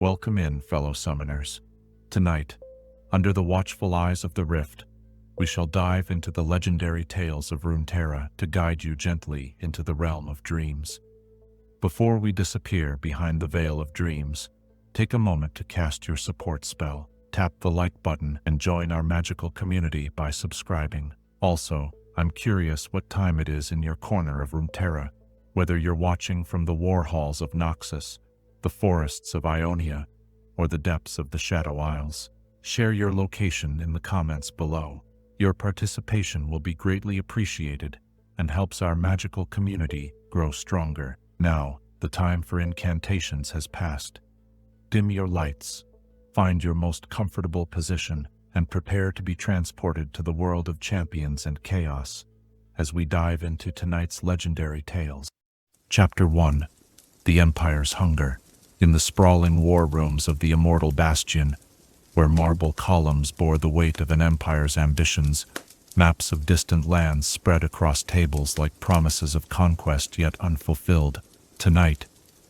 Welcome in, fellow summoners. Tonight, under the watchful eyes of the Rift, we shall dive into the legendary tales of Runeterra to guide you gently into the realm of dreams. Before we disappear behind the veil of dreams, take a moment to cast your support spell, tap the like button, and join our magical community by subscribing. Also, I'm curious what time it is in your corner of Runeterra, whether you're watching from the war halls of Noxus, the forests of Ionia, or the depths of the Shadow Isles. Share your location in the comments below. Your participation will be greatly appreciated and helps our magical community grow stronger. Now, the time for incantations has passed. Dim your lights, find your most comfortable position, and prepare to be transported to the world of champions and chaos as we dive into tonight's legendary tales. Chapter 1. The Empire's Hunger. In the sprawling war rooms of the immortal bastion, where marble columns bore the weight of an empire's ambitions, maps of distant lands spread across tables like promises of conquest yet unfulfilled. Tonight,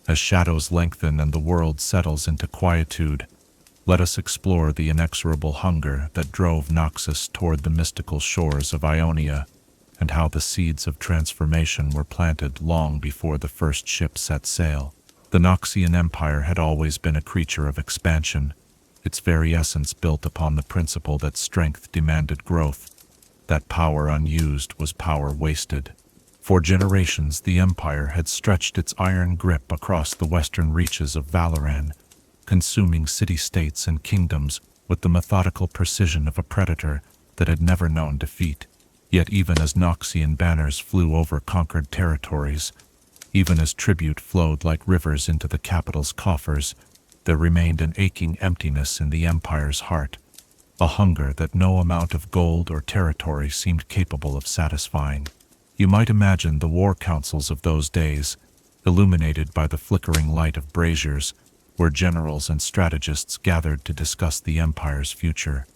as shadows lengthen and the world settles into quietude, let us explore the inexorable hunger that drove Noxus toward the mystical shores of Ionia, and how the seeds of transformation were planted long before the first ship set sail. The Noxian Empire had always been a creature of expansion, its very essence built upon the principle that strength demanded growth, that power unused was power wasted. For generations, the Empire had stretched its iron grip across the western reaches of Valoran, consuming city-states and kingdoms with the methodical precision of a predator that had never known defeat. Yet even as Noxian banners flew over conquered territories, even as tribute flowed like rivers into the capital's coffers, there remained an aching emptiness in the Empire's heart, a hunger that no amount of gold or territory seemed capable of satisfying. You might imagine the war councils of those days, illuminated by the flickering light of braziers, where generals and strategists gathered to discuss the Empire's future.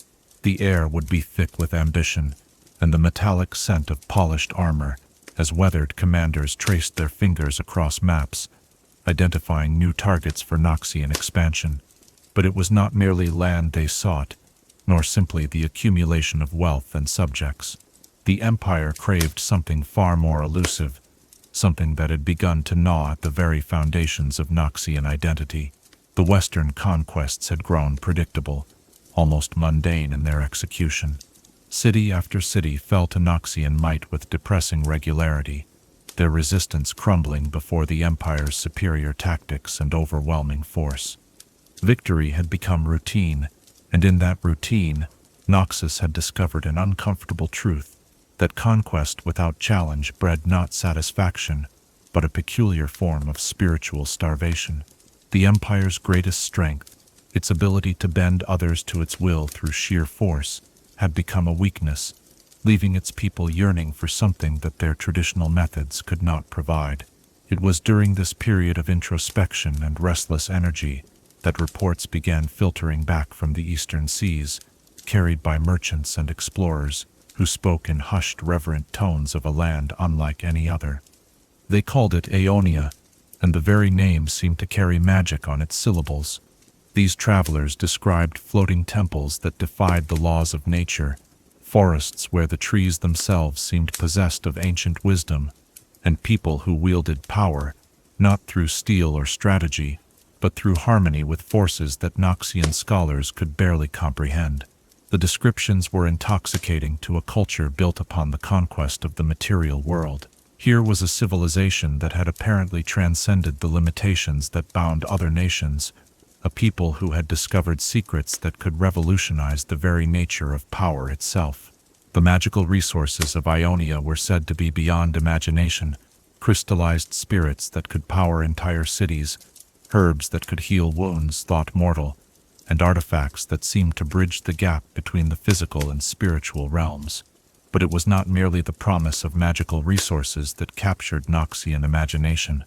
The air would be thick with ambition, and the metallic scent of polished armor, as weathered commanders traced their fingers across maps, identifying new targets for Noxian expansion. But it was not merely land they sought, nor simply the accumulation of wealth and subjects. The Empire craved something far more elusive, something that had begun to gnaw at the very foundations of Noxian identity. The Western conquests had grown predictable, almost mundane in their execution. City after city fell to Noxian might with depressing regularity, their resistance crumbling before the Empire's superior tactics and overwhelming force. Victory had become routine, and in that routine, Noxus had discovered an uncomfortable truth, that conquest without challenge bred not satisfaction, but a peculiar form of spiritual starvation. The Empire's greatest strength, its ability to bend others to its will through sheer force, had become a weakness, leaving its people yearning for something that their traditional methods could not provide. It was during this period of introspection and restless energy that reports began filtering back from the eastern seas, carried by merchants and explorers who spoke in hushed, reverent tones of a land unlike any other. They called it Aeonia, and the very name seemed to carry magic on its syllables. These travelers described floating temples that defied the laws of nature, forests where the trees themselves seemed possessed of ancient wisdom, and people who wielded power, not through steel or strategy, but through harmony with forces that Noxian scholars could barely comprehend. The descriptions were intoxicating to a culture built upon the conquest of the material world. Here was a civilization that had apparently transcended the limitations that bound other nations, a people who had discovered secrets that could revolutionize the very nature of power itself. The magical resources of Ionia were said to be beyond imagination, crystallized spirits that could power entire cities, herbs that could heal wounds thought mortal, and artifacts that seemed to bridge the gap between the physical and spiritual realms. But it was not merely the promise of magical resources that captured Noxian imagination.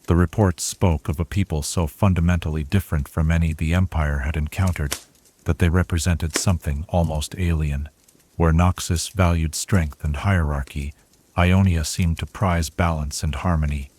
The reports spoke of a people so fundamentally different from any the Empire had encountered that they represented something almost alien. Where Noxus valued strength and hierarchy, Ionia seemed to prize balance and harmony.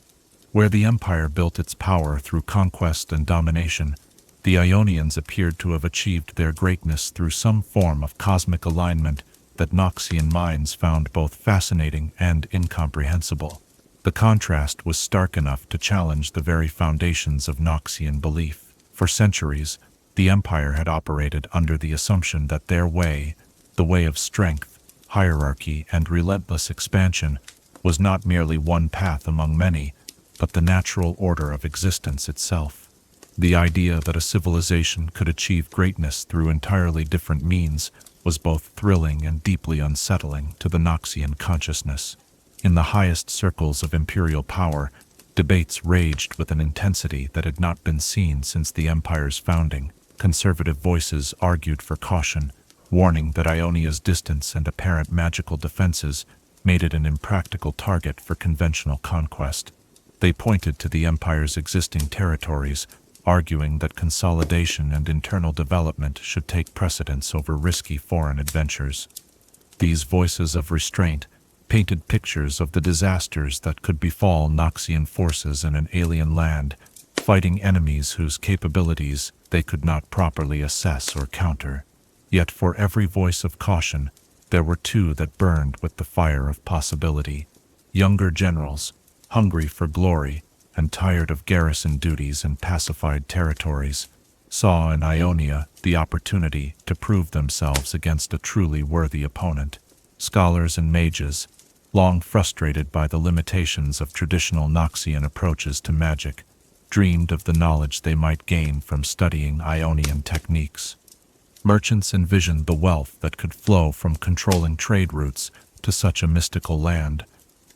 Where the Empire built its power through conquest and domination, The Ionians appeared to have achieved their greatness through some form of cosmic alignment that Noxian minds found both fascinating and incomprehensible. The contrast was stark enough to challenge the very foundations of Noxian belief. For centuries, the Empire had operated under the assumption that their way, the way of strength, hierarchy, and relentless expansion, was not merely one path among many, but the natural order of existence itself. The idea that a civilization could achieve greatness through entirely different means was both thrilling and deeply unsettling to the Noxian consciousness. In the highest circles of imperial power, debates raged with an intensity that had not been seen since the Empire's founding. Conservative voices argued for caution, warning that Ionia's distance and apparent magical defenses made it an impractical target for conventional conquest. They pointed to the Empire's existing territories, arguing that consolidation and internal development should take precedence over risky foreign adventures. These voices of restraint painted pictures of the disasters that could befall Noxian forces in an alien land, fighting enemies whose capabilities they could not properly assess or counter. Yet for every voice of caution, there were two that burned with the fire of possibility. Younger generals, hungry for glory and tired of garrison duties in pacified territories, saw in Ionia the opportunity to prove themselves against a truly worthy opponent. Scholars and mages, long frustrated by the limitations of traditional Noxian approaches to magic, dreamed of the knowledge they might gain from studying Ionian techniques. Merchants envisioned the wealth that could flow from controlling trade routes to such a mystical land,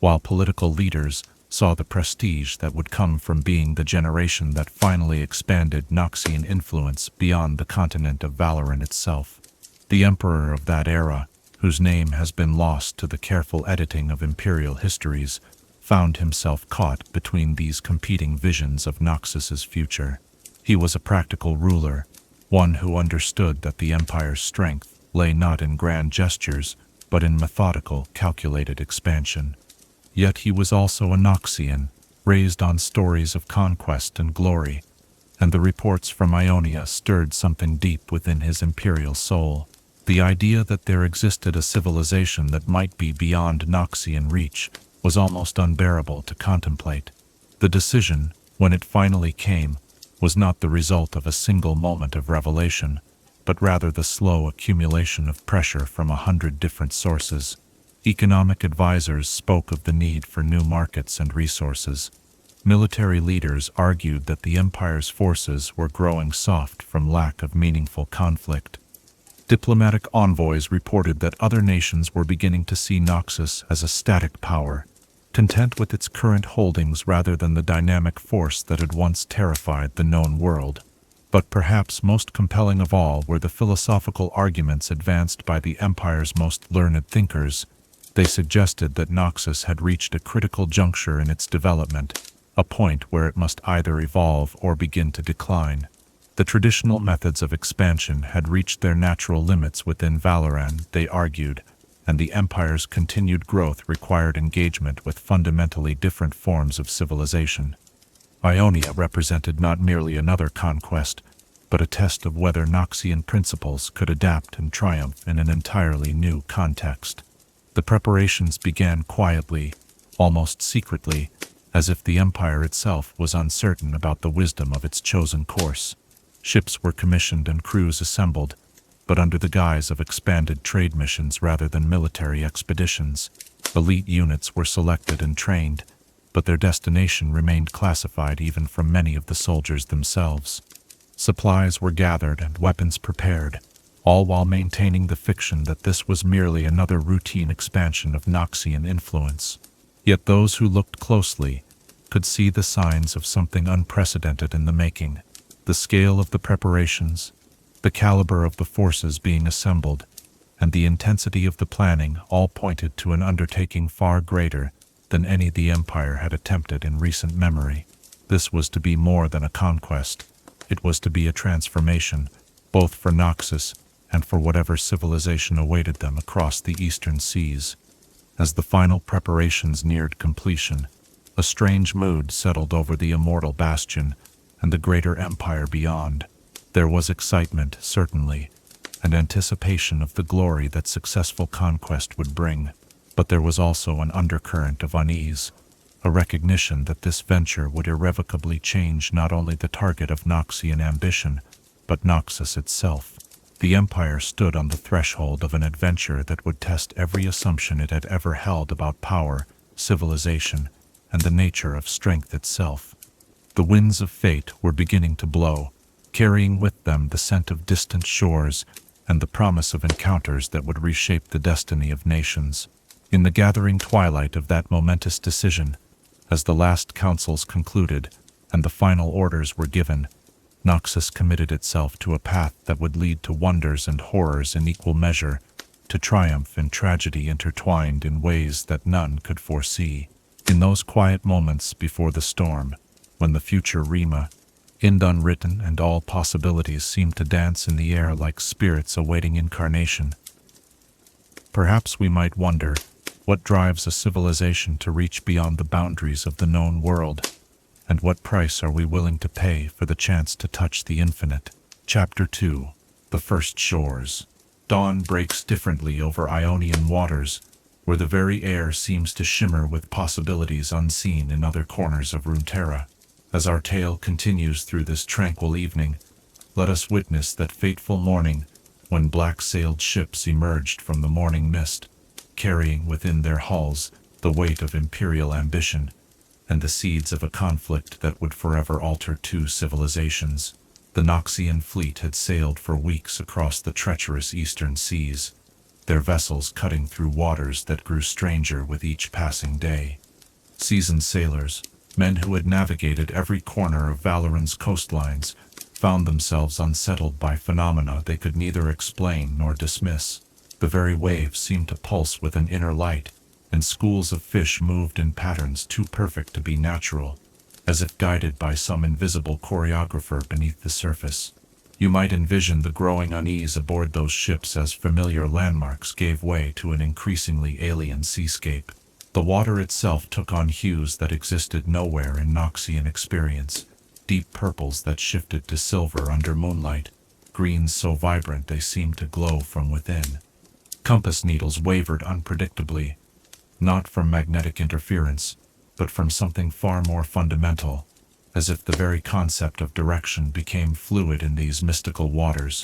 while political leaders saw the prestige that would come from being the generation that finally expanded Noxian influence beyond the continent of Valoran itself. The emperor of that era, whose name has been lost to the careful editing of imperial histories, found himself caught between these competing visions of Noxus's future. He was a practical ruler, one who understood that the Empire's strength lay not in grand gestures, but in methodical, calculated expansion. Yet he was also a Noxian, raised on stories of conquest and glory, and the reports from Ionia stirred something deep within his imperial soul. The idea that there existed a civilization that might be beyond Noxian reach was almost unbearable to contemplate. The decision, when it finally came, was not the result of a single moment of revelation, but rather the slow accumulation of pressure from 100 different sources. Economic advisors spoke of the need for new markets and resources. Military leaders argued that the Empire's forces were growing soft from lack of meaningful conflict. Diplomatic envoys reported that other nations were beginning to see Noxus as a static power, content with its current holdings rather than the dynamic force that had once terrified the known world. But perhaps most compelling of all were the philosophical arguments advanced by the Empire's most learned thinkers. They suggested that Noxus had reached a critical juncture in its development, a point where it must either evolve or begin to decline. The traditional methods of expansion had reached their natural limits within Valoran, they argued, and the Empire's continued growth required engagement with fundamentally different forms of civilization. Ionia represented not merely another conquest, but a test of whether Noxian principles could adapt and triumph in an entirely new context. The preparations began quietly, almost secretly, as if the Empire itself was uncertain about the wisdom of its chosen course. Ships were commissioned and crews assembled, but under the guise of expanded trade missions rather than military expeditions. Elite units were selected and trained, but their destination remained classified even from many of the soldiers themselves. Supplies were gathered and weapons prepared, all while maintaining the fiction that this was merely another routine expansion of Noxian influence. Yet those who looked closely could see the signs of something unprecedented in the making. The scale of the preparations, the caliber of the forces being assembled, and the intensity of the planning all pointed to an undertaking far greater than any the Empire had attempted in recent memory. This was to be more than a conquest. It was to be a transformation, both for Noxus and for whatever civilization awaited them across the eastern seas. As the final preparations neared completion, a strange mood settled over the immortal bastion and the greater empire beyond. There was excitement, certainly, and anticipation of the glory that successful conquest would bring, but there was also an undercurrent of unease, a recognition that this venture would irrevocably change not only the target of Noxian ambition, but Noxus itself. The Empire stood on the threshold of an adventure that would test every assumption it had ever held about power, civilization, and the nature of strength itself. The winds of fate were beginning to blow, carrying with them the scent of distant shores and the promise of encounters that would reshape the destiny of nations. In the gathering twilight of that momentous decision, as the last councils concluded and the final orders were given, Noxus committed itself to a path that would lead to wonders and horrors in equal measure, to triumph and tragedy intertwined in ways that none could foresee. In those quiet moments before the storm, when the future Rima, unwritten and all possibilities seemed to dance in the air like spirits awaiting incarnation, perhaps we might wonder, what drives a civilization to reach beyond the boundaries of the known world, and what price are we willing to pay for the chance to touch the infinite? Chapter 2. The First Shores. Dawn breaks differently over Ionian waters, where the very air seems to shimmer with possibilities unseen in other corners of Runeterra. As our tale continues through this tranquil evening, let us witness that fateful morning when black-sailed ships emerged from the morning mist, carrying within their hulls the weight of imperial ambition and the seeds of a conflict that would forever alter two civilizations. The Noxian fleet had sailed for weeks across the treacherous eastern seas, their vessels cutting through waters that grew stranger with each passing day. Seasoned sailors, men who had navigated every corner of Valoran's coastlines, found themselves unsettled by phenomena they could neither explain nor dismiss. The very waves seemed to pulse with an inner light, and schools of fish moved in patterns too perfect to be natural, as if guided by some invisible choreographer beneath the surface. You might envision the growing unease aboard those ships as familiar landmarks gave way to an increasingly alien seascape. The water itself took on hues that existed nowhere in Noxian experience, deep purples that shifted to silver under moonlight, greens so vibrant they seemed to glow from within. Compass needles wavered unpredictably, not from magnetic interference, but from something far more fundamental, as if the very concept of direction became fluid in these mystical waters.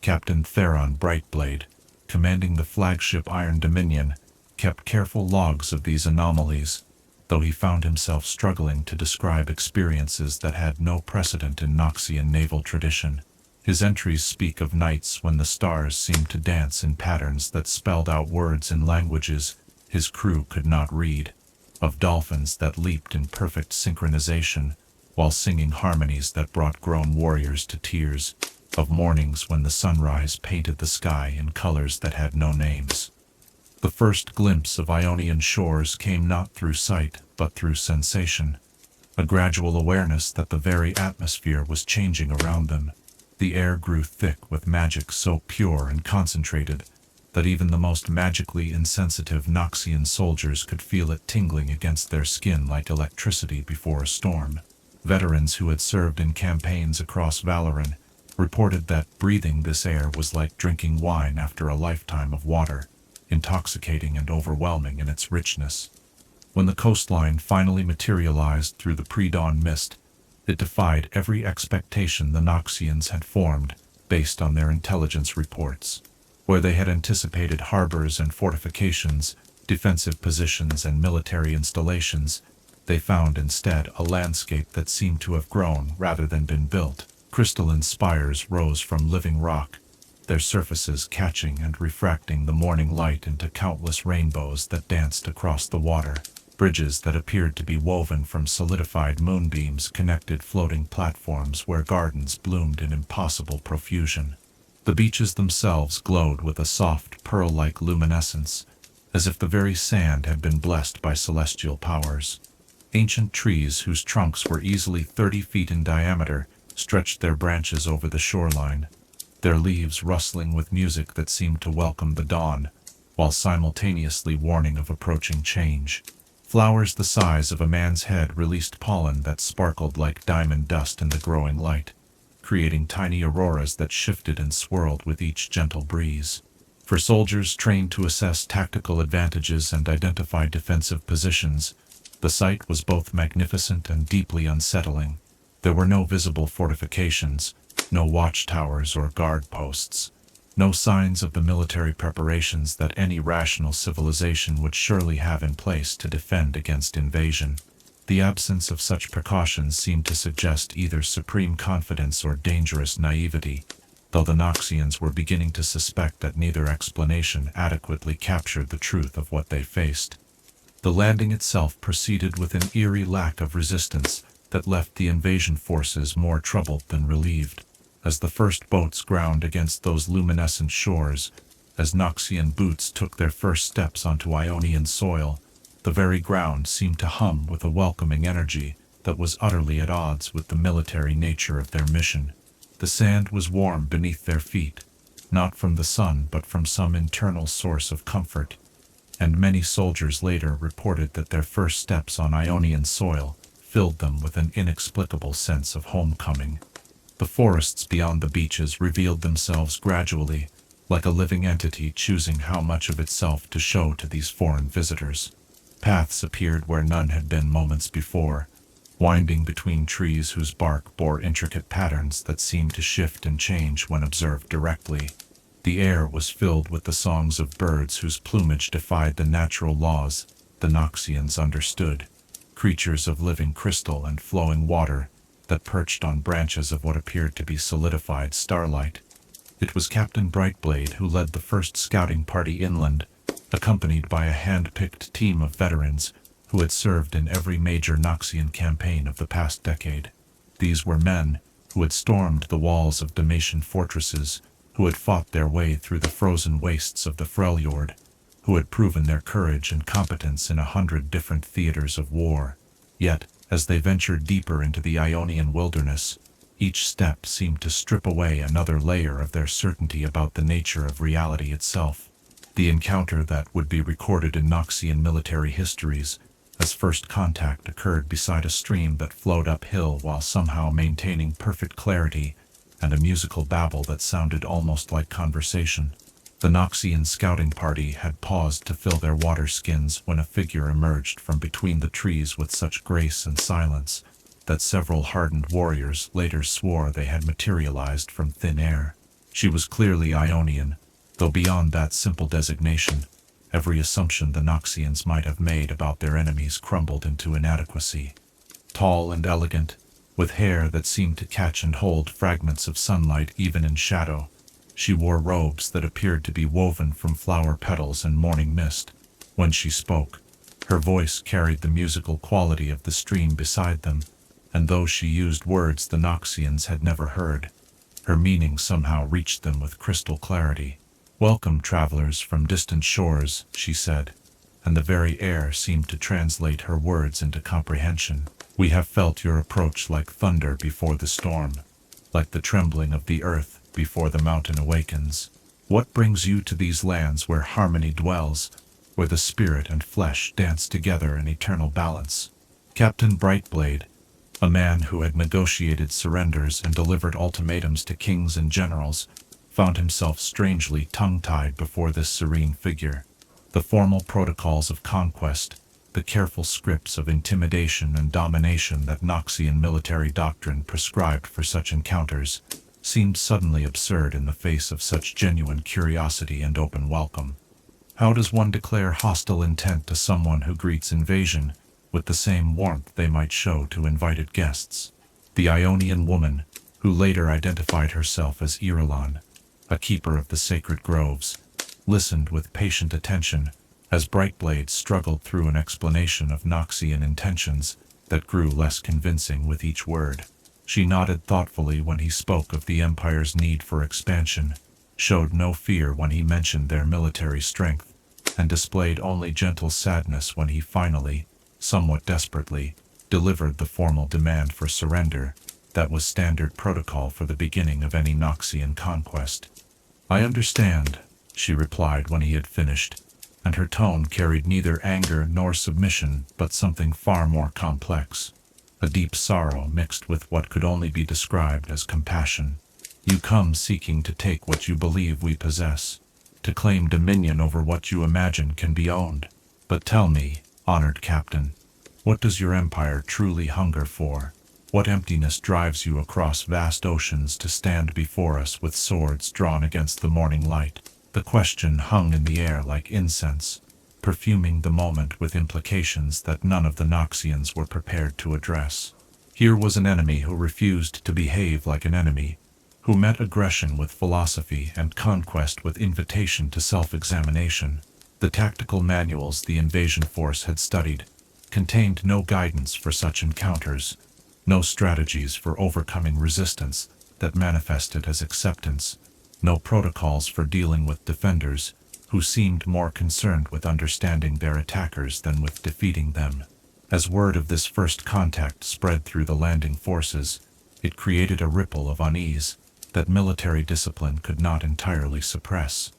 Captain Theron Brightblade, commanding the flagship Iron Dominion, kept careful logs of these anomalies, though he found himself struggling to describe experiences that had no precedent in Noxian naval tradition. His entries speak of nights when the stars seemed to dance in patterns that spelled out words in languages his crew could not read, of dolphins that leaped in perfect synchronization while singing harmonies that brought grown warriors to tears, of mornings when the sunrise painted the sky in colors that had no names. The first glimpse of Ionian shores came not through sight, but through sensation, a gradual awareness that the very atmosphere was changing around them. The air grew thick with magic so pure and concentrated that even the most magically insensitive Noxian soldiers could feel it tingling against their skin like electricity before a storm. Veterans who had served in campaigns across Valoran reported that breathing this air was like drinking wine after a lifetime of water, intoxicating and overwhelming in its richness. When the coastline finally materialized through the pre-dawn mist, it defied every expectation the Noxians had formed based on their intelligence reports. Where they had anticipated harbors and fortifications, defensive positions and military installations, they found instead a landscape that seemed to have grown rather than been built. Crystalline spires rose from living rock, their surfaces catching and refracting the morning light into countless rainbows that danced across the water. Bridges that appeared to be woven from solidified moonbeams connected floating platforms where gardens bloomed in impossible profusion. The beaches themselves glowed with a soft, pearl-like luminescence, as if the very sand had been blessed by celestial powers. Ancient trees whose trunks were easily 30 feet in diameter stretched their branches over the shoreline, their leaves rustling with music that seemed to welcome the dawn, while simultaneously warning of approaching change. Flowers the size of a man's head released pollen that sparkled like diamond dust in the growing light, creating tiny auroras that shifted and swirled with each gentle breeze. For soldiers trained to assess tactical advantages and identify defensive positions, the sight was both magnificent and deeply unsettling. There were no visible fortifications, no watchtowers or guard posts, no signs of the military preparations that any rational civilization would surely have in place to defend against invasion. The absence of such precautions seemed to suggest either supreme confidence or dangerous naivety, though the Noxians were beginning to suspect that neither explanation adequately captured the truth of what they faced. The landing itself proceeded with an eerie lack of resistance that left the invasion forces more troubled than relieved. As the first boats ground against those luminescent shores, as Noxian boots took their first steps onto Ionian soil, the very ground seemed to hum with a welcoming energy that was utterly at odds with the military nature of their mission. The sand was warm beneath their feet, not from the sun but from some internal source of comfort, and many soldiers later reported that their first steps on Ionian soil filled them with an inexplicable sense of homecoming. The forests beyond the beaches revealed themselves gradually, like a living entity choosing how much of itself to show to these foreign visitors. Paths appeared where none had been moments before, winding between trees whose bark bore intricate patterns that seemed to shift and change when observed directly. The air was filled with the songs of birds whose plumage defied the natural laws the Noxians understood, creatures of living crystal and flowing water that perched on branches of what appeared to be solidified starlight. It was Captain Brightblade who led the first scouting party inland, accompanied by a hand-picked team of veterans who had served in every major Noxian campaign of the past decade. These were men who had stormed the walls of Dalmatian fortresses, who had fought their way through the frozen wastes of the Freljord, who had proven their courage and competence in 100 different theaters of war. Yet, as they ventured deeper into the Ionian wilderness, each step seemed to strip away another layer of their certainty about the nature of reality itself. The encounter that would be recorded in Noxian military histories, as first contact occurred beside a stream that flowed uphill while somehow maintaining perfect clarity and a musical babble that sounded almost like conversation. The Noxian scouting party had paused to fill their water skins when a figure emerged from between the trees with such grace and silence that several hardened warriors later swore they had materialized from thin air. She was clearly Ionian, though beyond that simple designation, every assumption the Noxians might have made about their enemies crumbled into inadequacy. Tall and elegant, with hair that seemed to catch and hold fragments of sunlight even in shadow, she wore robes that appeared to be woven from flower petals and morning mist. When she spoke, her voice carried the musical quality of the stream beside them, and though she used words the Noxians had never heard, her meaning somehow reached them with crystal clarity. "Welcome, travelers from distant shores," she said, and the very air seemed to translate her words into comprehension. "We have felt your approach like thunder before the storm, like the trembling of the earth before the mountain awakens. What brings you to these lands where harmony dwells, where the spirit and flesh dance together in eternal balance?" Captain Brightblade, a man who had negotiated surrenders and delivered ultimatums to kings and generals, found himself strangely tongue-tied before this serene figure. The formal protocols of conquest, the careful scripts of intimidation and domination that Noxian military doctrine prescribed for such encounters, seemed suddenly absurd in the face of such genuine curiosity and open welcome. How does one declare hostile intent to someone who greets invasion with the same warmth they might show to invited guests? The Ionian woman, who later identified herself as Irulan, a keeper of the sacred groves, listened with patient attention as Brightblade struggled through an explanation of Noxian intentions that grew less convincing with each word. She nodded thoughtfully when he spoke of the Empire's need for expansion, showed no fear when he mentioned their military strength, and displayed only gentle sadness when he finally, somewhat desperately, delivered the formal demand for surrender that was standard protocol for the beginning of any Noxian conquest. "I understand," she replied when he had finished, and her tone carried neither anger nor submission but something far more complex. a deep sorrow mixed with what could only be described as compassion. You come seeking to take what you believe we possess, to claim dominion over what you imagine can be owned. But tell me, honored captain, what does your empire truly hunger for? What emptiness drives you across vast oceans to stand before us with swords drawn against the morning light? The question hung in the air like incense, perfuming the moment with implications that none of the Noxians were prepared to address. Here was an enemy who refused to behave like an enemy, who met aggression with philosophy and conquest with invitation to self-examination. The tactical manuals the invasion force had studied contained no guidance for such encounters, no strategies for overcoming resistance that manifested as acceptance, no protocols for dealing with defenders who seemed more concerned with understanding their attackers than with defeating them. As word of this first contact spread through the landing forces, it created a ripple of unease that military discipline could not entirely suppress.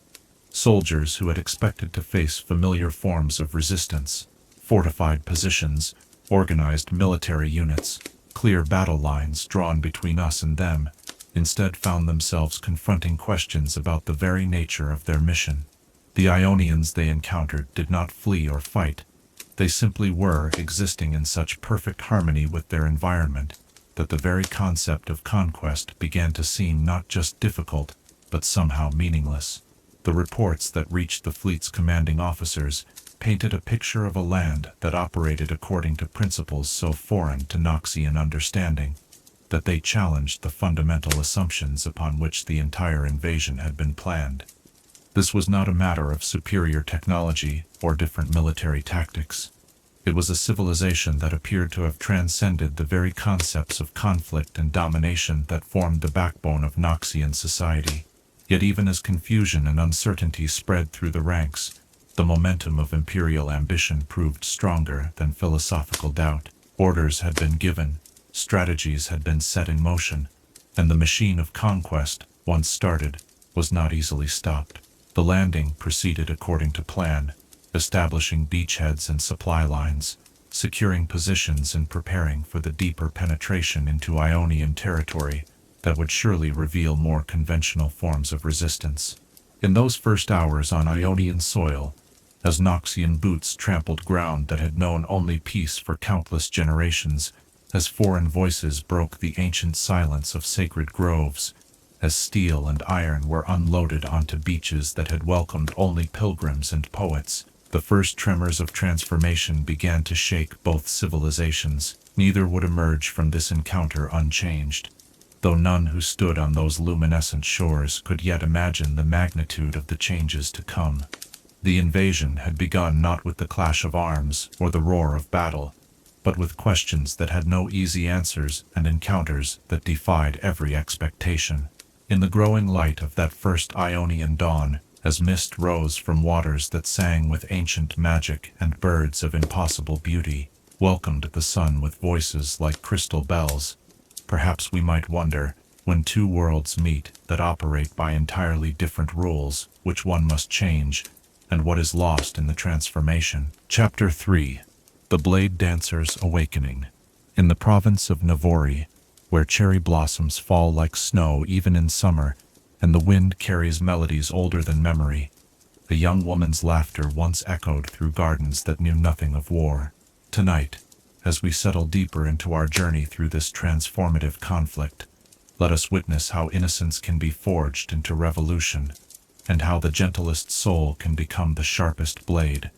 Soldiers who had expected to face familiar forms of resistance, fortified positions, organized military units, clear battle lines drawn between us and them, instead found themselves confronting questions about the very nature of their mission. The Ionians they encountered did not flee or fight. They simply were existing in such perfect harmony with their environment that the very concept of conquest began to seem not just difficult, but somehow meaningless. The reports that reached the fleet's commanding officers painted a picture of a land that operated according to principles so foreign to Noxian understanding that they challenged the fundamental assumptions upon which the entire invasion had been planned. This was not a matter of superior technology or different military tactics. It was a civilization that appeared to have transcended the very concepts of conflict and domination that formed the backbone of Noxian society. Yet even as confusion and uncertainty spread through the ranks, the momentum of imperial ambition proved stronger than philosophical doubt. Orders had been given, strategies had been set in motion, and the machine of conquest, once started, was not easily stopped. The landing proceeded according to plan, establishing beachheads and supply lines, securing positions and preparing for the deeper penetration into Ionian territory that would surely reveal more conventional forms of resistance. In those first hours on Ionian soil, as Noxian boots trampled ground that had known only peace for countless generations, as foreign voices broke the ancient silence of sacred groves, as steel and iron were unloaded onto beaches that had welcomed only pilgrims and poets, the first tremors of transformation began to shake both civilizations. Neither would emerge from this encounter unchanged, though none who stood on those luminescent shores could yet imagine the magnitude of the changes to come. The invasion had begun not with the clash of arms or the roar of battle, but with questions that had no easy answers and encounters that defied every expectation. In the growing light of that first Ionian dawn, as mist rose from waters that sang with ancient magic and birds of impossible beauty, welcomed the sun with voices like crystal bells, perhaps we might wonder, when two worlds meet that operate by entirely different rules, which one must change, and what is lost in the transformation. Chapter 3. The Blade Dancer's Awakening. In the province of Navori, where cherry blossoms fall like snow even in summer, and the wind carries melodies older than memory, a young woman's laughter once echoed through gardens that knew nothing of war. Tonight, as we settle deeper into our journey through this transformative conflict, let us witness how innocence can be forged into revolution, and how the gentlest soul can become the sharpest blade,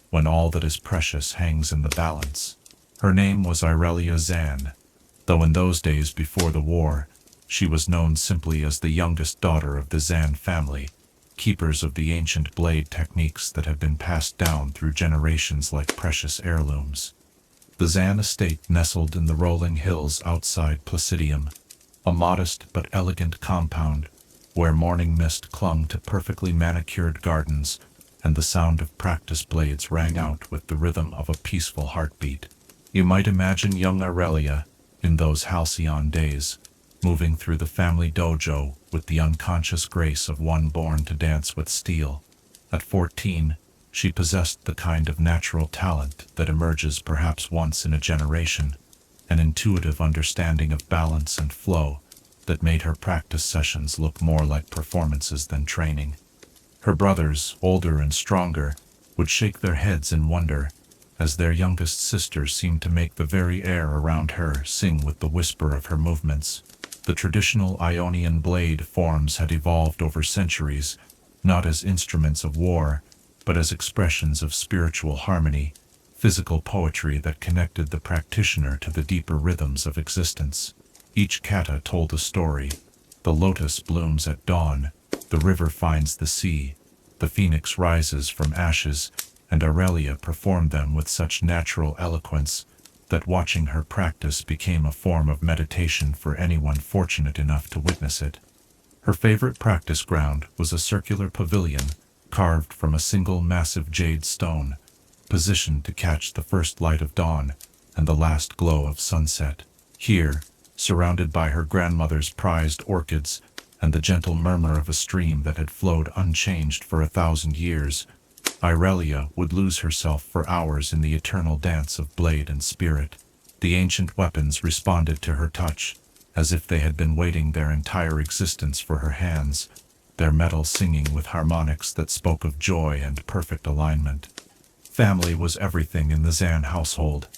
when all that is precious hangs in the balance. Her name was Irelia Zan, though in those days before the war, she was known simply as the youngest daughter of the Zan family, keepers of the ancient blade techniques that have been passed down through generations like precious heirlooms. The Zan estate nestled in the rolling hills outside Placidium, a modest but elegant compound where morning mist clung to perfectly manicured gardens and the sound of practice blades rang out with the rhythm of a peaceful heartbeat. You might imagine young Irelia, in those halcyon days, moving through the family dojo with the unconscious grace of one born to dance with steel. At 14, she possessed the kind of natural talent that emerges perhaps once in a generation, an intuitive understanding of balance and flow that made her practice sessions look more like performances than training. Her brothers, older and stronger, would shake their heads in wonder, as their youngest sister seemed to make the very air around her sing with the whisper of her movements. The traditional Ionian blade forms had evolved over centuries, not as instruments of war, but as expressions of spiritual harmony, physical poetry that connected the practitioner to the deeper rhythms of existence. Each kata told a story. The lotus blooms at dawn, the river finds the sea, the phoenix rises from ashes, and Aurelia performed them with such natural eloquence that watching her practice became a form of meditation for anyone fortunate enough to witness it. Her favorite practice ground was a circular pavilion carved from a single massive jade stone, positioned to catch the first light of dawn and the last glow of sunset. Here, surrounded by her grandmother's prized orchids and the gentle murmur of a stream that had flowed unchanged for 1,000 years, Aurelia would lose herself for hours in the eternal dance of blade and spirit. The ancient weapons responded to her touch, as if they had been waiting their entire existence for her hands, their metal singing with harmonics that spoke of joy and perfect alignment. Family was everything in the Zan household,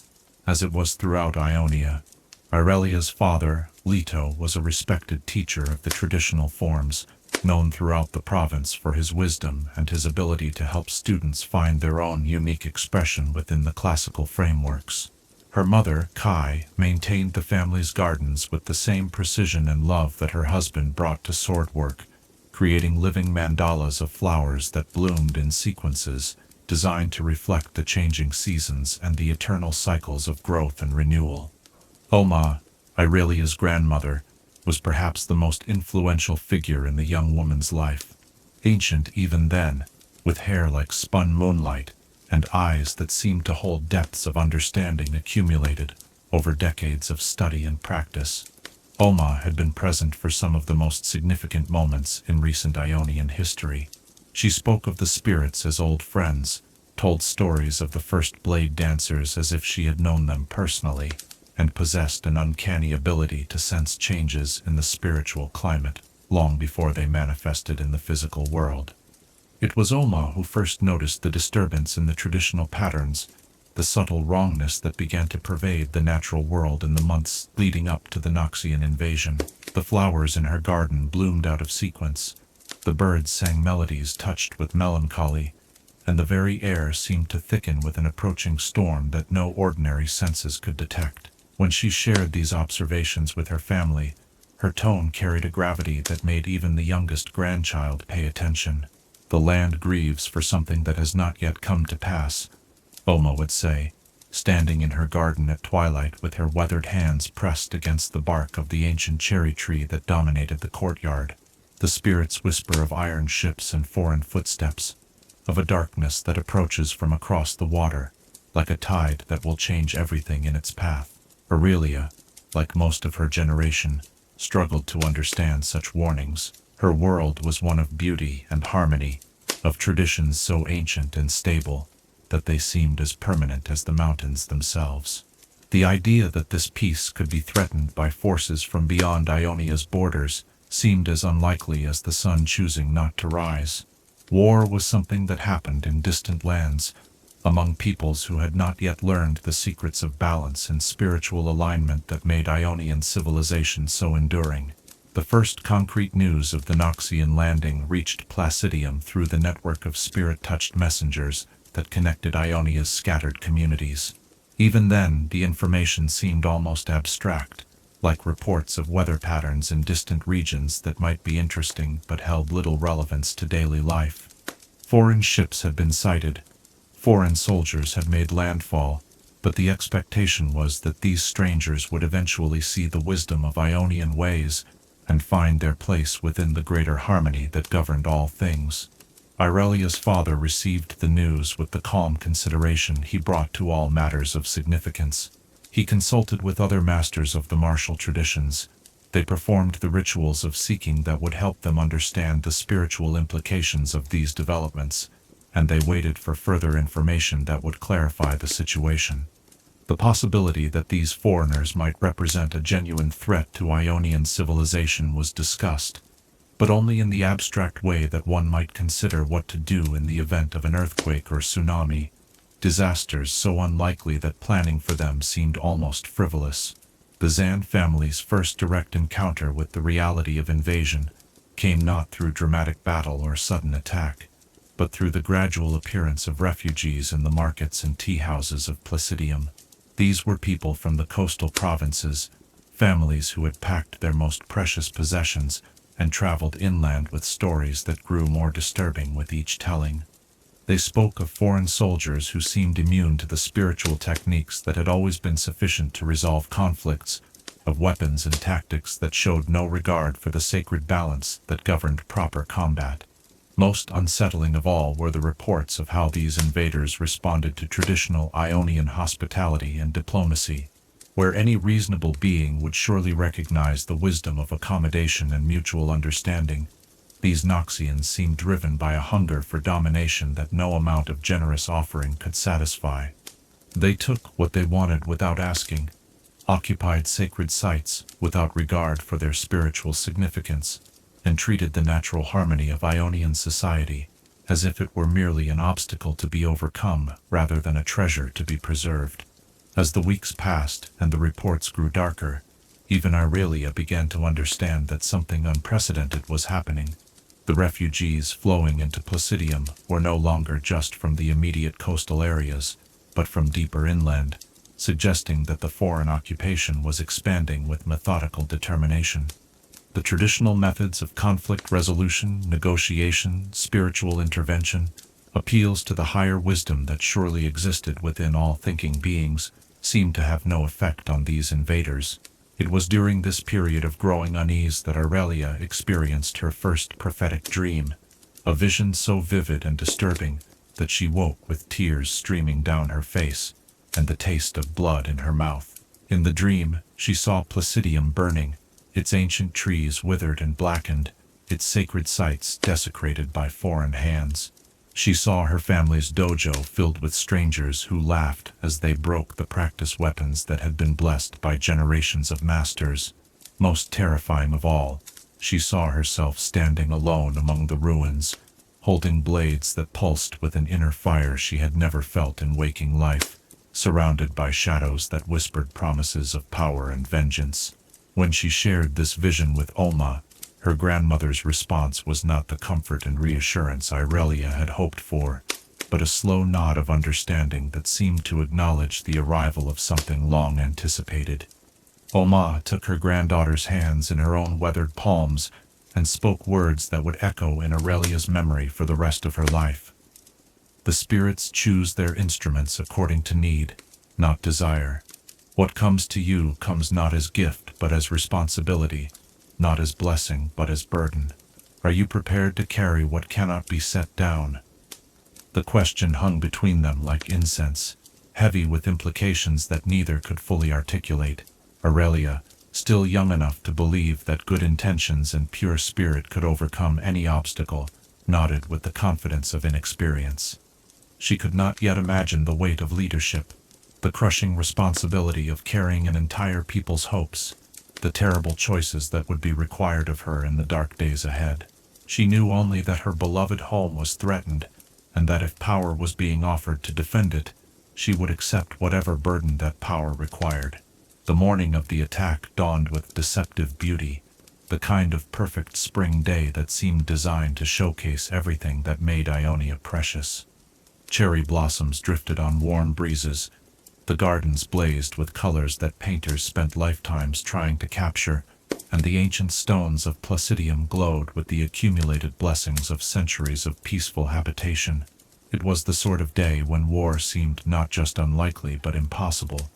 as it was throughout Ionia. Aurelia's father, Leto, was a respected teacher of the traditional forms, known throughout the province for his wisdom and his ability to help students find their own unique expression within the classical frameworks. Her mother, Kai, maintained the family's gardens with the same precision and love that her husband brought to sword work, creating living mandalas of flowers that bloomed in sequences, designed to reflect the changing seasons and the eternal cycles of growth and renewal. Oma, Aurelia's grandmother, was perhaps the most influential figure in the young woman's life. Ancient even then, with hair like spun moonlight, and eyes that seemed to hold depths of understanding accumulated over decades of study and practice. Oma had been present for some of the most significant moments in recent Ionian history. She spoke of the spirits as old friends, told stories of the first blade dancers as if she had known them personally, and possessed an uncanny ability to sense changes in the spiritual climate long before they manifested in the physical world. It was Oma who first noticed the disturbance in the traditional patterns, the subtle wrongness that began to pervade the natural world in the months leading up to the Noxian invasion. The flowers in her garden bloomed out of sequence, the birds sang melodies touched with melancholy, and the very air seemed to thicken with an approaching storm that no ordinary senses could detect. When she shared these observations with her family, her tone carried a gravity that made even the youngest grandchild pay attention. "The land grieves for something that has not yet come to pass," Oma would say, standing in her garden at twilight with her weathered hands pressed against the bark of the ancient cherry tree that dominated the courtyard. The spirits whisper of iron ships and foreign footsteps, of a darkness that approaches from across the water, like a tide that will change everything in its path. Aurelia, like most of her generation, struggled to understand such warnings. Her world was one of beauty and harmony, of traditions so ancient and stable that they seemed as permanent as the mountains themselves. The idea that this peace could be threatened by forces from beyond Ionia's borders seemed as unlikely as the sun choosing not to rise. War was something that happened in distant lands, among peoples who had not yet learned the secrets of balance and spiritual alignment that made Ionian civilization so enduring. The first concrete news of the Noxian landing reached Placidium through the network of spirit-touched messengers that connected Ionia's scattered communities. Even then, the information seemed almost abstract, like reports of weather patterns in distant regions that might be interesting but held little relevance to daily life. Foreign ships had been sighted, foreign soldiers had made landfall, but the expectation was that these strangers would eventually see the wisdom of Ionian ways and find their place within the greater harmony that governed all things. Aurelia's father received the news with the calm consideration he brought to all matters of significance. He consulted with other masters of the martial traditions. They performed the rituals of seeking that would help them understand the spiritual implications of these developments, and they waited for further information that would clarify the situation. The possibility that these foreigners might represent a genuine threat to Ionian civilization was discussed, but only in the abstract way that one might consider what to do in the event of an earthquake or tsunami, disasters so unlikely that planning for them seemed almost frivolous. The Zan family's first direct encounter with the reality of invasion came not through dramatic battle or sudden attack, but through the gradual appearance of refugees in the markets and tea-houses of Placidium. These were people from the coastal provinces, families who had packed their most precious possessions and traveled inland with stories that grew more disturbing with each telling. They spoke of foreign soldiers who seemed immune to the spiritual techniques that had always been sufficient to resolve conflicts, of weapons and tactics that showed no regard for the sacred balance that governed proper combat. Most unsettling of all were the reports of how these invaders responded to traditional Ionian hospitality and diplomacy, where any reasonable being would surely recognize the wisdom of accommodation and mutual understanding. These Noxians seemed driven by a hunger for domination that no amount of generous offering could satisfy. They took what they wanted without asking, occupied sacred sites without regard for their spiritual significance, and treated the natural harmony of Ionian society as if it were merely an obstacle to be overcome rather than a treasure to be preserved. As the weeks passed and the reports grew darker, even Aurelia began to understand that something unprecedented was happening. The refugees flowing into Placidium were no longer just from the immediate coastal areas, but from deeper inland, suggesting that the foreign occupation was expanding with methodical determination. The traditional methods of conflict resolution, negotiation, spiritual intervention, appeals to the higher wisdom that surely existed within all thinking beings, seemed to have no effect on these invaders. It was during this period of growing unease that Aurelia experienced her first prophetic dream, a vision so vivid and disturbing that she woke with tears streaming down her face and the taste of blood in her mouth. In the dream, she saw Placidium burning, its ancient trees withered and blackened, its sacred sites desecrated by foreign hands. She saw her family's dojo filled with strangers who laughed as they broke the practice weapons that had been blessed by generations of masters. Most terrifying of all, she saw herself standing alone among the ruins, holding blades that pulsed with an inner fire she had never felt in waking life, surrounded by shadows that whispered promises of power and vengeance. When she shared this vision with Oma, her grandmother's response was not the comfort and reassurance Aurelia had hoped for, but a slow nod of understanding that seemed to acknowledge the arrival of something long anticipated. Oma took her granddaughter's hands in her own weathered palms and spoke words that would echo in Aurelia's memory for the rest of her life. The spirits choose their instruments according to need, not desire. What comes to you comes not as gift but as responsibility, not as blessing but as burden. Are you prepared to carry what cannot be set down? The question hung between them like incense, heavy with implications that neither could fully articulate. Aurelia, still young enough to believe that good intentions and pure spirit could overcome any obstacle, nodded with the confidence of inexperience. She could not yet imagine the weight of leadership, the crushing responsibility of carrying an entire people's hopes, the terrible choices that would be required of her in the dark days ahead. She knew only that her beloved home was threatened, and that if power was being offered to defend it, she would accept whatever burden that power required. The morning of the attack dawned with deceptive beauty, the kind of perfect spring day that seemed designed to showcase everything that made Ionia precious. Cherry blossoms drifted on warm breezes, the gardens blazed with colors that painters spent lifetimes trying to capture, and the ancient stones of Placidium glowed with the accumulated blessings of centuries of peaceful habitation. It was the sort of day when war seemed not just unlikely but impossible,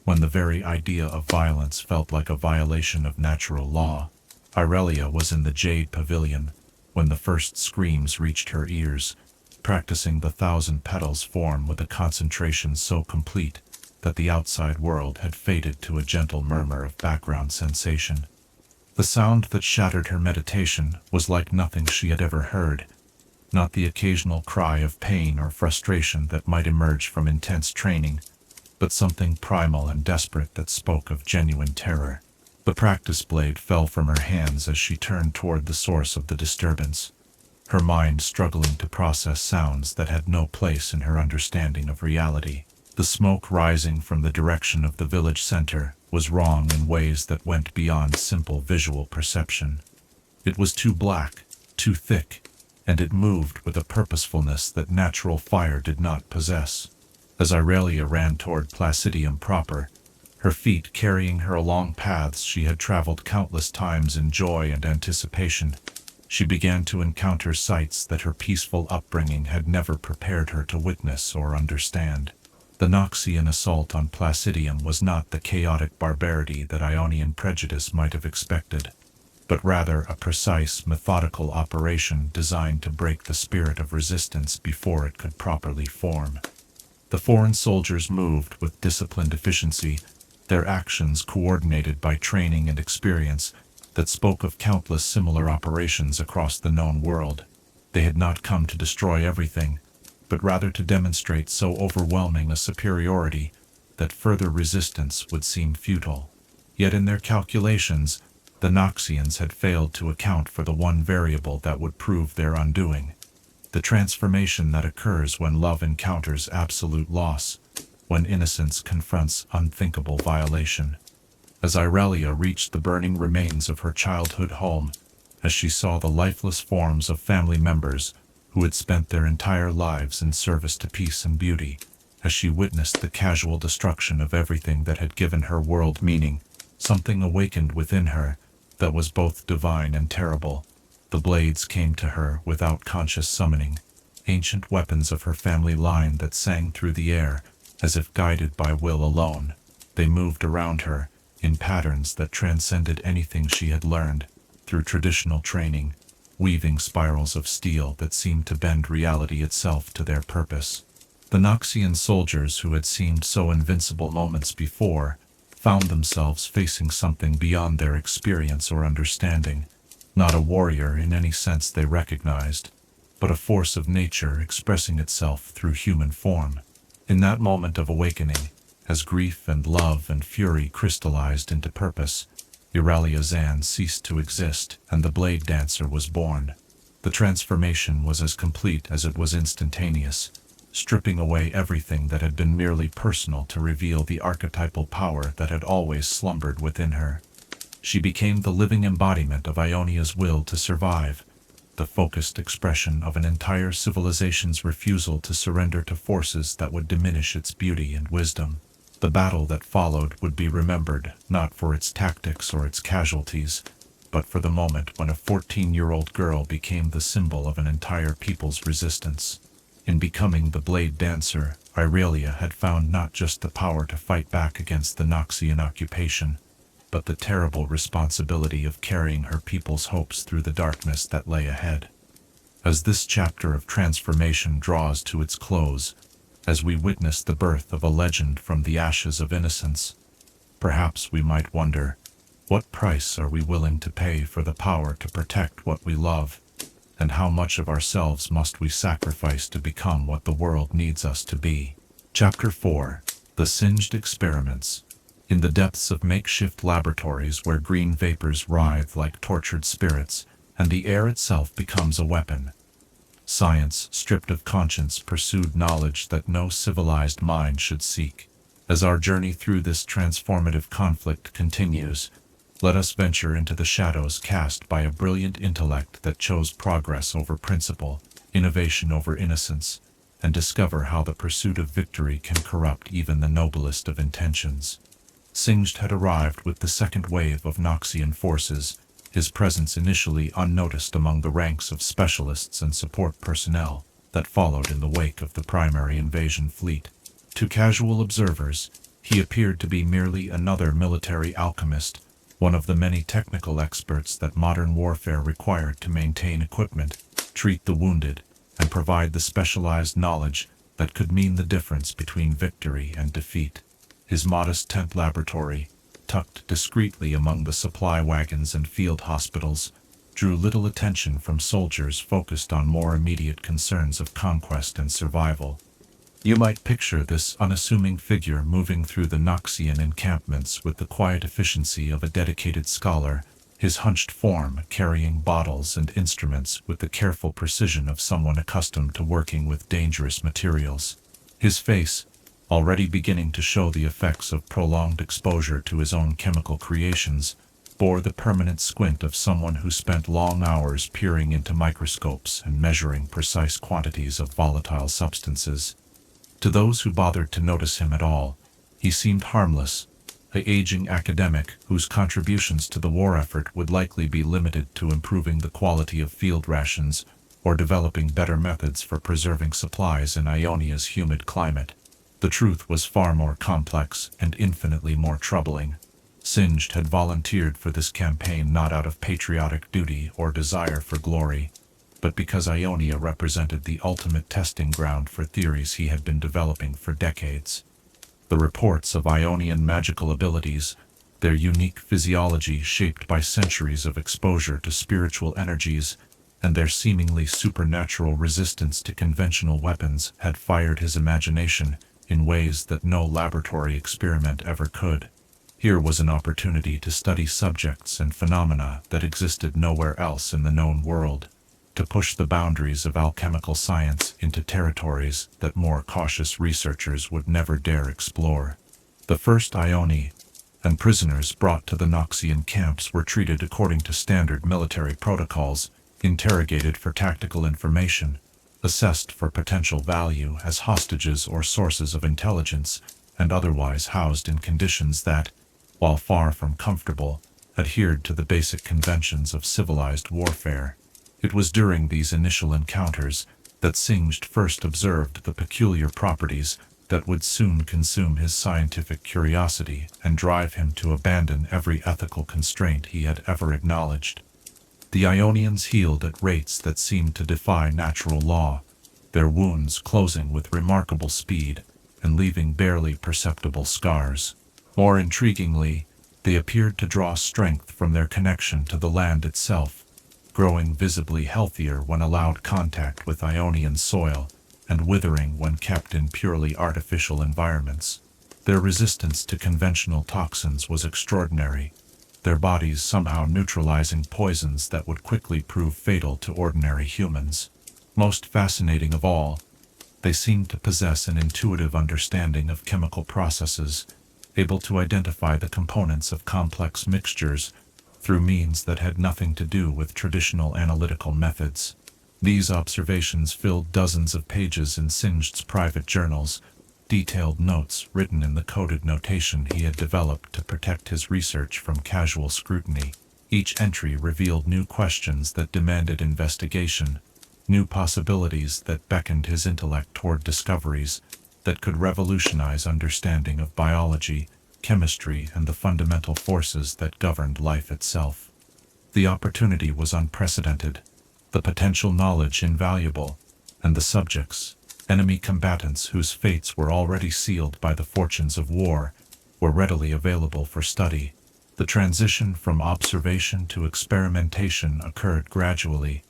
when the very idea of violence felt like a violation of natural law. Aurelia was in the Jade Pavilion when the first screams reached her ears, practicing the 1,000 petals form with a concentration so complete that the outside world had faded to a gentle murmur of background sensation. The sound that shattered her meditation was like nothing she had ever heard, not the occasional cry of pain or frustration that might emerge from intense training, but something primal and desperate that spoke of genuine terror. The practice blade fell from her hands as she turned toward the source of the disturbance, her mind struggling to process sounds that had no place in her understanding of reality. The smoke rising from the direction of the village center was wrong in ways that went beyond simple visual perception. It was too black, too thick, and it moved with a purposefulness that natural fire did not possess. As Irelia ran toward Placidium proper, her feet carrying her along paths she had traveled countless times in joy and anticipation, she began to encounter sights that her peaceful upbringing had never prepared her to witness or understand. The Noxian assault on Placidium was not the chaotic barbarity that Ionian prejudice might have expected, but rather a precise, methodical operation designed to break the spirit of resistance before it could properly form. The foreign soldiers moved with disciplined efficiency, their actions coordinated by training and experience that spoke of countless similar operations across the known world. They had not come to destroy everything, but rather to demonstrate so overwhelming a superiority that further resistance would seem futile. Yet in their calculations, the Noxians had failed to account for the one variable that would prove their undoing: the transformation that occurs when love encounters absolute loss, when innocence confronts unthinkable violation. As Irelia reached the burning remains of her childhood home, as she saw the lifeless forms of family members who had spent their entire lives in service to peace and beauty, as she witnessed the casual destruction of everything that had given her world meaning, something awakened within her that was both divine and terrible. The blades came to her without conscious summoning, ancient weapons of her family line that sang through the air as if guided by will alone. They moved around her in patterns that transcended anything she had learned through traditional training, weaving spirals of steel that seemed to bend reality itself to their purpose. The Noxian soldiers who had seemed so invincible moments before found themselves facing something beyond their experience or understanding, not a warrior in any sense they recognized, but a force of nature expressing itself through human form. In that moment of awakening, as grief and love and fury crystallized into purpose, Irelia Zan ceased to exist and the Blade Dancer was born. The transformation was as complete as it was instantaneous, stripping away everything that had been merely personal to reveal the archetypal power that had always slumbered within her. She became the living embodiment of Ionia's will to survive, the focused expression of an entire civilization's refusal to surrender to forces that would diminish its beauty and wisdom. The battle that followed would be remembered not for its tactics or its casualties, but for the moment when a 14-year-old girl became the symbol of an entire people's resistance. In becoming the Blade Dancer, Irelia had found not just the power to fight back against the Noxian occupation, but the terrible responsibility of carrying her people's hopes through the darkness that lay ahead. As this chapter of transformation draws to its close, as we witness the birth of a legend from the ashes of innocence, perhaps we might wonder, what price are we willing to pay for the power to protect what we love? And how much of ourselves must we sacrifice to become what the world needs us to be? Chapter 4. The Singed Experiments. In the depths of makeshift laboratories where green vapors writhe like tortured spirits, and the air itself becomes a weapon, science, stripped of conscience, pursued knowledge that no civilized mind should seek. As our journey through this transformative conflict continues, let us venture into the shadows cast by a brilliant intellect that chose progress over principle, innovation over innocence, and discover how the pursuit of victory can corrupt even the noblest of intentions. Singed had arrived with the second wave of Noxian forces, his presence initially unnoticed among the ranks of specialists and support personnel that followed in the wake of the primary invasion fleet. To casual observers, he appeared to be merely another military alchemist, one of the many technical experts that modern warfare required to maintain equipment, treat the wounded, and provide the specialized knowledge that could mean the difference between victory and defeat. His modest tent laboratory, tucked discreetly among the supply wagons and field hospitals, drew little attention from soldiers focused on more immediate concerns of conquest and survival. You might picture this unassuming figure moving through the Noxian encampments with the quiet efficiency of a dedicated scholar, his hunched form carrying bottles and instruments with the careful precision of someone accustomed to working with dangerous materials. His face, already beginning to show the effects of prolonged exposure to his own chemical creations, bore the permanent squint of someone who spent long hours peering into microscopes and measuring precise quantities of volatile substances. To those who bothered to notice him at all, he seemed harmless, an aging academic whose contributions to the war effort would likely be limited to improving the quality of field rations or developing better methods for preserving supplies in Ionia's humid climate. The truth was far more complex and infinitely more troubling. Singed had volunteered for this campaign not out of patriotic duty or desire for glory, but because Ionia represented the ultimate testing ground for theories he had been developing for decades. The reports of Ionian magical abilities, their unique physiology shaped by centuries of exposure to spiritual energies, and their seemingly supernatural resistance to conventional weapons had fired his imagination in ways that no laboratory experiment ever could. Here was an opportunity to study subjects and phenomena that existed nowhere else in the known world, to push the boundaries of alchemical science into territories that more cautious researchers would never dare explore. The first Ioni and prisoners brought to the Noxian camps were treated according to standard military protocols, interrogated for tactical information, assessed for potential value as hostages or sources of intelligence, and otherwise housed in conditions that, while far from comfortable, adhered to the basic conventions of civilized warfare. It was during these initial encounters that Singed first observed the peculiar properties that would soon consume his scientific curiosity and drive him to abandon every ethical constraint he had ever acknowledged. The Ionians healed at rates that seemed to defy natural law, their wounds closing with remarkable speed and leaving barely perceptible scars. More intriguingly, they appeared to draw strength from their connection to the land itself, growing visibly healthier when allowed contact with Ionian soil, and withering when kept in purely artificial environments. Their resistance to conventional toxins was extraordinary, their bodies somehow neutralizing poisons that would quickly prove fatal to ordinary humans. Most fascinating of all, they seemed to possess an intuitive understanding of chemical processes, able to identify the components of complex mixtures through means that had nothing to do with traditional analytical methods. These observations filled dozens of pages in Singed's private journals, detailed notes written in the coded notation he had developed to protect his research from casual scrutiny. Each entry revealed new questions that demanded investigation, new possibilities that beckoned his intellect toward discoveries that could revolutionize understanding of biology, chemistry, and the fundamental forces that governed life itself. The opportunity was unprecedented, the potential knowledge invaluable, and the subjects, enemy combatants whose fates were already sealed by the fortunes of war, were readily available for study. The transition from observation to experimentation occurred gradually,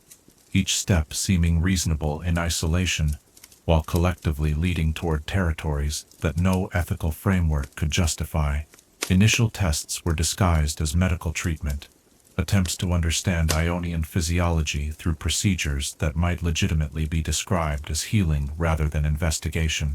each step seeming reasonable in isolation, while collectively leading toward territories that no ethical framework could justify. Initial tests were disguised as medical treatment, attempts to understand Ionian physiology through procedures that might legitimately be described as healing rather than investigation.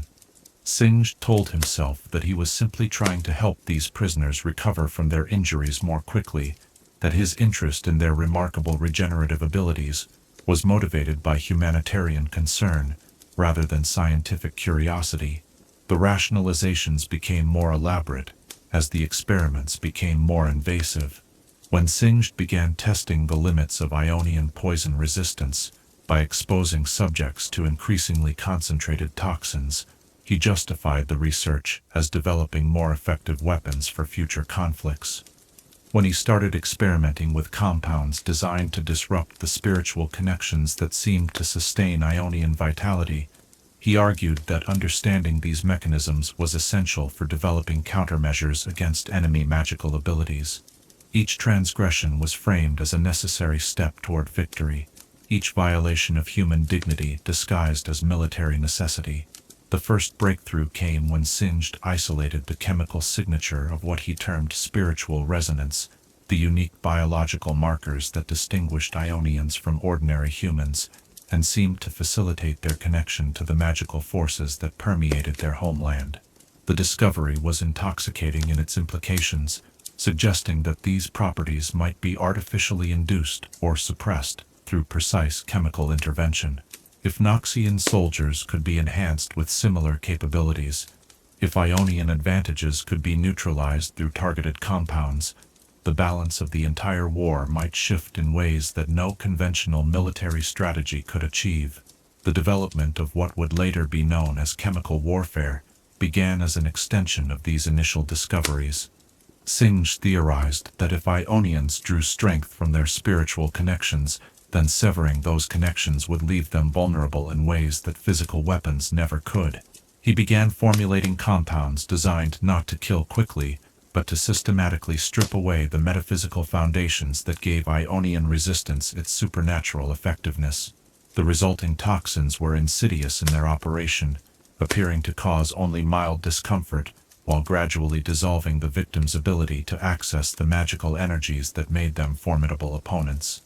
Singed told himself that he was simply trying to help these prisoners recover from their injuries more quickly, that his interest in their remarkable regenerative abilities was motivated by humanitarian concern rather than scientific curiosity. The rationalizations became more elaborate as the experiments became more invasive. When Singed began testing the limits of Ionian poison resistance by exposing subjects to increasingly concentrated toxins, he justified the research as developing more effective weapons for future conflicts. When he started experimenting with compounds designed to disrupt the spiritual connections that seemed to sustain Ionian vitality, he argued that understanding these mechanisms was essential for developing countermeasures against enemy magical abilities. Each transgression was framed as a necessary step toward victory, each violation of human dignity disguised as military necessity. The first breakthrough came when Singed isolated the chemical signature of what he termed spiritual resonance, the unique biological markers that distinguished Ionians from ordinary humans, and seemed to facilitate their connection to the magical forces that permeated their homeland. The discovery was intoxicating in its implications, suggesting that these properties might be artificially induced or suppressed through precise chemical intervention. If Noxian soldiers could be enhanced with similar capabilities, if Ionian advantages could be neutralized through targeted compounds, the balance of the entire war might shift in ways that no conventional military strategy could achieve. The development of what would later be known as chemical warfare began as an extension of these initial discoveries. Singed theorized that if Ionians drew strength from their spiritual connections, then severing those connections would leave them vulnerable in ways that physical weapons never could. He began formulating compounds designed not to kill quickly, but to systematically strip away the metaphysical foundations that gave Ionian resistance its supernatural effectiveness. The resulting toxins were insidious in their operation, appearing to cause only mild discomfort, while gradually dissolving the victim's ability to access the magical energies that made them formidable opponents.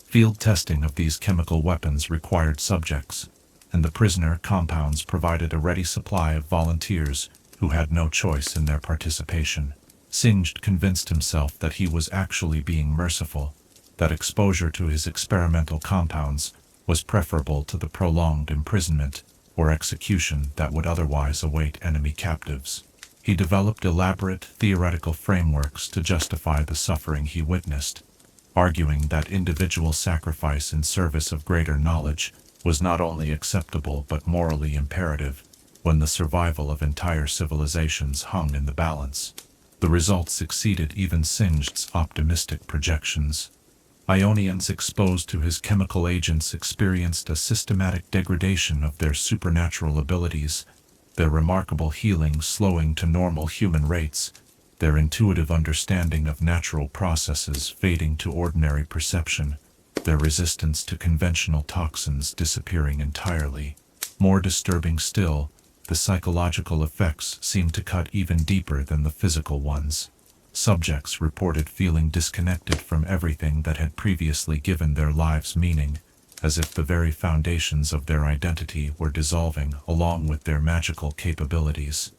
Field testing of these chemical weapons required subjects, and the prisoner compounds provided a ready supply of volunteers who had no choice in their participation. Singed convinced himself that he was actually being merciful, that exposure to his experimental compounds was preferable to the prolonged imprisonment or execution that would otherwise await enemy captives. He developed elaborate theoretical frameworks to justify the suffering he witnessed, arguing that individual sacrifice in service of greater knowledge was not only acceptable but morally imperative when the survival of entire civilizations hung in the balance. The results exceeded even Singed's optimistic projections. Ionians exposed to his chemical agents experienced a systematic degradation of their supernatural abilities, their remarkable healing slowing to normal human rates, their intuitive understanding of natural processes fading to ordinary perception, their resistance to conventional toxins disappearing entirely. More disturbing still, the psychological effects seemed to cut even deeper than the physical ones. Subjects reported feeling disconnected from everything that had previously given their lives meaning, as if the very foundations of their identity were dissolving along with their magical capabilities.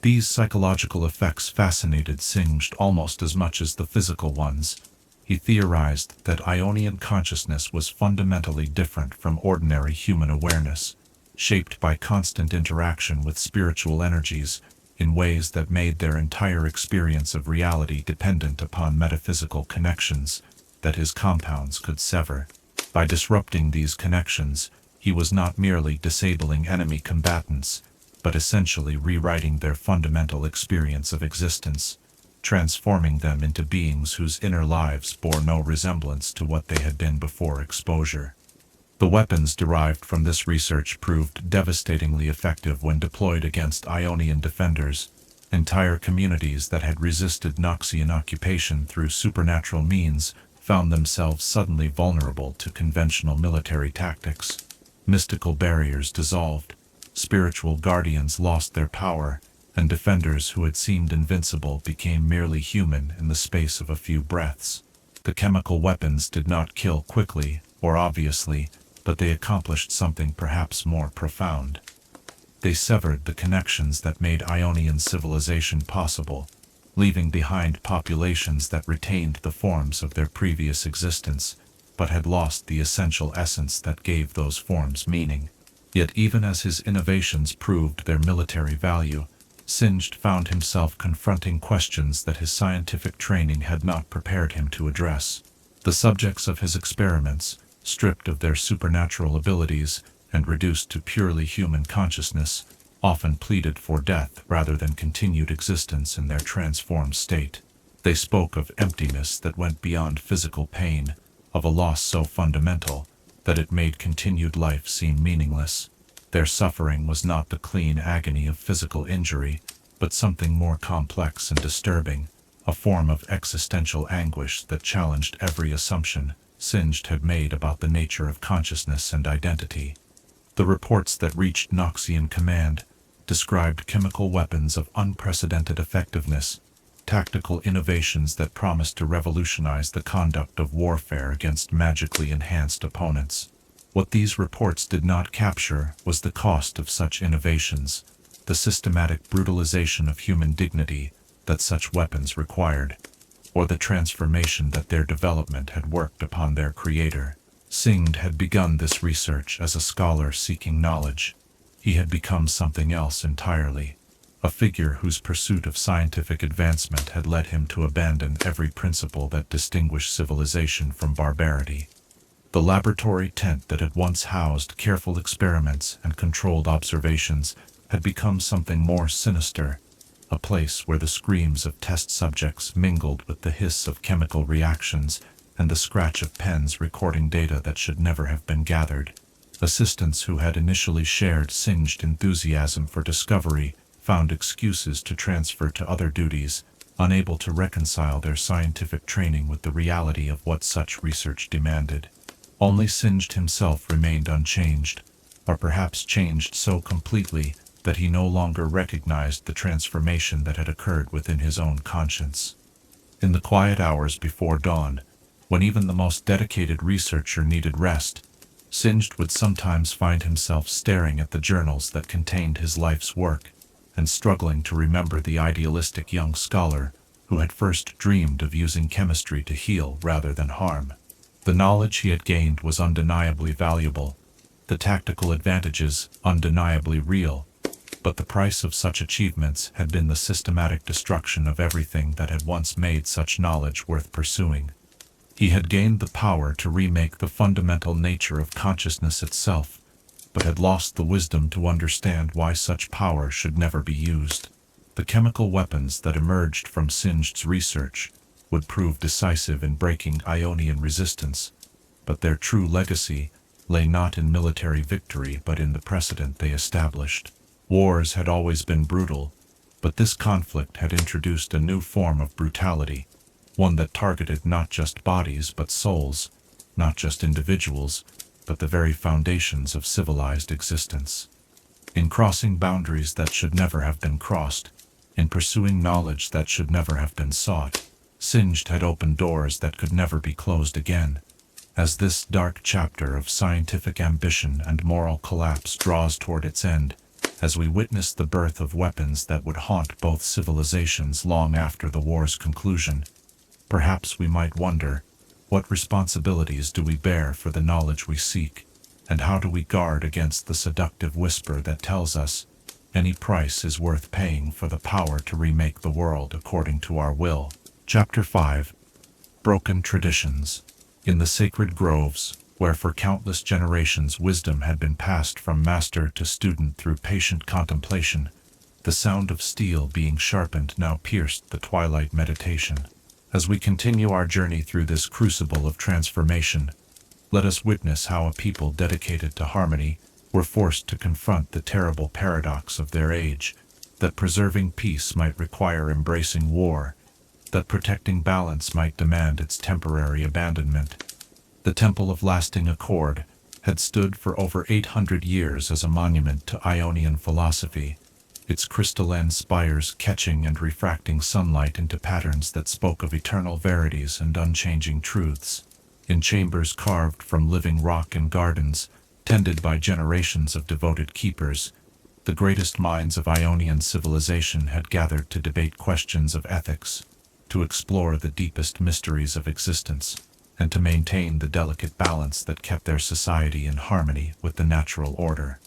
These psychological effects fascinated Singed almost as much as the physical ones. He theorized that Ionian consciousness was fundamentally different from ordinary human awareness, shaped by constant interaction with spiritual energies in ways that made their entire experience of reality dependent upon metaphysical connections that his compounds could sever. By disrupting these connections, he was not merely disabling enemy combatants, but essentially rewriting their fundamental experience of existence, transforming them into beings whose inner lives bore no resemblance to what they had been before exposure. The weapons derived from this research proved devastatingly effective when deployed against Ionian defenders. Entire communities that had resisted Noxian occupation through supernatural means found themselves suddenly vulnerable to conventional military tactics. Mystical barriers dissolved, spiritual guardians lost their power, and defenders who had seemed invincible became merely human in the space of a few breaths. The chemical weapons did not kill quickly or obviously, but they accomplished something perhaps more profound. They severed the connections that made Ionian civilization possible, leaving behind populations that retained the forms of their previous existence, but had lost the essential essence that gave those forms meaning. Yet even as his innovations proved their military value, Singed found himself confronting questions that his scientific training had not prepared him to address. The subjects of his experiments, stripped of their supernatural abilities and reduced to purely human consciousness, often pleaded for death rather than continued existence in their transformed state. They spoke of emptiness that went beyond physical pain, of a loss so fundamental that it made continued life seem meaningless. Their suffering was not the clean agony of physical injury, but something more complex and disturbing, a form of existential anguish that challenged every assumption Singed had made about the nature of consciousness and identity. The reports that reached Noxian Command described chemical weapons of unprecedented effectiveness, tactical innovations that promised to revolutionize the conduct of warfare against magically enhanced opponents. What these reports did not capture was the cost of such innovations, the systematic brutalization of human dignity that such weapons required, or the transformation that their development had worked upon their creator. Singed had begun this research as a scholar seeking knowledge. He had become something else entirely, a figure whose pursuit of scientific advancement had led him to abandon every principle that distinguished civilization from barbarity. The laboratory tent that had once housed careful experiments and controlled observations had become something more sinister, a place where the screams of test subjects mingled with the hiss of chemical reactions and the scratch of pens recording data that should never have been gathered. Assistants who had initially shared Singed enthusiasm for discovery found excuses to transfer to other duties, unable to reconcile their scientific training with the reality of what such research demanded. Only Singed himself remained unchanged, or perhaps changed so completely that he no longer recognized the transformation that had occurred within his own conscience. In the quiet hours before dawn, when even the most dedicated researcher needed rest, Singed would sometimes find himself staring at the journals that contained his life's work, and struggling to remember the idealistic young scholar who had first dreamed of using chemistry to heal rather than harm. The knowledge he had gained was undeniably valuable, the tactical advantages undeniably real, but the price of such achievements had been the systematic destruction of everything that had once made such knowledge worth pursuing. He had gained the power to remake the fundamental nature of consciousness itself, but had lost the wisdom to understand why such power should never be used. The chemical weapons that emerged from Singed's research would prove decisive in breaking Ionian resistance, but their true legacy lay not in military victory but in the precedent they established. Wars had always been brutal, but this conflict had introduced a new form of brutality, one that targeted not just bodies but souls, not just individuals, but the very foundations of civilized existence. In crossing boundaries that should never have been crossed, in pursuing knowledge that should never have been sought, Singed had opened doors that could never be closed again. As this dark chapter of scientific ambition and moral collapse draws toward its end, as we witness the birth of weapons that would haunt both civilizations long after the war's conclusion, perhaps we might wonder, what responsibilities do we bear for the knowledge we seek, and how do we guard against the seductive whisper that tells us any price is worth paying for the power to remake the world according to our will? Chapter 5. Broken Traditions. In the sacred groves, where for countless generations wisdom had been passed from master to student through patient contemplation, the sound of steel being sharpened now pierced the twilight meditation. As we continue our journey through this crucible of transformation, let us witness how a people dedicated to harmony were forced to confront the terrible paradox of their age, that preserving peace might require embracing war, that protecting balance might demand its temporary abandonment. The Temple of Lasting Accord had stood for over 800 years as a monument to Ionian philosophy, its crystalline spires catching and refracting sunlight into patterns that spoke of eternal verities and unchanging truths. In chambers carved from living rock and gardens, tended by generations of devoted keepers, the greatest minds of Ionian civilization had gathered to debate questions of ethics, to explore the deepest mysteries of existence, and to maintain the delicate balance that kept their society in harmony with the natural order.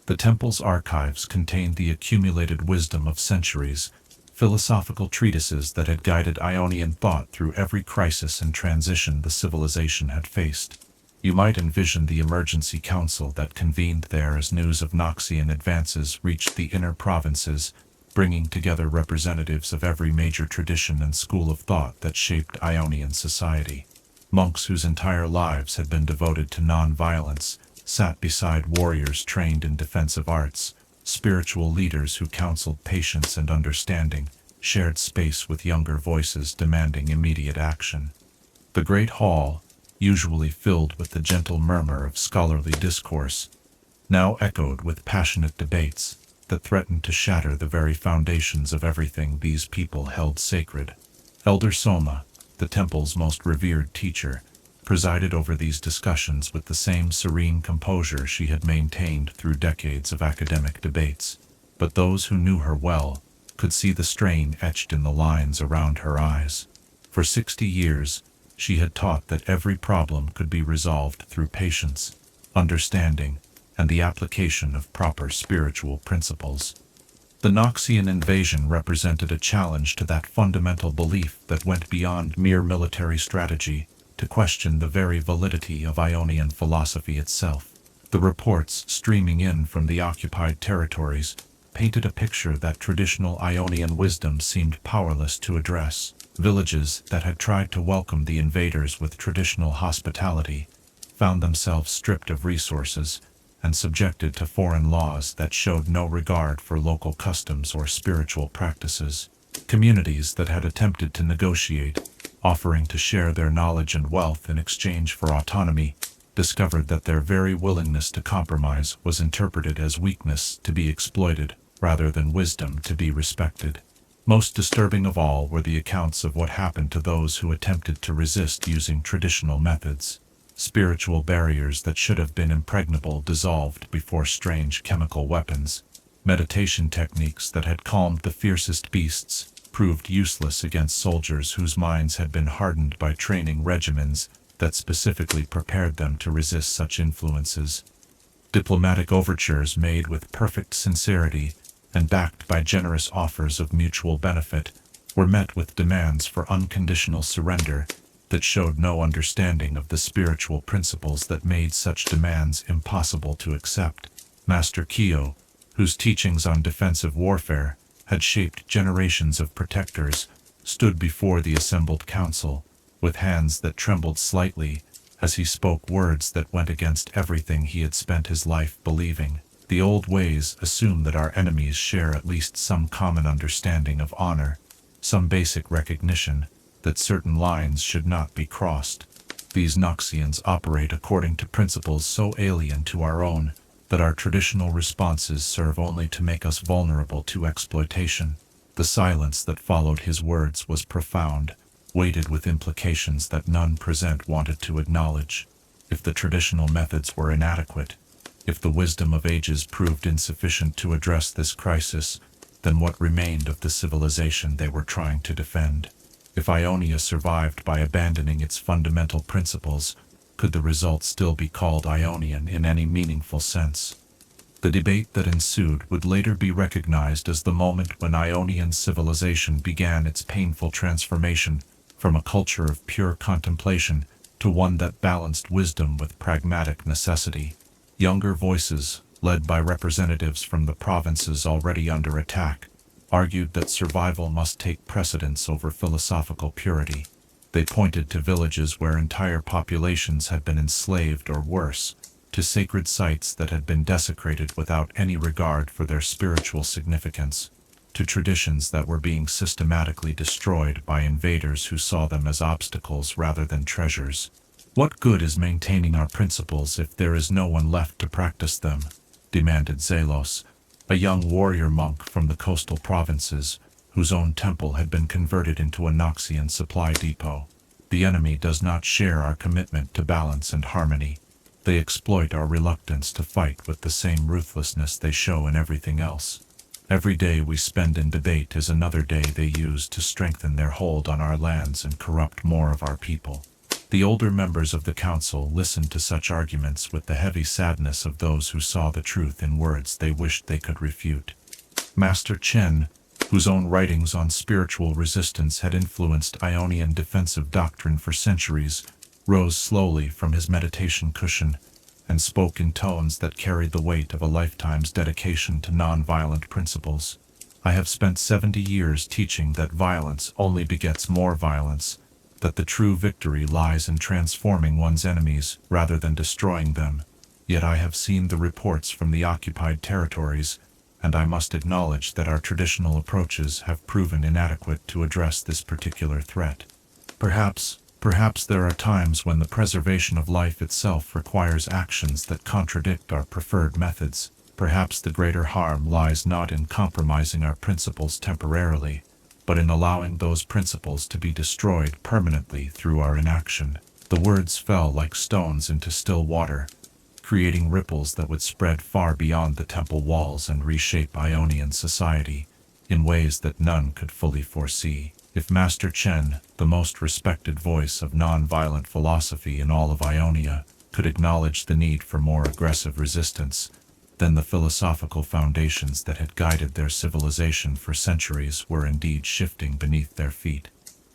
The temple's archives contained the accumulated wisdom of centuries, philosophical treatises that had guided Ionian thought through every crisis and transition the civilization had faced. You might envision the emergency council that convened there as news of Noxian advances reached the inner provinces, bringing together representatives of every major tradition and school of thought that shaped Ionian society. Monks whose entire lives had been devoted to non-violence sat beside warriors trained in defensive arts. Spiritual leaders who counseled patience and understanding shared space with younger voices demanding immediate action. The great hall, usually filled with the gentle murmur of scholarly discourse, now echoed with passionate debates that threatened to shatter the very foundations of everything these people held sacred. Elder Soma, the temple's most revered teacher, presided over these discussions with the same serene composure she had maintained through decades of academic debates. But those who knew her well could see the strain etched in the lines around her eyes. For 60 years, she had taught that every problem could be resolved through patience, understanding, and the application of proper spiritual principles. The Noxian invasion represented a challenge to that fundamental belief that went beyond mere military strategy to question the very validity of Ionian philosophy itself. The reports streaming in from the occupied territories painted a picture that traditional Ionian wisdom seemed powerless to address. Villages that had tried to welcome the invaders with traditional hospitality found themselves stripped of resources and subjected to foreign laws that showed no regard for local customs or spiritual practices. Communities that had attempted to negotiate, offering to share their knowledge and wealth in exchange for autonomy, discovered that their very willingness to compromise was interpreted as weakness to be exploited rather than wisdom to be respected. Most disturbing of all were the accounts of what happened to those who attempted to resist using traditional methods. Spiritual barriers that should have been impregnable dissolved before strange chemical weapons. Meditation techniques that had calmed the fiercest beasts proved useless against soldiers whose minds had been hardened by training regimens that specifically prepared them to resist such influences. Diplomatic overtures made with perfect sincerity and backed by generous offers of mutual benefit were met with demands for unconditional surrender that showed no understanding of the spiritual principles that made such demands impossible to accept. Master Kyo, whose teachings on defensive warfare had shaped generations of protectors, stood before the assembled council, with hands that trembled slightly as he spoke words that went against everything he had spent his life believing. The old ways assume that our enemies share at least some common understanding of honor, some basic recognition that certain lines should not be crossed. These Noxians operate according to principles so alien to our own that our traditional responses serve only to make us vulnerable to exploitation. The silence that followed his words was profound, weighted with implications that none present wanted to acknowledge. If the traditional methods were inadequate, if the wisdom of ages proved insufficient to address this crisis, then what remained of the civilization they were trying to defend? If Ionia survived by abandoning its fundamental principles, could the result still be called Ionian in any meaningful sense? The debate that ensued would later be recognized as the moment when Ionian civilization began its painful transformation from a culture of pure contemplation to one that balanced wisdom with pragmatic necessity. Younger voices, led by representatives from the provinces already under attack, argued that survival must take precedence over philosophical purity. They pointed to villages where entire populations had been enslaved or worse, to sacred sites that had been desecrated without any regard for their spiritual significance, to traditions that were being systematically destroyed by invaders who saw them as obstacles rather than treasures. What good is maintaining our principles if there is no one left to practice them? Demanded Zelos, a young warrior monk from the coastal provinces, whose own temple had been converted into a Noxian supply depot. The enemy does not share our commitment to balance and harmony. They exploit our reluctance to fight with the same ruthlessness they show in everything else. Every day we spend in debate is another day they use to strengthen their hold on our lands and corrupt more of our people. The older members of the council listened to such arguments with the heavy sadness of those who saw the truth in words they wished they could refute. Master Chen, whose own writings on spiritual resistance had influenced Ionian defensive doctrine for centuries, rose slowly from his meditation cushion and spoke in tones that carried the weight of a lifetime's dedication to non-violent principles. I have spent 70 years teaching that violence only begets more violence, that the true victory lies in transforming one's enemies rather than destroying them. Yet I have seen the reports from the occupied territories, and I must acknowledge that our traditional approaches have proven inadequate to address this particular threat. Perhaps Perhaps there are times when the preservation of life itself requires actions that contradict our preferred methods. Perhaps the greater harm lies not in compromising our principles temporarily, but in allowing those principles to be destroyed permanently through our inaction. The words fell like stones into still water, creating ripples that would spread far beyond the temple walls and reshape Ionian society in ways that none could fully foresee. If Master Chen, the most respected voice of non-violent philosophy in all of Ionia, could acknowledge the need for more aggressive resistance, then the philosophical foundations that had guided their civilization for centuries were indeed shifting beneath their feet.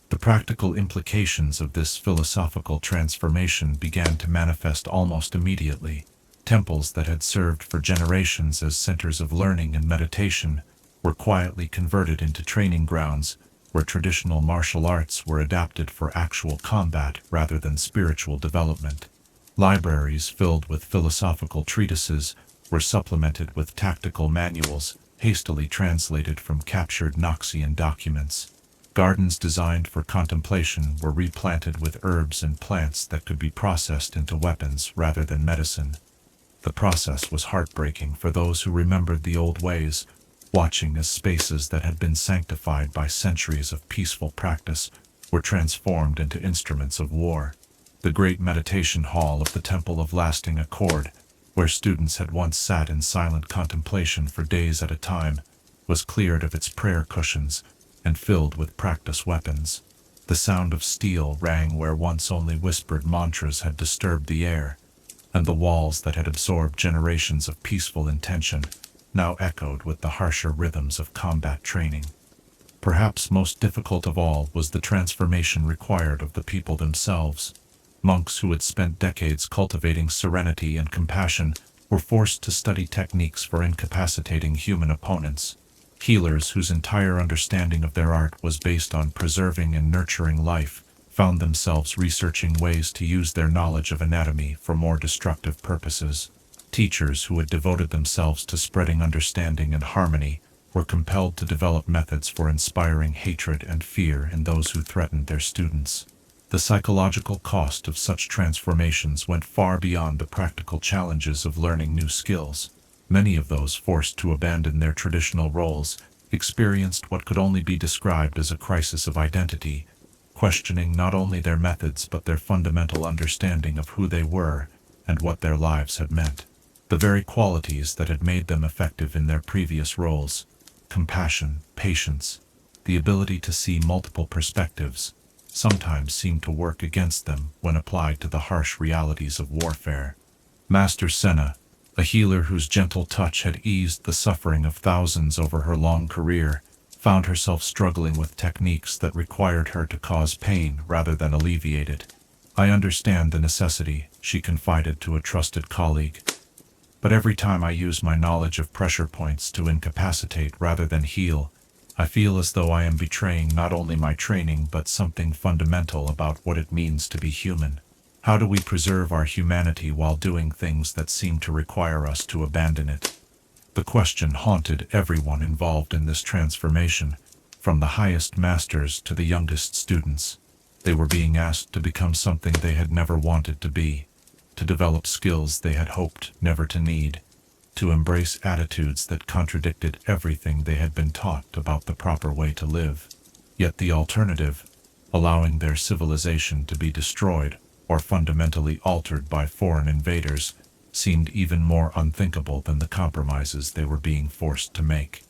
The practical implications of this philosophical transformation began to manifest almost immediately. Temples that had served for generations as centers of learning and meditation were quietly converted into training grounds where traditional martial arts were adapted for actual combat rather than spiritual development. Libraries filled with philosophical treatises were supplemented with tactical manuals hastily translated from captured Noxian documents. Gardens designed for contemplation were replanted with herbs and plants that could be processed into weapons rather than medicine. The process was heartbreaking for those who remembered the old ways, watching as spaces that had been sanctified by centuries of peaceful practice were transformed into instruments of war. The great meditation hall of the Temple of Lasting Accord, where students had once sat in silent contemplation for days at a time, was cleared of its prayer cushions and filled with practice weapons. The sound of steel rang where once only whispered mantras had disturbed the air, and the walls that had absorbed generations of peaceful intention now echoed with the harsher rhythms of combat training. Perhaps most difficult of all was the transformation required of the people themselves. Monks who had spent decades cultivating serenity and compassion were forced to study techniques for incapacitating human opponents. Healers whose entire understanding of their art was based on preserving and nurturing life found themselves researching ways to use their knowledge of anatomy for more destructive purposes. Teachers who had devoted themselves to spreading understanding and harmony were compelled to develop methods for inspiring hatred and fear in those who threatened their students. The psychological cost of such transformations went far beyond the practical challenges of learning new skills. Many of those forced to abandon their traditional roles experienced what could only be described as a crisis of identity, questioning not only their methods but their fundamental understanding of who they were and what their lives had meant. The very qualities that had made them effective in their previous roles, compassion, patience, the ability to see multiple perspectives, sometimes seemed to work against them when applied to the harsh realities of warfare. Master Senna, a healer whose gentle touch had eased the suffering of thousands over her long career, found herself struggling with techniques that required her to cause pain rather than alleviate it. "I understand the necessity," she confided to a trusted colleague. "But every time I use my knowledge of pressure points to incapacitate rather than heal, I feel as though I am betraying not only my training but something fundamental about what it means to be human. How do we preserve our humanity while doing things that seem to require us to abandon it?" The question haunted everyone involved in this transformation, from the highest masters to the youngest students. They were being asked to become something they had never wanted to be, to develop skills they had hoped never to need, to embrace attitudes that contradicted everything they had been taught about the proper way to live. Yet the alternative, allowing their civilization to be destroyed or fundamentally altered by foreign invaders, seemed even more unthinkable than the compromises they were being forced to make.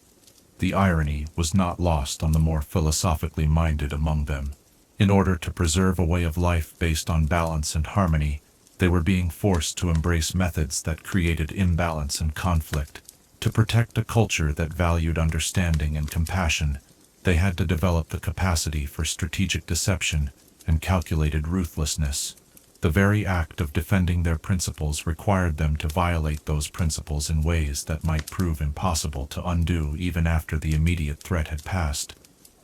The irony was not lost on the more philosophically minded among them. In order to preserve a way of life based on balance and harmony, they were being forced to embrace methods that created imbalance and conflict. To protect a culture that valued understanding and compassion, they had to develop the capacity for strategic deception and calculated ruthlessness. The very act of defending their principles required them to violate those principles in ways that might prove impossible to undo even after the immediate threat had passed.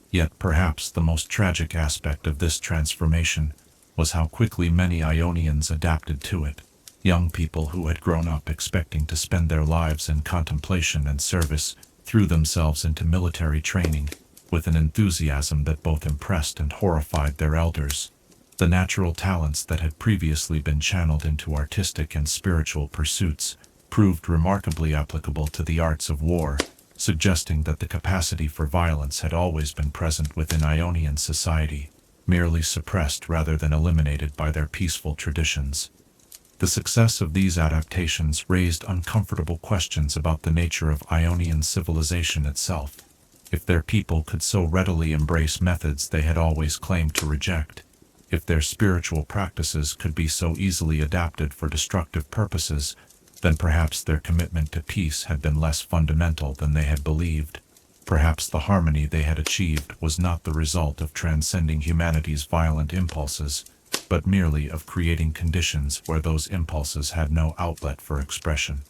Yet perhaps the most tragic aspect of this transformation was how quickly many Ionians adapted to it. Young people who had grown up expecting to spend their lives in contemplation and service threw themselves into military training with an enthusiasm that both impressed and horrified their elders. The natural talents that had previously been channeled into artistic and spiritual pursuits proved remarkably applicable to the arts of war, suggesting that the capacity for violence had always been present within Ionian society, merely suppressed rather than eliminated by their peaceful traditions. The success of these adaptations raised uncomfortable questions about the nature of Ionian civilization itself. If their people could so readily embrace methods they had always claimed to reject, if their spiritual practices could be so easily adapted for destructive purposes, then perhaps their commitment to peace had been less fundamental than they had believed. Perhaps the harmony they had achieved was not the result of transcending humanity's violent impulses, but merely of creating conditions where those impulses had no outlet for expression.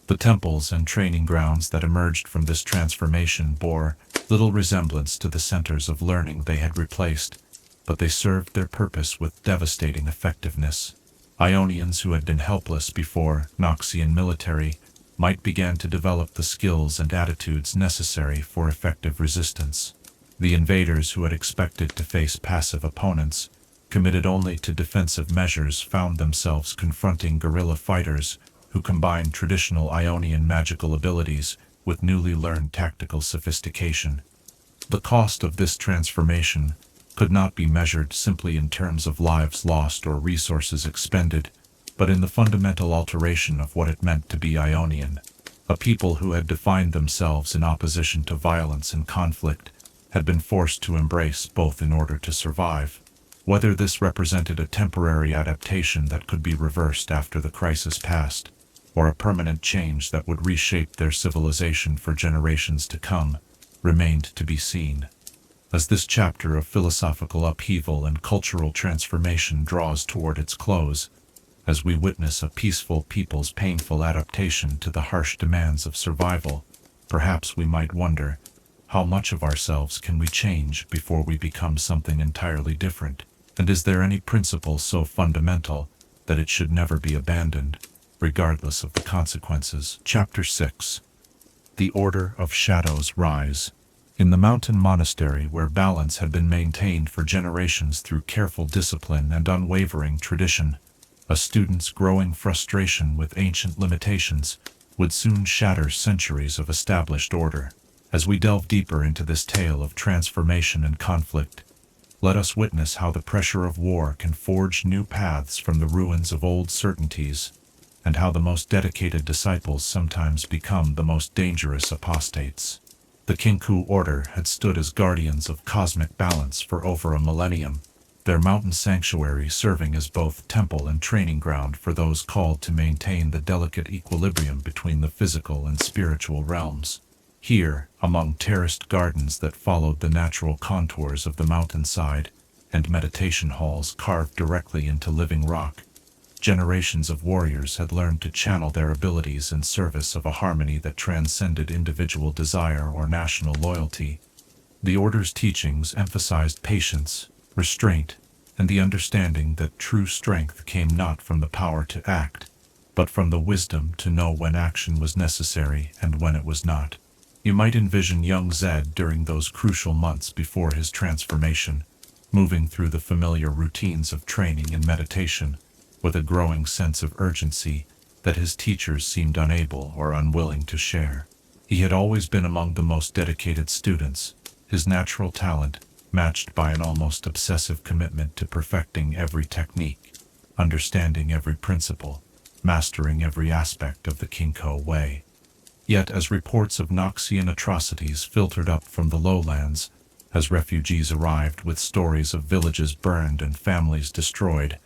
The temples and training grounds that emerged from this transformation bore little resemblance to the centers of learning they had replaced, but they served their purpose with devastating effectiveness. Ionians who had been helpless before Noxian military might begin to develop the skills and attitudes necessary for effective resistance. The invaders who had expected to face passive opponents, committed only to defensive measures, found themselves confronting guerrilla fighters who combined traditional Ionian magical abilities with newly learned tactical sophistication. The cost of this transformation could not be measured simply in terms of lives lost or resources expended, but in the fundamental alteration of what it meant to be Ionian. A people who had defined themselves in opposition to violence and conflict had been forced to embrace both in order to survive. Whether this represented a temporary adaptation that could be reversed after the crisis passed, or a permanent change that would reshape their civilization for generations to come, remained to be seen. As this chapter of philosophical upheaval and cultural transformation draws toward its close, as we witness a peaceful people's painful adaptation to the harsh demands of survival, perhaps we might wonder, how much of ourselves can we change before we become something entirely different? And is there any principle so fundamental that it should never be abandoned, regardless of the consequences? Chapter 6. The Order of Shadows Rise. In the mountain monastery where balance had been maintained for generations through careful discipline and unwavering tradition, a student's growing frustration with ancient limitations would soon shatter centuries of established order. As we delve deeper into this tale of transformation and conflict, let us witness how the pressure of war can forge new paths from the ruins of old certainties, and how the most dedicated disciples sometimes become the most dangerous apostates. The Kinku Order had stood as guardians of cosmic balance for over a millennium, their mountain sanctuary serving as both temple and training ground for those called to maintain the delicate equilibrium between the physical and spiritual realms. Here, among terraced gardens that followed the natural contours of the mountainside, and meditation halls carved directly into living rock, generations of warriors had learned to channel their abilities in service of a harmony that transcended individual desire or national loyalty. The Order's teachings emphasized patience, restraint, and the understanding that true strength came not from the power to act, but from the wisdom to know when action was necessary and when it was not. You might envision young Zed during those crucial months before his transformation, moving through the familiar routines of training and meditation, with a growing sense of urgency that his teachers seemed unable or unwilling to share. He had always been among the most dedicated students, his natural talent matched by an almost obsessive commitment to perfecting every technique, understanding every principle, mastering every aspect of the Kinko way. Yet as reports of Noxian atrocities filtered up from the lowlands, as refugees arrived with stories of villages burned and families destroyed,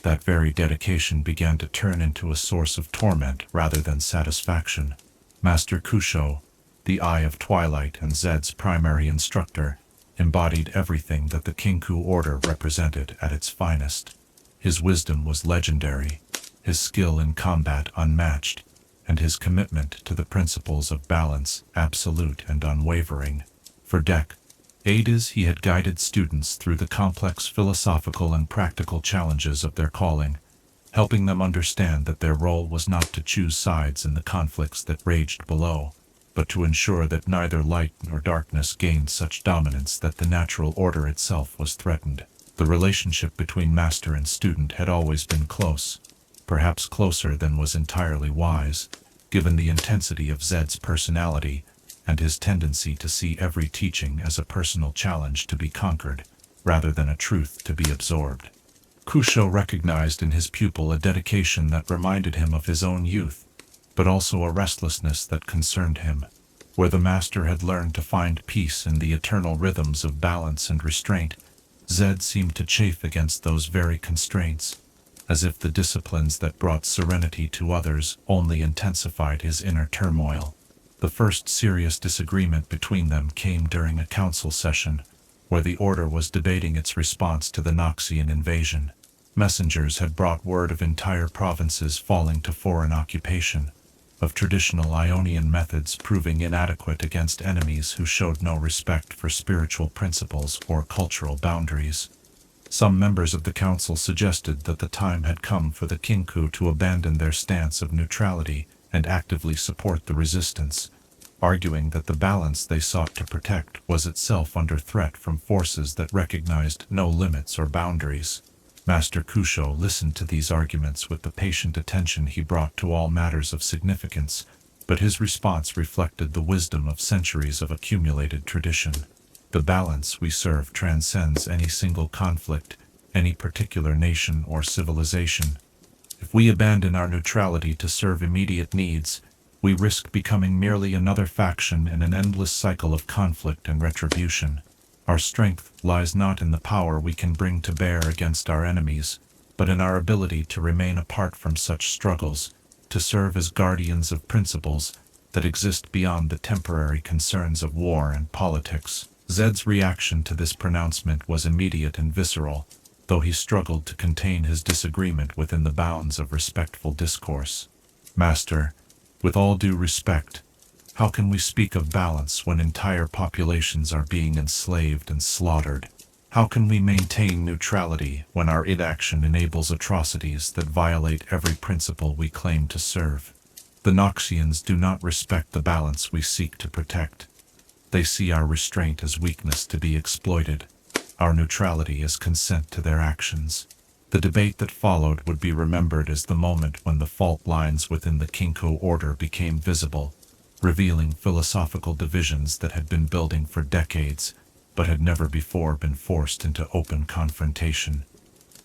that very dedication began to turn into a source of torment rather than satisfaction. Master Kusho, the Eye of Twilight and Zed's primary instructor, embodied everything that the Kinku Order represented at its finest. His wisdom was legendary, his skill in combat unmatched, and his commitment to the principles of balance absolute and unwavering. For decades he had guided students through the complex philosophical and practical challenges of their calling, helping them understand that their role was not to choose sides in the conflicts that raged below, but to ensure that neither light nor darkness gained such dominance that the natural order itself was threatened. The relationship between master and student had always been close, perhaps closer than was entirely wise, given the intensity of Zed's personality and his tendency to see every teaching as a personal challenge to be conquered, rather than a truth to be absorbed. Kusho recognized in his pupil a dedication that reminded him of his own youth, but also a restlessness that concerned him. Where the master had learned to find peace in the eternal rhythms of balance and restraint, Zed seemed to chafe against those very constraints, as if the disciplines that brought serenity to others only intensified his inner turmoil. The first serious disagreement between them came during a council session, where the Order was debating its response to the Noxian invasion. Messengers had brought word of entire provinces falling to foreign occupation, of traditional Ionian methods proving inadequate against enemies who showed no respect for spiritual principles or cultural boundaries. Some members of the council suggested that the time had come for the Kinku to abandon their stance of neutrality and actively support the resistance, arguing that the balance they sought to protect was itself under threat from forces that recognized no limits or boundaries. Master Kusho listened to these arguments with the patient attention he brought to all matters of significance, but his response reflected the wisdom of centuries of accumulated tradition. The balance we serve transcends any single conflict, any particular nation or civilization. If we abandon our neutrality to serve immediate needs, we risk becoming merely another faction in an endless cycle of conflict and retribution. Our strength lies not in the power we can bring to bear against our enemies, but in our ability to remain apart from such struggles, to serve as guardians of principles that exist beyond the temporary concerns of war and politics. Zed's reaction to this pronouncement was immediate and visceral, though he struggled to contain his disagreement within the bounds of respectful discourse. Master, with all due respect, how can we speak of balance when entire populations are being enslaved and slaughtered? How can we maintain neutrality when our inaction enables atrocities that violate every principle we claim to serve? The Noxians do not respect the balance we seek to protect. They see our restraint as weakness to be exploited, our neutrality as consent to their actions. The debate that followed would be remembered as the moment when the fault lines within the Kinko order became visible, revealing philosophical divisions that had been building for decades, but had never before been forced into open confrontation.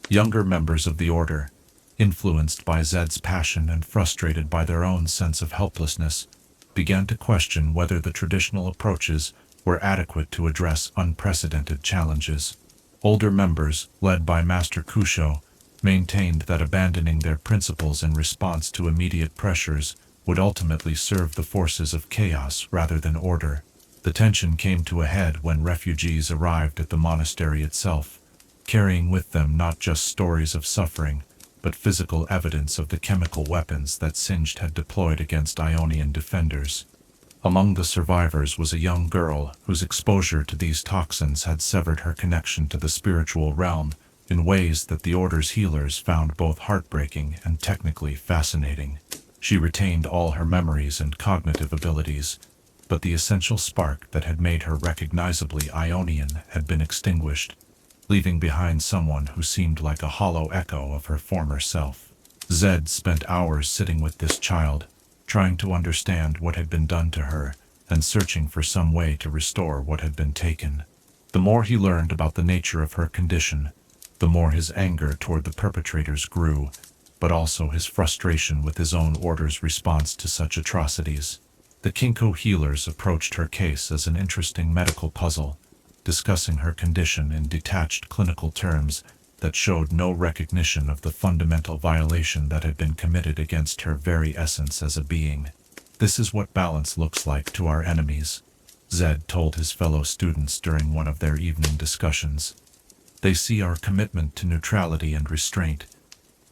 Younger members of the order, influenced by Zed's passion and frustrated by their own sense of helplessness, began to question whether the traditional approaches were adequate to address unprecedented challenges. Older members, led by Master Kusho, maintained that abandoning their principles in response to immediate pressures would ultimately serve the forces of chaos rather than order. The tension came to a head when refugees arrived at the monastery itself, carrying with them not just stories of suffering, but physical evidence of the chemical weapons that Singed had deployed against Ionian defenders. Among the survivors was a young girl whose exposure to these toxins had severed her connection to the spiritual realm in ways that the Order's healers found both heartbreaking and technically fascinating. She retained all her memories and cognitive abilities, but the essential spark that had made her recognizably Ionian had been extinguished, leaving behind someone who seemed like a hollow echo of her former self. Zed spent hours sitting with this child, trying to understand what had been done to her and searching for some way to restore what had been taken. The more he learned about the nature of her condition, the more his anger toward the perpetrators grew, but also his frustration with his own order's response to such atrocities. The Kinko healers approached her case as an interesting medical puzzle, discussing her condition in detached clinical terms that showed no recognition of the fundamental violation that had been committed against her very essence as a being. "This is what balance looks like to our enemies," Zed told his fellow students during one of their evening discussions. "They see our commitment to neutrality and restraint,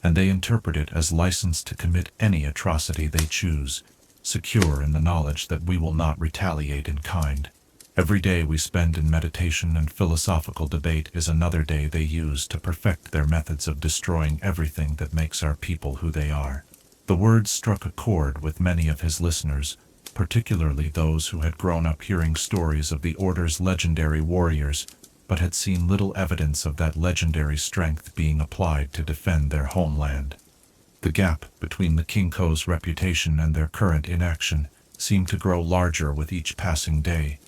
and they interpret it as license to commit any atrocity they choose, secure in the knowledge that we will not retaliate in kind. Every day we spend in meditation and philosophical debate is another day they use to perfect their methods of destroying everything that makes our people who they are." The words struck a chord with many of his listeners, particularly those who had grown up hearing stories of the Order's legendary warriors but had seen little evidence of that legendary strength being applied to defend their homeland. The gap between the Kinko's reputation and their current inaction seemed to grow larger with each passing day.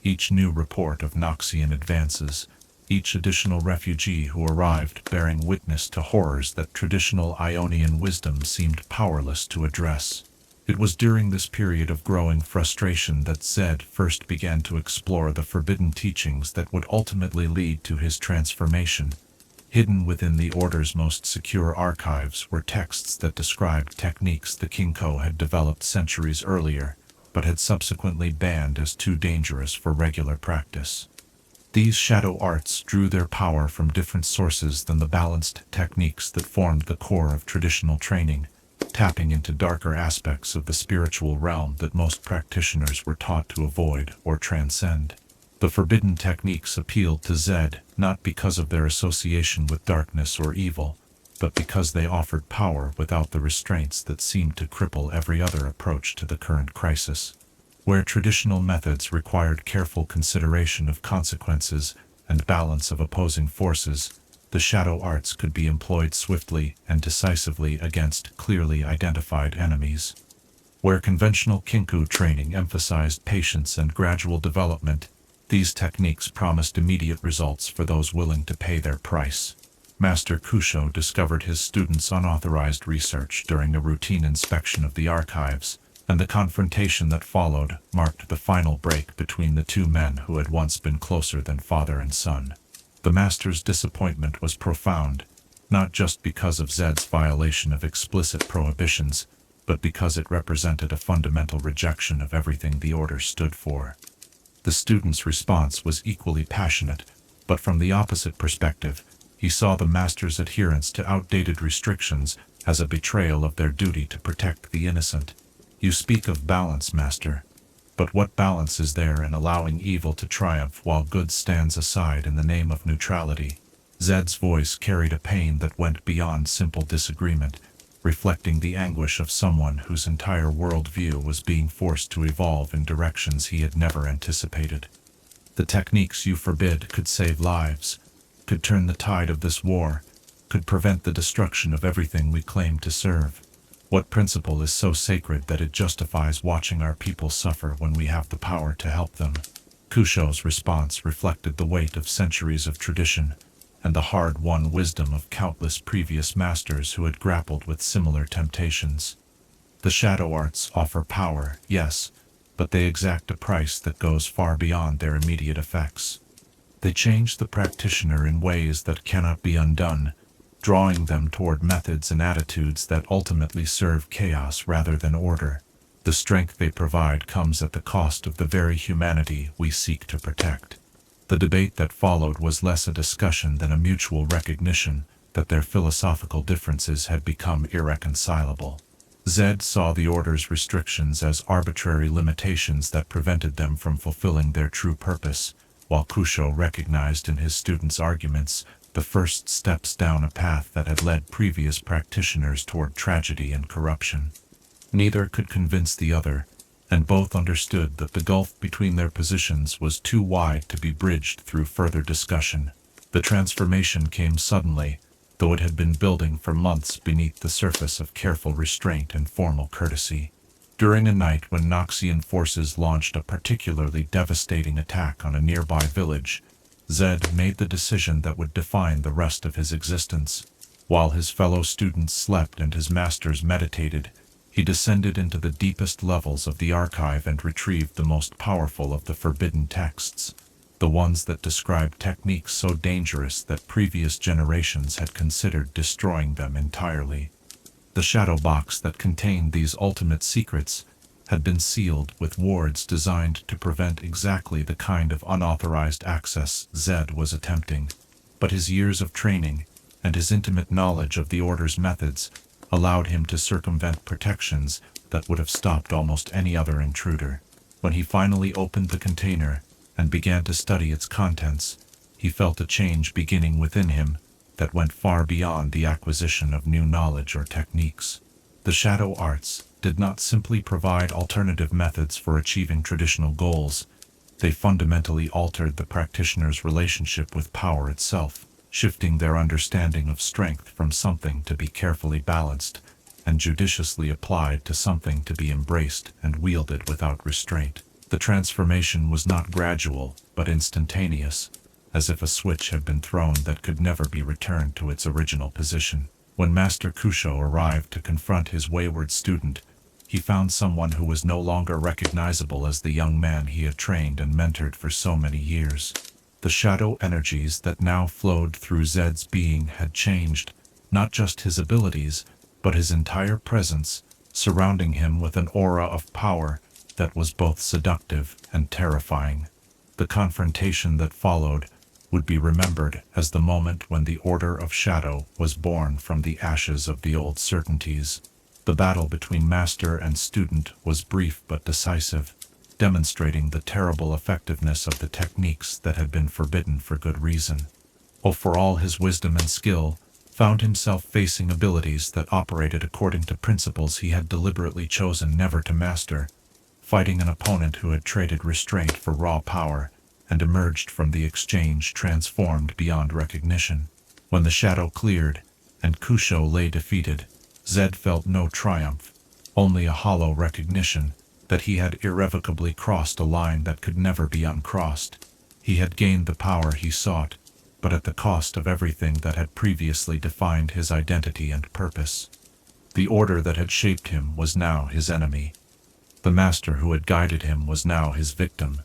Each new report of Noxian advances, each additional refugee who arrived bearing witness to horrors that traditional Ionian wisdom seemed powerless to address. It was during this period of growing frustration that Zed first began to explore the forbidden teachings that would ultimately lead to his transformation. Hidden within the Order's most secure archives were texts that described techniques the Kinko had developed centuries earlier, but had subsequently banned as too dangerous for regular practice. These shadow arts drew their power from different sources than the balanced techniques that formed the core of traditional training, tapping into darker aspects of the spiritual realm that most practitioners were taught to avoid or transcend. The forbidden techniques appealed to Zed not because of their association with darkness or evil, but because they offered power without the restraints that seemed to cripple every other approach to the current crisis. Where traditional methods required careful consideration of consequences and balance of opposing forces, the shadow arts could be employed swiftly and decisively against clearly identified enemies. Where conventional Kinku training emphasized patience and gradual development, these techniques promised immediate results for those willing to pay their price. Master Kusho discovered his students' unauthorized research during a routine inspection of the archives, and the confrontation that followed marked the final break between the two men who had once been closer than father and son. The Master's disappointment was profound, not just because of Zed's violation of explicit prohibitions, but because it represented a fundamental rejection of everything the Order stood for. The student's response was equally passionate, but from the opposite perspective, he saw the Master's adherence to outdated restrictions as a betrayal of their duty to protect the innocent. You speak of balance, Master, but what balance is there in allowing evil to triumph while good stands aside in the name of neutrality? Zed's voice carried a pain that went beyond simple disagreement, reflecting the anguish of someone whose entire worldview was being forced to evolve in directions he had never anticipated. The techniques you forbid could save lives, could turn the tide of this war, could prevent the destruction of everything we claim to serve. What principle is so sacred that it justifies watching our people suffer when we have the power to help them? Kusho's response reflected the weight of centuries of tradition and the hard-won wisdom of countless previous masters who had grappled with similar temptations. The shadow arts offer power, yes, but they exact a price that goes far beyond their immediate effects. They change the practitioner in ways that cannot be undone, drawing them toward methods and attitudes that ultimately serve chaos rather than order. The strength they provide comes at the cost of the very humanity we seek to protect. The debate that followed was less a discussion than a mutual recognition that their philosophical differences had become irreconcilable. Zed saw the Order's restrictions as arbitrary limitations that prevented them from fulfilling their true purpose, while Kusho recognized in his students' arguments the first steps down a path that had led previous practitioners toward tragedy and corruption. Neither could convince the other, and both understood that the gulf between their positions was too wide to be bridged through further discussion. The transformation came suddenly, though it had been building for months beneath the surface of careful restraint and formal courtesy. During a night when Noxian forces launched a particularly devastating attack on a nearby village, Zed made the decision that would define the rest of his existence. While his fellow students slept and his masters meditated, he descended into the deepest levels of the archive and retrieved the most powerful of the forbidden texts, the ones that describe techniques so dangerous that previous generations had considered destroying them entirely. The shadow box that contained these ultimate secrets had been sealed with wards designed to prevent exactly the kind of unauthorized access Zed was attempting. But his years of training and his intimate knowledge of the Order's methods allowed him to circumvent protections that would have stopped almost any other intruder. When he finally opened the container and began to study its contents, he felt a change beginning within him that went far beyond the acquisition of new knowledge or techniques. The shadow arts did not simply provide alternative methods for achieving traditional goals. They fundamentally altered the practitioner's relationship with power itself, shifting their understanding of strength from something to be carefully balanced and judiciously applied to something to be embraced and wielded without restraint. The transformation was not gradual, but instantaneous, as if a switch had been thrown that could never be returned to its original position. When Master Kusho arrived to confront his wayward student, he found someone who was no longer recognizable as the young man he had trained and mentored for so many years. The shadow energies that now flowed through Zed's being had changed, not just his abilities, but his entire presence, surrounding him with an aura of power that was both seductive and terrifying. The confrontation that followed would be remembered as the moment when the Order of Shadow was born from the ashes of the old certainties. The battle between master and student was brief but decisive, demonstrating the terrible effectiveness of the techniques that had been forbidden for good reason. For all his wisdom and skill, found himself facing abilities that operated according to principles he had deliberately chosen never to master, fighting an opponent who had traded restraint for raw power and emerged from the exchange transformed beyond recognition. When the shadow cleared and Kusho lay defeated, Zed felt no triumph, only a hollow recognition that he had irrevocably crossed a line that could never be uncrossed. He had gained the power he sought, but at the cost of everything that had previously defined his identity and purpose. The order that had shaped him was now his enemy. The master who had guided him was now his victim,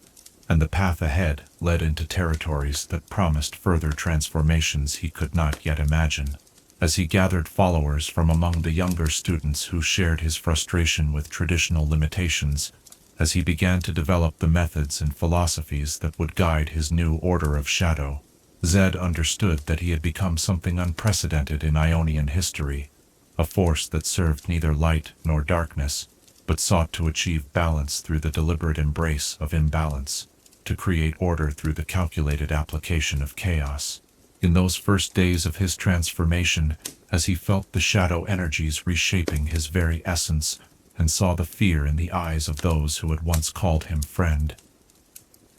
and the path ahead led into territories that promised further transformations he could not yet imagine. As he gathered followers from among the younger students who shared his frustration with traditional limitations, as he began to develop the methods and philosophies that would guide his new Order of Shadow, Zed understood that he had become something unprecedented in Ionian history, a force that served neither light nor darkness, but sought to achieve balance through the deliberate embrace of imbalance, to create order through the calculated application of chaos. In those first days of his transformation, as he felt the shadow energies reshaping his very essence and saw the fear in the eyes of those who had once called him friend,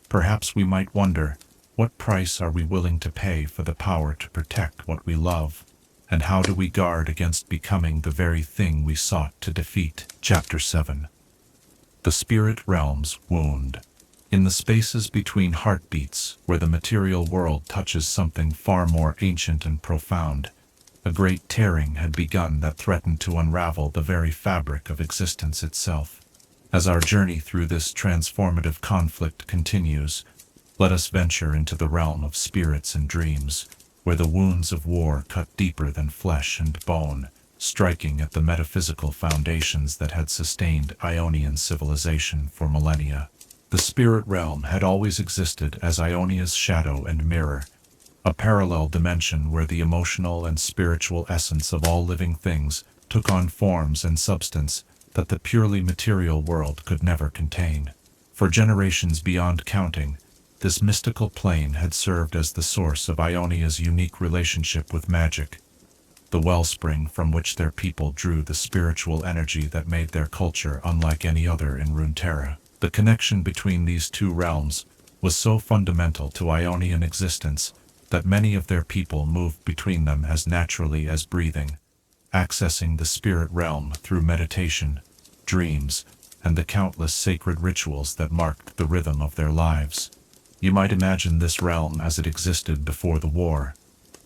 perhaps we might wonder, what price are we willing to pay for the power to protect what we love, and how do we guard against becoming the very thing we sought to defeat? Chapter 7. The Spirit Realm's Wound. In the spaces between heartbeats, where the material world touches something far more ancient and profound, a great tearing had begun that threatened to unravel the very fabric of existence itself. As our journey through this transformative conflict continues, let us venture into the realm of spirits and dreams, where the wounds of war cut deeper than flesh and bone, striking at the metaphysical foundations that had sustained Ionian civilization for millennia. The spirit realm had always existed as Ionia's shadow and mirror, a parallel dimension where the emotional and spiritual essence of all living things took on forms and substance that the purely material world could never contain. For generations beyond counting, this mystical plane had served as the source of Ionia's unique relationship with magic, the wellspring from which their people drew the spiritual energy that made their culture unlike any other in Runeterra. The connection between these two realms was so fundamental to Ionian existence that many of their people moved between them as naturally as breathing, accessing the spirit realm through meditation, dreams, and the countless sacred rituals that marked the rhythm of their lives. You might imagine this realm as it existed before the war,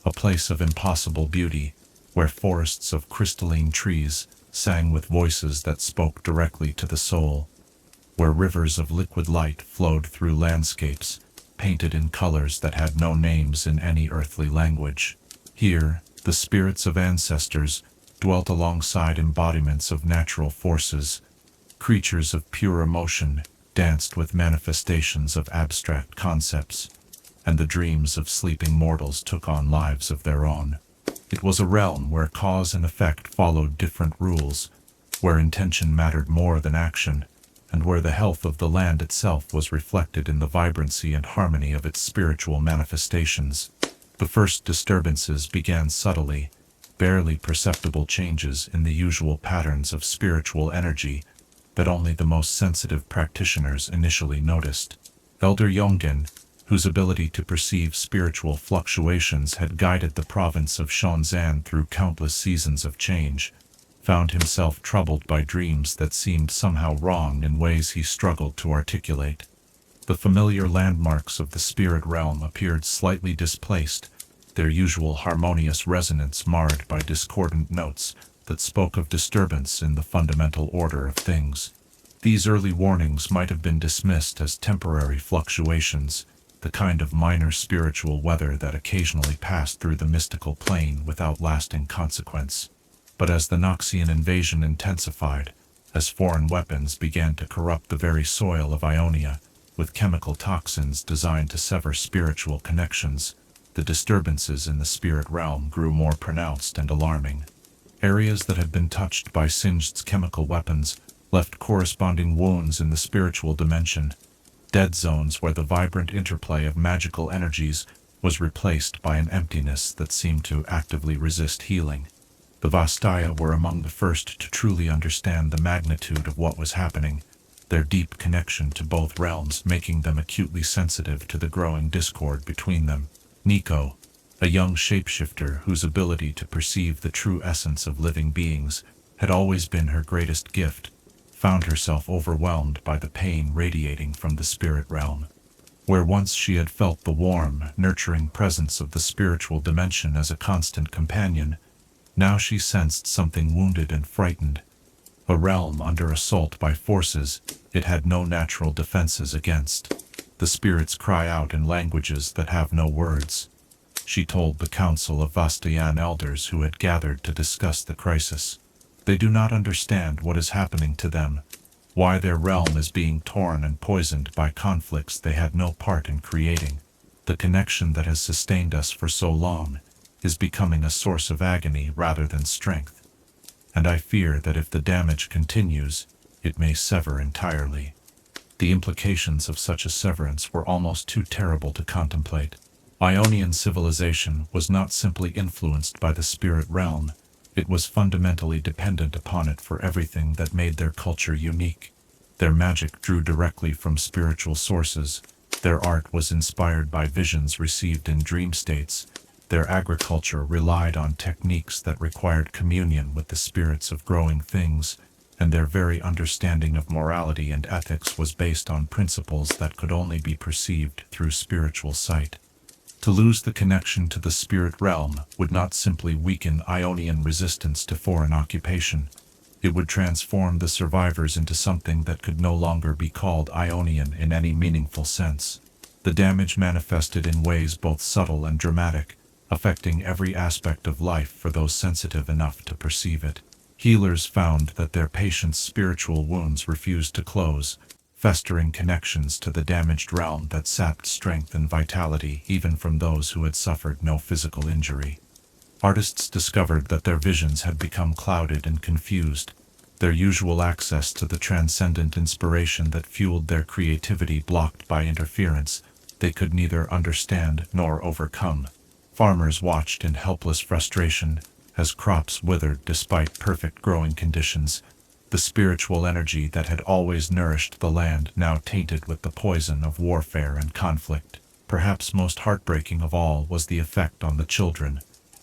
a place of impossible beauty, where forests of crystalline trees sang with voices that spoke directly to the soul, where rivers of liquid light flowed through landscapes, painted in colors that had no names in any earthly language. Here, the spirits of ancestors dwelt alongside embodiments of natural forces, creatures of pure emotion danced with manifestations of abstract concepts, and the dreams of sleeping mortals took on lives of their own. It was a realm where cause and effect followed different rules, where intention mattered more than action, and where the health of the land itself was reflected in the vibrancy and harmony of its spiritual manifestations. The first disturbances began subtly, barely perceptible changes in the usual patterns of spiritual energy that only the most sensitive practitioners initially noticed. Elder Yongen, whose ability to perceive spiritual fluctuations had guided the province of Shenzhen through countless seasons of change, found himself troubled by dreams that seemed somehow wrong in ways he struggled to articulate. The familiar landmarks of the spirit realm appeared slightly displaced, their usual harmonious resonance marred by discordant notes that spoke of disturbance in the fundamental order of things. These early warnings might have been dismissed as temporary fluctuations, the kind of minor spiritual weather that occasionally passed through the mystical plane without lasting consequence. But as the Noxian invasion intensified, as foreign weapons began to corrupt the very soil of Ionia, with chemical toxins designed to sever spiritual connections, the disturbances in the spirit realm grew more pronounced and alarming. Areas that had been touched by Sinj's chemical weapons left corresponding wounds in the spiritual dimension, dead zones where the vibrant interplay of magical energies was replaced by an emptiness that seemed to actively resist healing. The Vastaya were among the first to truly understand the magnitude of what was happening, their deep connection to both realms making them acutely sensitive to the growing discord between them. Nico, a young shapeshifter whose ability to perceive the true essence of living beings had always been her greatest gift, found herself overwhelmed by the pain radiating from the spirit realm. Where once she had felt the warm, nurturing presence of the spiritual dimension as a constant companion, now she sensed something wounded and frightened. A realm under assault by forces it had no natural defenses against. The spirits cry out in languages that have no words. She told the council of Vastayan elders who had gathered to discuss the crisis. They do not understand what is happening to them, why their realm is being torn and poisoned by conflicts they had no part in creating. The connection that has sustained us for so long is becoming a source of agony rather than strength. And I fear that if the damage continues, it may sever entirely. The implications of such a severance were almost too terrible to contemplate. Ionian civilization was not simply influenced by the spirit realm, it was fundamentally dependent upon it for everything that made their culture unique. Their magic drew directly from spiritual sources, their art was inspired by visions received in dream states, their agriculture relied on techniques that required communion with the spirits of growing things, and their very understanding of morality and ethics was based on principles that could only be perceived through spiritual sight. To lose the connection to the spirit realm would not simply weaken Ionian resistance to foreign occupation, it would transform the survivors into something that could no longer be called Ionian in any meaningful sense. The damage manifested in ways both subtle and dramatic, affecting every aspect of life for those sensitive enough to perceive it. Healers found that their patients' spiritual wounds refused to close, festering connections to the damaged realm that sapped strength and vitality even from those who had suffered no physical injury. Artists discovered that their visions had become clouded and confused, their usual access to the transcendent inspiration that fueled their creativity blocked by interference they could neither understand nor overcome. Farmers watched in helpless frustration as crops withered despite perfect growing conditions, the spiritual energy that had always nourished the land now tainted with the poison of warfare and conflict. Perhaps most heartbreaking of all was the effect on the children,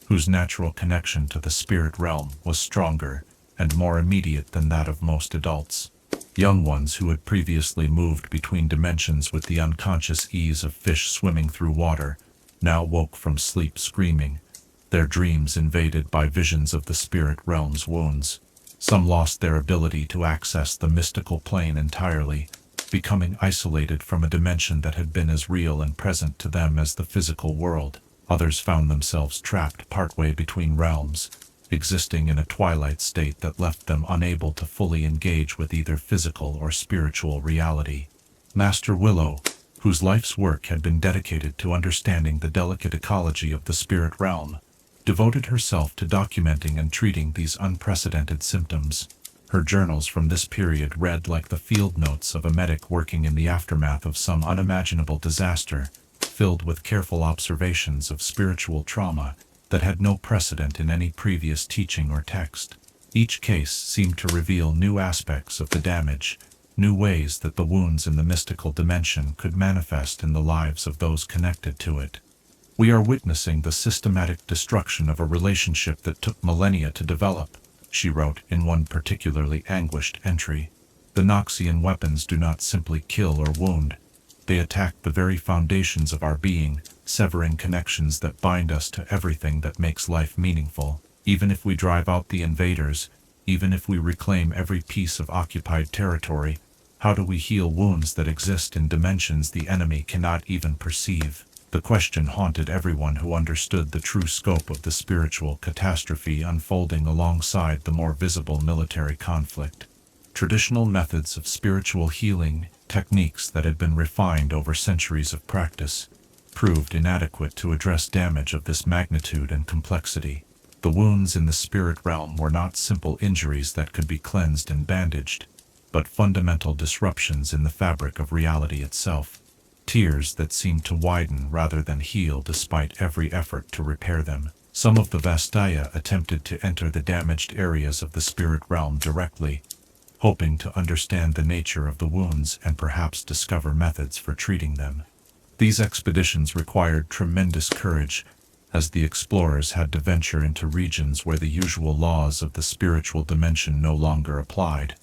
whose natural connection to the spirit realm was stronger and more immediate than that of most adults. Young ones who had previously moved between dimensions with the unconscious ease of fish swimming through water, now woke from sleep screaming, their dreams invaded by visions of the spirit realm's wounds. Some lost their ability to access the mystical plane entirely, becoming isolated from a dimension that had been as real and present to them as the physical world. Others found themselves trapped partway between realms, existing in a twilight state that left them unable to fully engage with either physical or spiritual reality. Master Willow, whose life's work had been dedicated to understanding the delicate ecology of the spirit realm, devoted herself to documenting and treating these unprecedented symptoms. Her journals from this period read like the field notes of a medic working in the aftermath of some unimaginable disaster, filled with careful observations of spiritual trauma that had no precedent in any previous teaching or text. Each case seemed to reveal new aspects of the damage, new ways that the wounds in the mystical dimension could manifest in the lives of those connected to it. We are witnessing the systematic destruction of a relationship that took millennia to develop, she wrote in one particularly anguished entry. The Noxian weapons do not simply kill or wound. They attack the very foundations of our being, severing connections that bind us to everything that makes life meaningful. Even if we drive out the invaders, even if we reclaim every piece of occupied territory, how do we heal wounds that exist in dimensions the enemy cannot even perceive? The question haunted everyone who understood the true scope of the spiritual catastrophe unfolding alongside the more visible military conflict. Traditional methods of spiritual healing, techniques that had been refined over centuries of practice, proved inadequate to address damage of this magnitude and complexity. The wounds in the spirit realm were not simple injuries that could be cleansed and bandaged, but fundamental disruptions in the fabric of reality itself. Tears that seemed to widen rather than heal despite every effort to repair them. Some of the Vastaya attempted to enter the damaged areas of the spirit realm directly, hoping to understand the nature of the wounds and perhaps discover methods for treating them. These expeditions required tremendous courage, as the explorers had to venture into regions where the usual laws of the spiritual dimension no longer applied,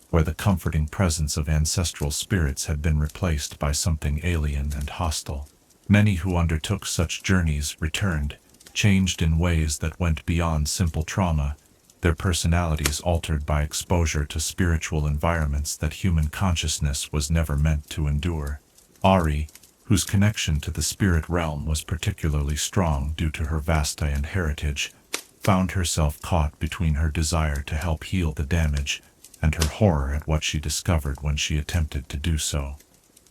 where the comforting presence of ancestral spirits had been replaced by something alien and hostile. Many who undertook such journeys returned, changed in ways that went beyond simple trauma, their personalities altered by exposure to spiritual environments that human consciousness was never meant to endure. Ari, whose connection to the spirit realm was particularly strong due to her Vastayan heritage, found herself caught between her desire to help heal the damage and her horror at what she discovered when she attempted to do so.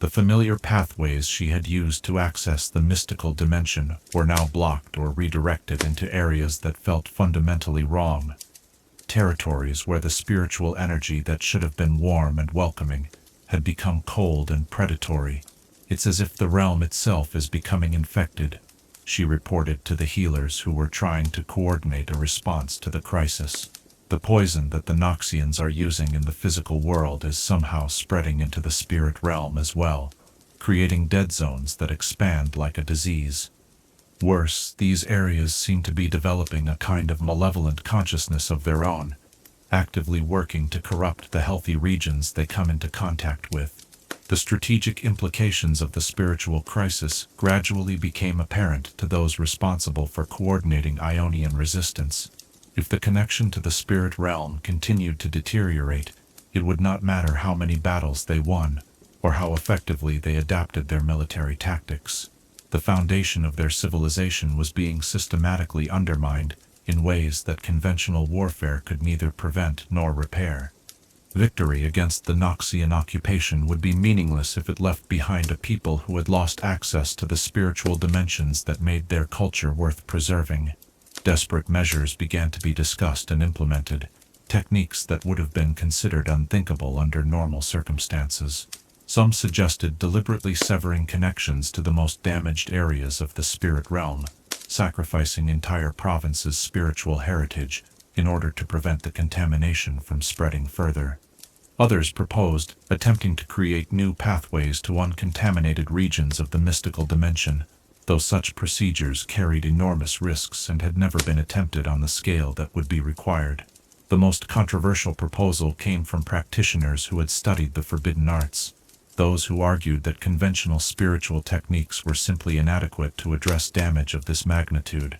The familiar pathways she had used to access the mystical dimension were now blocked or redirected into areas that felt fundamentally wrong, territories where the spiritual energy that should have been warm and welcoming had become cold and predatory. It's as if the realm itself is becoming infected, she reported to the healers who were trying to coordinate a response to the crisis. The poison that the Noxians are using in the physical world is somehow spreading into the spirit realm as well, creating dead zones that expand like a disease. Worse, these areas seem to be developing a kind of malevolent consciousness of their own, actively working to corrupt the healthy regions they come into contact with. The strategic implications of the spiritual crisis gradually became apparent to those responsible for coordinating Ionian resistance. If the connection to the spirit realm continued to deteriorate, it would not matter how many battles they won, or how effectively they adapted their military tactics. The foundation of their civilization was being systematically undermined in ways that conventional warfare could neither prevent nor repair. Victory against the Noxian occupation would be meaningless if it left behind a people who had lost access to the spiritual dimensions that made their culture worth preserving. Desperate measures began to be discussed and implemented, techniques that would have been considered unthinkable under normal circumstances. Some suggested deliberately severing connections to the most damaged areas of the spirit realm, sacrificing entire provinces' spiritual heritage in order to prevent the contamination from spreading further. Others proposed attempting to create new pathways to uncontaminated regions of the mystical dimension, though such procedures carried enormous risks and had never been attempted on the scale that would be required. The most controversial proposal came from practitioners who had studied the forbidden arts, those who argued that conventional spiritual techniques were simply inadequate to address damage of this magnitude.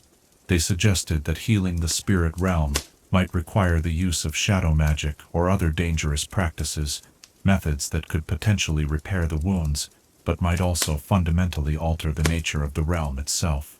They suggested that healing the spirit realm might require the use of shadow magic or other dangerous practices, methods that could potentially repair the wounds, but might also fundamentally alter the nature of the realm itself.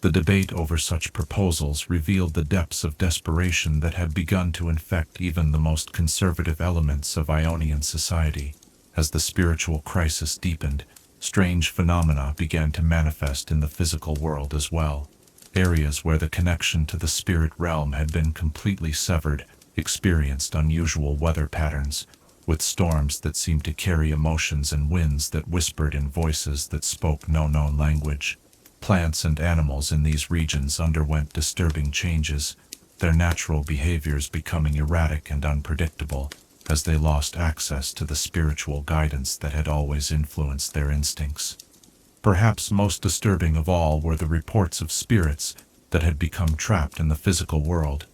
The debate over such proposals revealed the depths of desperation that had begun to infect even the most conservative elements of Ionian society. As the spiritual crisis deepened, strange phenomena began to manifest in the physical world as well. Areas where the connection to the spirit realm had been completely severed experienced unusual weather patterns, with storms that seemed to carry emotions and winds that whispered in voices that spoke no known language. Plants and animals in these regions underwent disturbing changes, their natural behaviors becoming erratic and unpredictable, as they lost access to the spiritual guidance that had always influenced their instincts. Perhaps most disturbing of all were the reports of spirits that had become trapped in the physical world,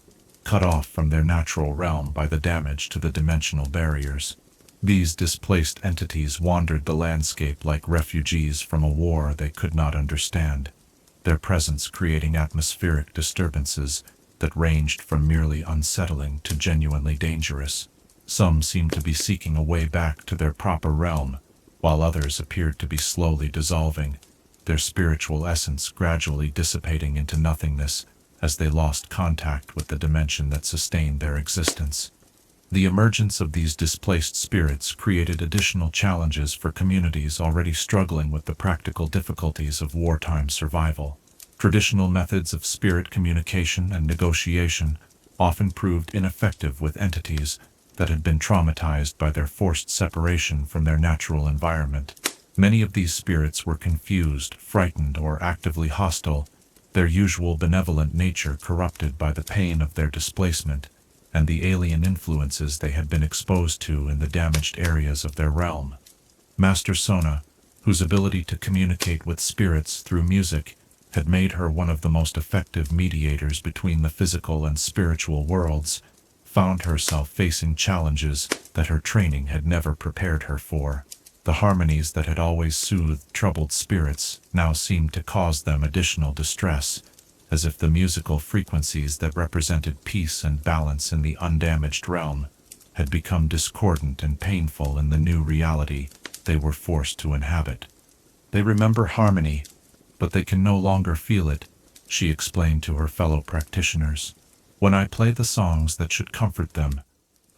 cut off from their natural realm by the damage to the dimensional barriers. These displaced entities wandered the landscape like refugees from a war they could not understand, their presence creating atmospheric disturbances that ranged from merely unsettling to genuinely dangerous. Some seemed to be seeking a way back to their proper realm, while others appeared to be slowly dissolving, their spiritual essence gradually dissipating into nothingness as they lost contact with the dimension that sustained their existence. The emergence of these displaced spirits created additional challenges for communities already struggling with the practical difficulties of wartime survival. Traditional methods of spirit communication and negotiation often proved ineffective with entities that had been traumatized by their forced separation from their natural environment. Many of these spirits were confused, frightened, or actively hostile, their usual benevolent nature corrupted by the pain of their displacement and the alien influences they had been exposed to in the damaged areas of their realm. Master Sona, whose ability to communicate with spirits through music had made her one of the most effective mediators between the physical and spiritual worlds, found herself facing challenges that her training had never prepared her for. The harmonies that had always soothed troubled spirits now seemed to cause them additional distress, as if the musical frequencies that represented peace and balance in the undamaged realm had become discordant and painful in the new reality they were forced to inhabit. They remember harmony, but they can no longer feel it, she explained to her fellow practitioners. When I play the songs that should comfort them,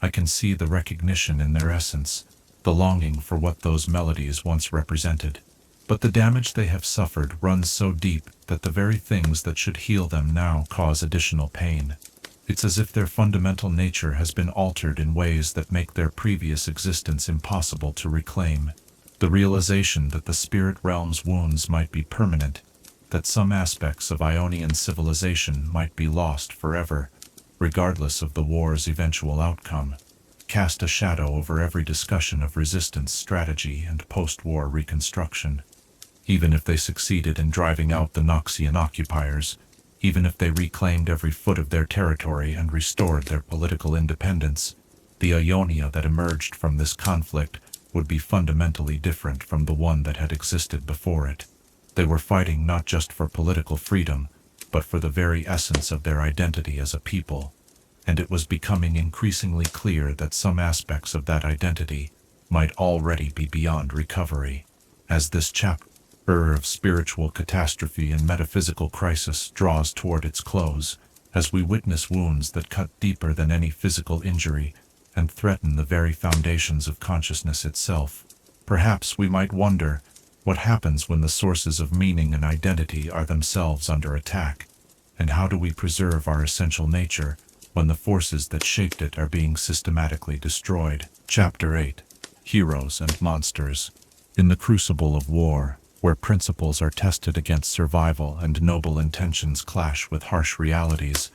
I can see the recognition in their essence, the longing for what those melodies once represented. But the damage they have suffered runs so deep that the very things that should heal them now cause additional pain. It's as if their fundamental nature has been altered in ways that make their previous existence impossible to reclaim. The realization that the spirit realm's wounds might be permanent, that some aspects of Ionian civilization might be lost forever, regardless of the war's eventual outcome, cast a shadow over every discussion of resistance strategy and post-war reconstruction. Even if they succeeded in driving out the Noxian occupiers, even if they reclaimed every foot of their territory and restored their political independence, the Ionia that emerged from this conflict would be fundamentally different from the one that had existed before it. They were fighting not just for political freedom, but for the very essence of their identity as a people, and it was becoming increasingly clear that some aspects of that identity might already be beyond recovery. As this chapter of spiritual catastrophe and metaphysical crisis draws toward its close, as we witness wounds that cut deeper than any physical injury and threaten the very foundations of consciousness itself, perhaps we might wonder what happens when the sources of meaning and identity are themselves under attack, and how do we preserve our essential nature when the forces that shaped it are being systematically destroyed. Chapter 8. Heroes and Monsters. In the crucible of war, where principles are tested against survival and noble intentions clash with harsh realities,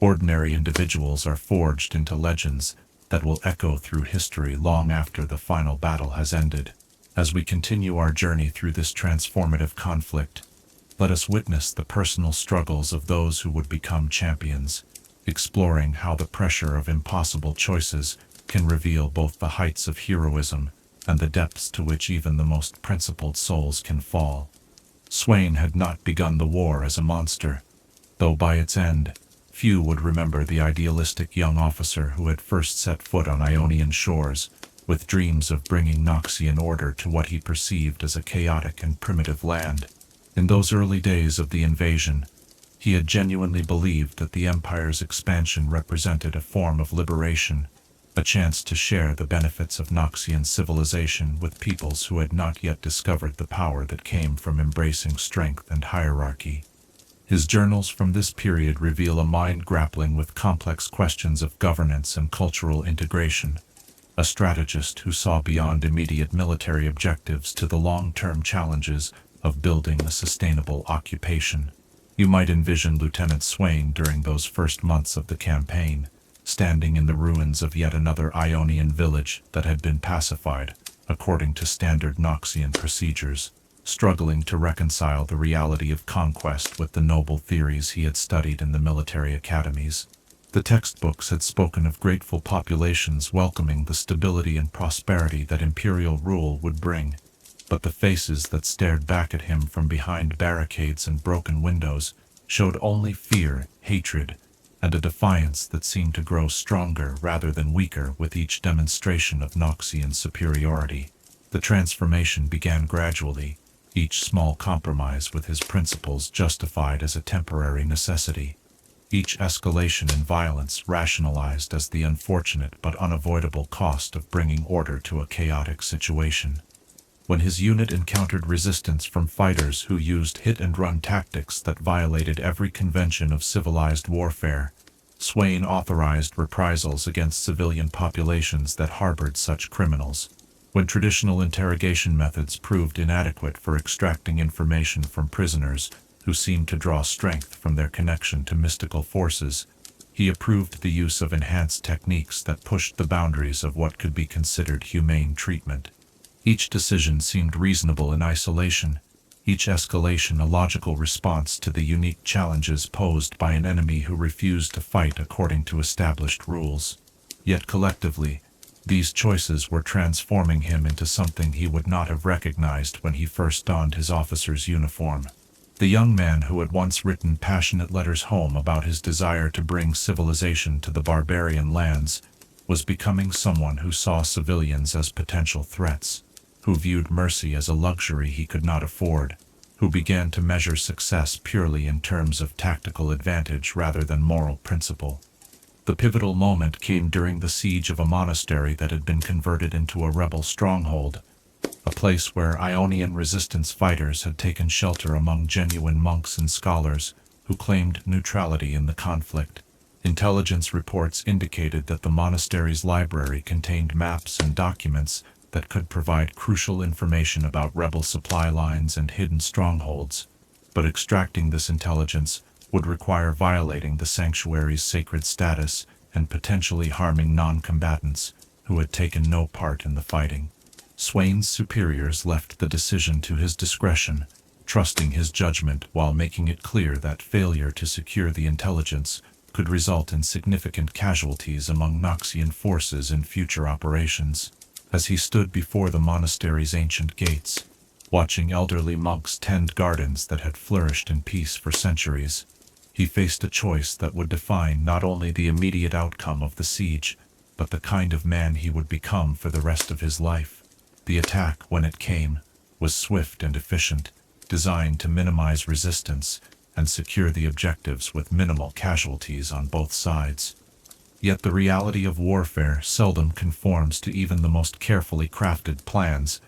ordinary individuals are forged into legends that will echo through history long after the final battle has ended. As we continue our journey through this transformative conflict, let us witness the personal struggles of those who would become champions, exploring how the pressure of impossible choices can reveal both the heights of heroism and the depths to which even the most principled souls can fall. Swain had not begun the war as a monster, though by its end, few would remember the idealistic young officer who had first set foot on Ionian shores, with dreams of bringing Noxian order to what he perceived as a chaotic and primitive land. In those early days of the invasion, he had genuinely believed that the Empire's expansion represented a form of liberation, a chance to share the benefits of Noxian civilization with peoples who had not yet discovered the power that came from embracing strength and hierarchy. His journals from this period reveal a mind grappling with complex questions of governance and cultural integration, a strategist who saw beyond immediate military objectives to the long-term challenges of building a sustainable occupation. You might envision Lieutenant Swain during those first months of the campaign, standing in the ruins of yet another Ionian village that had been pacified, according to standard Noxian procedures, struggling to reconcile the reality of conquest with the noble theories he had studied in the military academies. The textbooks had spoken of grateful populations welcoming the stability and prosperity that imperial rule would bring, but the faces that stared back at him from behind barricades and broken windows showed only fear, hatred, and a defiance that seemed to grow stronger rather than weaker with each demonstration of Noxian superiority. The transformation began gradually, each small compromise with his principles justified as a temporary necessity. Each escalation in violence rationalized as the unfortunate but unavoidable cost of bringing order to a chaotic situation. When his unit encountered resistance from fighters who used hit-and-run tactics that violated every convention of civilized warfare, Swain authorized reprisals against civilian populations that harbored such criminals. When traditional interrogation methods proved inadequate for extracting information from prisoners who seemed to draw strength from their connection to mystical forces, he approved the use of enhanced techniques that pushed the boundaries of what could be considered humane treatment. Each decision seemed reasonable in isolation, each escalation a logical response to the unique challenges posed by an enemy who refused to fight according to established rules. Yet collectively, these choices were transforming him into something he would not have recognized when he first donned his officer's uniform. The young man who had once written passionate letters home about his desire to bring civilization to the barbarian lands was becoming someone who saw civilians as potential threats, who viewed mercy as a luxury he could not afford, who began to measure success purely in terms of tactical advantage rather than moral principle. The pivotal moment came during the siege of a monastery that had been converted into a rebel stronghold, a place where Ionian resistance fighters had taken shelter among genuine monks and scholars who claimed neutrality in the conflict. Intelligence reports indicated that the monastery's library contained maps and documents that could provide crucial information about rebel supply lines and hidden strongholds, but extracting this intelligence would require violating the sanctuary's sacred status and potentially harming non-combatants who had taken no part in the fighting. Swain's superiors left the decision to his discretion, trusting his judgment while making it clear that failure to secure the intelligence could result in significant casualties among Noxian forces in future operations. As he stood before the monastery's ancient gates, watching elderly monks tend gardens that had flourished in peace for centuries, he faced a choice that would define not only the immediate outcome of the siege, but the kind of man he would become for the rest of his life. The attack, when it came, was swift and efficient, designed to minimize resistance and secure the objectives with minimal casualties on both sides. Yet the reality of warfare seldom conforms to even the most carefully crafted plans,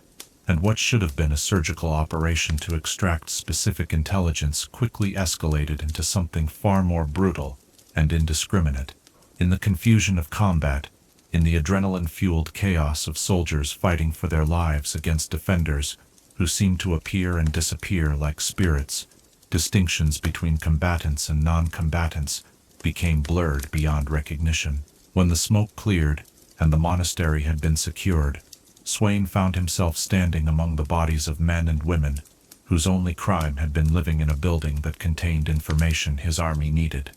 and what should have been a surgical operation to extract specific intelligence quickly escalated into something far more brutal and indiscriminate. In the confusion of combat, in the adrenaline-fueled chaos of soldiers fighting for their lives against defenders who seemed to appear and disappear like spirits, distinctions between combatants and non-combatants became blurred beyond recognition. When the smoke cleared and the monastery had been secured, Swain found himself standing among the bodies of men and women whose only crime had been living in a building that contained information his army needed.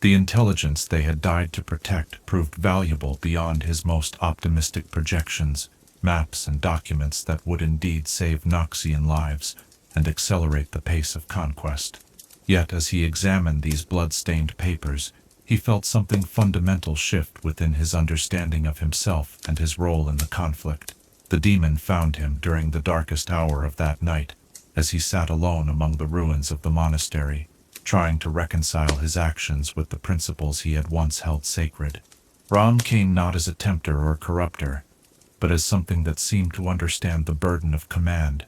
The intelligence they had died to protect proved valuable beyond his most optimistic projections, maps and documents that would indeed save Noxian lives and accelerate the pace of conquest. Yet as he examined these blood-stained papers, he felt something fundamental shift within his understanding of himself and his role in the conflict. The demon found him during the darkest hour of that night, as he sat alone among the ruins of the monastery, trying to reconcile his actions with the principles he had once held sacred. Ram came not as a tempter or corrupter, but as something that seemed to understand the burden of command,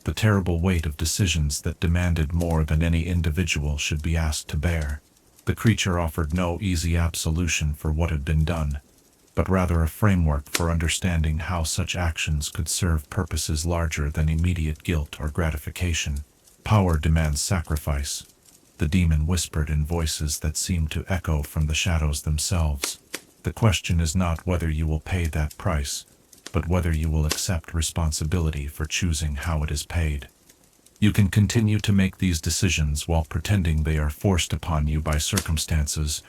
the terrible weight of decisions that demanded more than any individual should be asked to bear. The creature offered no easy absolution for what had been done, but rather a framework for understanding how such actions could serve purposes larger than immediate guilt or gratification. Power demands sacrifice. the demon whispered in voices that seemed to echo from the shadows themselves. The question is not whether you will pay that price, but whether you will accept responsibility for choosing how it is paid. You can continue to make these decisions while pretending they are forced upon you by circumstances,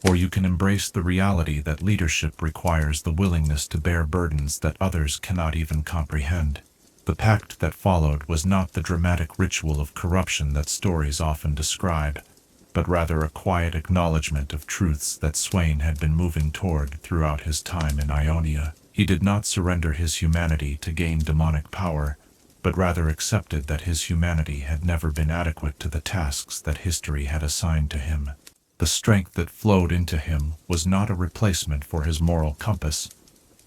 or you can embrace the reality that leadership requires the willingness to bear burdens that others cannot even comprehend. The pact that followed was not the dramatic ritual of corruption that stories often describe, but rather a quiet acknowledgement of truths that Swain had been moving toward throughout his time in Ionia. He did not surrender his humanity to gain demonic power, but rather accepted that his humanity had never been adequate to the tasks that history had assigned to him. The strength that flowed into him was not a replacement for his moral compass,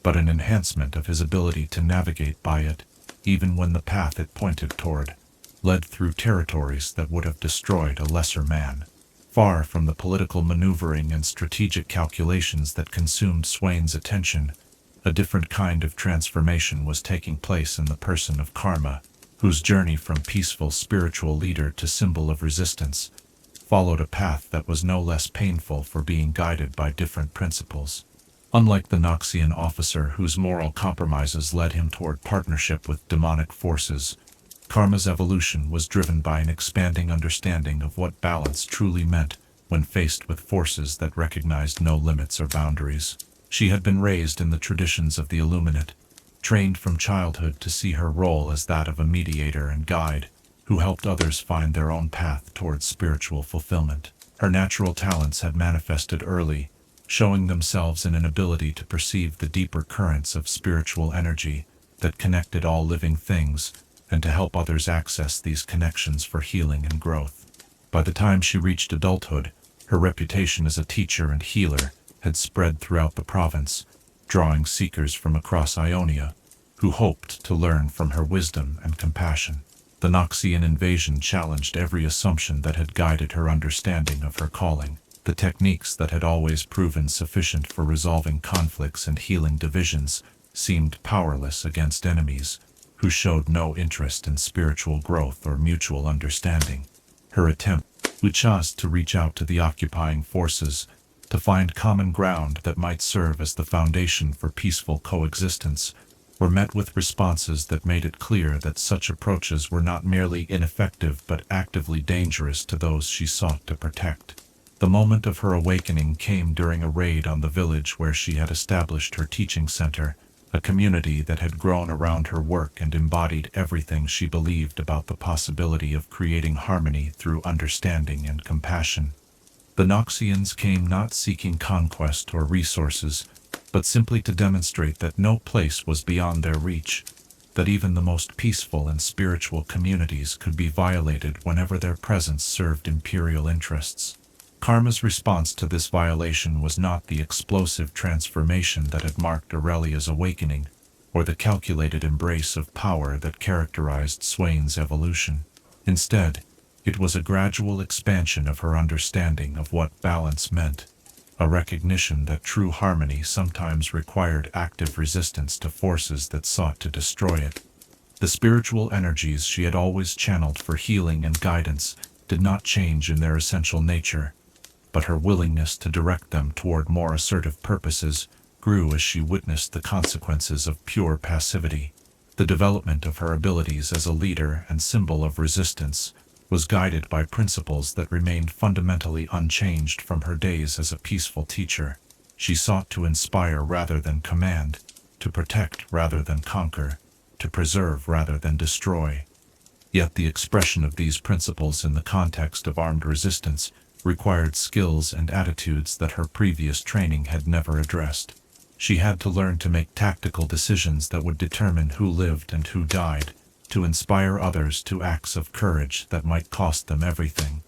but an enhancement of his ability to navigate by it, even when the path it pointed toward led through territories that would have destroyed a lesser man. Far from the political maneuvering and strategic calculations that consumed Swain's attention, a different kind of transformation was taking place in the person of Karma, whose journey from peaceful spiritual leader to symbol of resistance followed a path that was no less painful for being guided by different principles. Unlike the Noxian officer whose moral compromises led him toward partnership with demonic forces, Karma's evolution was driven by an expanding understanding of what balance truly meant when faced with forces that recognized no limits or boundaries. She had been raised in the traditions of the Illuminate, trained from childhood to see her role as that of a mediator and guide, who helped others find their own path towards spiritual fulfillment. Her natural talents had manifested early, showing themselves in an ability to perceive the deeper currents of spiritual energy that connected all living things, and to help others access these connections for healing and growth. By the time she reached adulthood, her reputation as a teacher and healer had spread throughout the province, drawing seekers from across Ionia, who hoped to learn from her wisdom and compassion. The Noxian invasion challenged every assumption that had guided her understanding of her calling. The techniques that had always proven sufficient for resolving conflicts and healing divisions seemed powerless against enemies who showed no interest in spiritual growth or mutual understanding. Her attempt, which was to reach out to the occupying forces, to find common ground that might serve as the foundation for peaceful coexistence, were met with responses that made it clear that such approaches were not merely ineffective but actively dangerous to those she sought to protect. The moment of her awakening came during a raid on the village where she had established her teaching center, a community that had grown around her work and embodied everything she believed about the possibility of creating harmony through understanding and compassion. The Noxians came not seeking conquest or resources, but simply to demonstrate that no place was beyond their reach, that even the most peaceful and spiritual communities could be violated whenever their presence served imperial interests. Karma's response to this violation was not the explosive transformation that had marked Aurelia's awakening, or the calculated embrace of power that characterized Swain's evolution. Instead, it was a gradual expansion of her understanding of what balance meant, a recognition that true harmony sometimes required active resistance to forces that sought to destroy it. The spiritual energies she had always channeled for healing and guidance did not change in their essential nature, but her willingness to direct them toward more assertive purposes grew as she witnessed the consequences of pure passivity. The development of her abilities as a leader and symbol of resistance was guided by principles that remained fundamentally unchanged from her days as a peaceful teacher. She sought to inspire rather than command, to protect rather than conquer, to preserve rather than destroy. Yet the expression of these principles in the context of armed resistance required skills and attitudes that her previous training had never addressed. She had to learn to make tactical decisions that would determine who lived and who died, to inspire others to acts of courage that might cost them everything,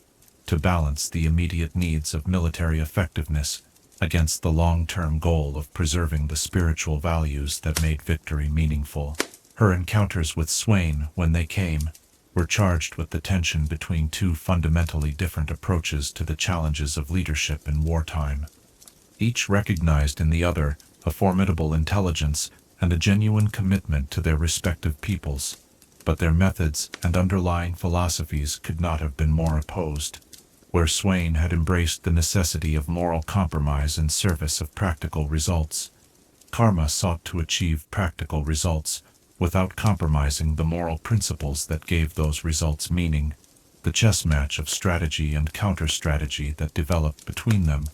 to balance the immediate needs of military effectiveness against the long-term goal of preserving the spiritual values that made victory meaningful. Her encounters with Swain, when they came, were charged with the tension between two fundamentally different approaches to the challenges of leadership in wartime. Each recognized in the other a formidable intelligence and a genuine commitment to their respective peoples, but their methods and underlying philosophies could not have been more opposed. where Swain had embraced the necessity of moral compromise in service of practical results. Karma sought to achieve practical results without compromising the moral principles that gave those results meaning. The chess match of strategy and counter-strategy that developed between them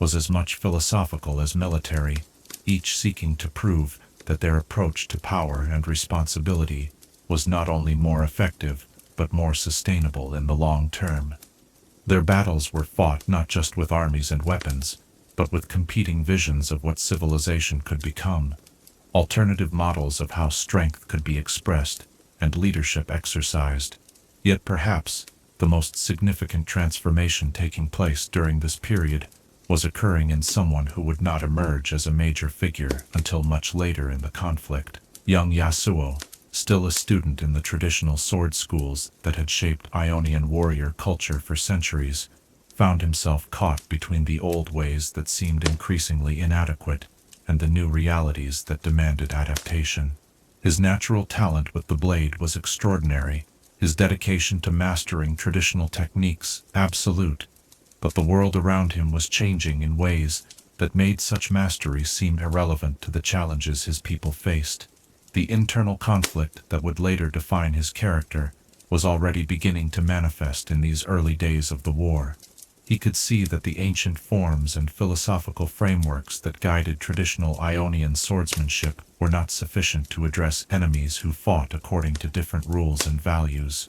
was as much philosophical as military, each seeking to prove that their approach to power and responsibility was not only more effective, but more sustainable in the long term. Their battles were fought not just with armies and weapons, but with competing visions of what civilization could become, alternative models of how strength could be expressed and leadership exercised. Yet perhaps the most significant transformation taking place during this period was occurring in someone who would not emerge as a major figure until much later in the conflict. Young Yasuo, still a student in the traditional sword schools that had shaped Ionian warrior culture for centuries, found himself caught between the old ways that seemed increasingly inadequate and the new realities that demanded adaptation. His natural talent with the blade was extraordinary, his dedication to mastering traditional techniques absolute, but the world around him was changing in ways that made such mastery seem irrelevant to the challenges his people faced. The internal conflict that would later define his character was already beginning to manifest in these early days of the war. He could see that the ancient forms and philosophical frameworks that guided traditional Ionian swordsmanship were not sufficient to address enemies who fought according to different rules and values.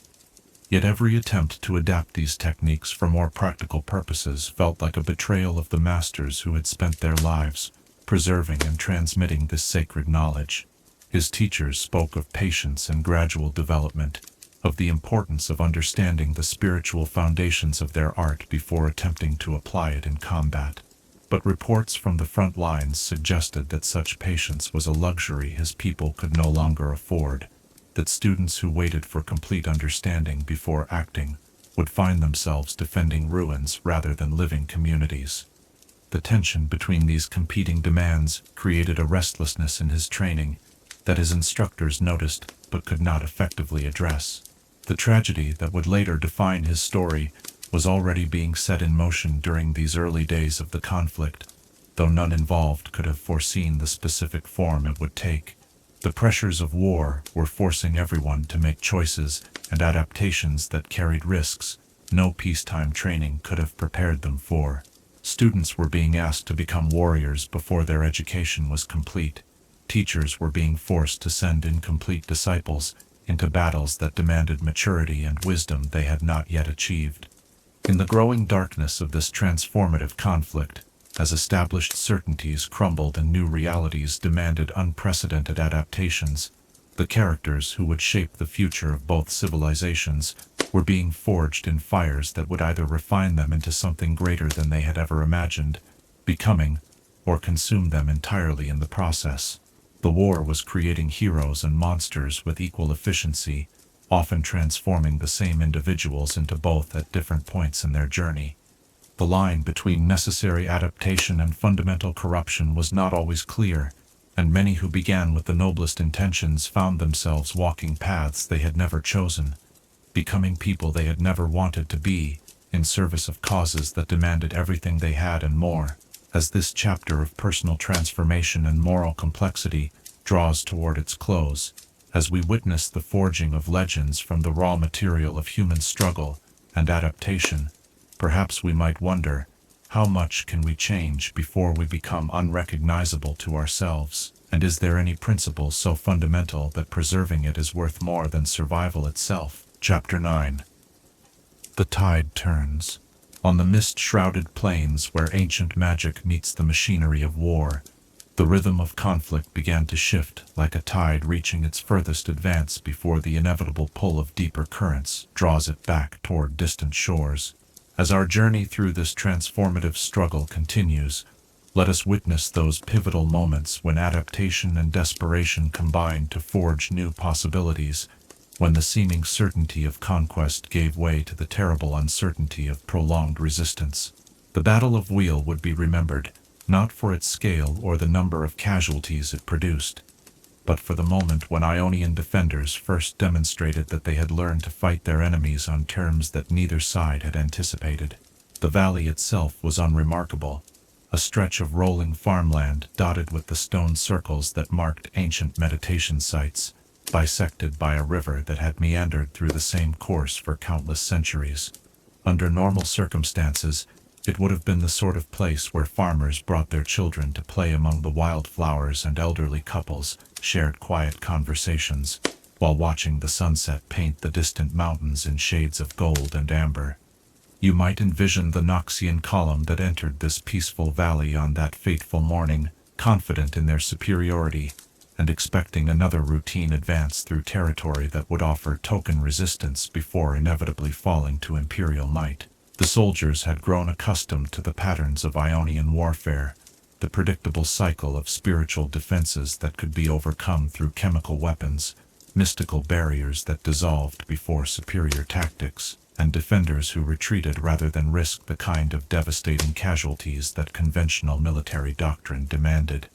Yet every attempt to adapt these techniques for more practical purposes felt like a betrayal of the masters who had spent their lives preserving and transmitting this sacred knowledge. His teachers spoke of patience and gradual development, of the importance of understanding the spiritual foundations of their art before attempting to apply it in combat. But reports from the front lines suggested that such patience was a luxury his people could no longer afford, that students who waited for complete understanding before acting would find themselves defending ruins rather than living communities. The tension between these competing demands created a restlessness in his training that his instructors noticed but could not effectively address. The tragedy that would later define his story was already being set in motion during these early days of the conflict, though none involved could have foreseen the specific form it would take. The pressures of war were forcing everyone to make choices and adaptations that carried risks no peacetime training could have prepared them for. Students were being asked to become warriors before their education was complete. Teachers were being forced to send incomplete disciples into battles that demanded maturity and wisdom they had not yet achieved. In the growing darkness of this transformative conflict, as established certainties crumbled and new realities demanded unprecedented adaptations, the characters who would shape the future of both civilizations were being forged in fires that would either refine them into something greater than they had ever imagined, becoming, or consume them entirely in the process. The war was creating heroes and monsters with equal efficiency, often transforming the same individuals into both at different points in their journey. The line between necessary adaptation and fundamental corruption was not always clear, and many who began with the noblest intentions found themselves walking paths they had never chosen, becoming people they had never wanted to be, in service of causes that demanded everything they had and more. As this chapter of personal transformation and moral complexity draws toward its close, as we witness the forging of legends from the raw material of human struggle and adaptation, perhaps we might wonder, how much can we change before we become unrecognizable to ourselves, and is there any principle so fundamental that preserving it is worth more than survival itself? Chapter 9. The tide turns. On the mist-shrouded plains where ancient magic meets the machinery of war, the rhythm of conflict began to shift like a tide reaching its furthest advance before the inevitable pull of deeper currents draws it back toward distant shores. As our journey through this transformative struggle continues, let us witness those pivotal moments when adaptation and desperation combine to forge new possibilities, when the seeming certainty of conquest gave way to the terrible uncertainty of prolonged resistance. The Battle of Wheel would be remembered, not for its scale or the number of casualties it produced, but for the moment when Ionian defenders first demonstrated that they had learned to fight their enemies on terms that neither side had anticipated. The valley itself was unremarkable, a stretch of rolling farmland dotted with the stone circles that marked ancient meditation sites, bisected by a river that had meandered through the same course for countless centuries. Under normal circumstances, it would have been the sort of place where farmers brought their children to play among the wildflowers and elderly couples shared quiet conversations, while watching the sunset paint the distant mountains in shades of gold and amber. You might envision the Noxian column that entered this peaceful valley on that fateful morning, confident in their superiority, and expecting another routine advance through territory that would offer token resistance before inevitably falling to Imperial might. The soldiers had grown accustomed to the patterns of Ionian warfare, the predictable cycle of spiritual defenses that could be overcome through chemical weapons, mystical barriers that dissolved before superior tactics, and defenders who retreated rather than risk the kind of devastating casualties that conventional military doctrine demanded.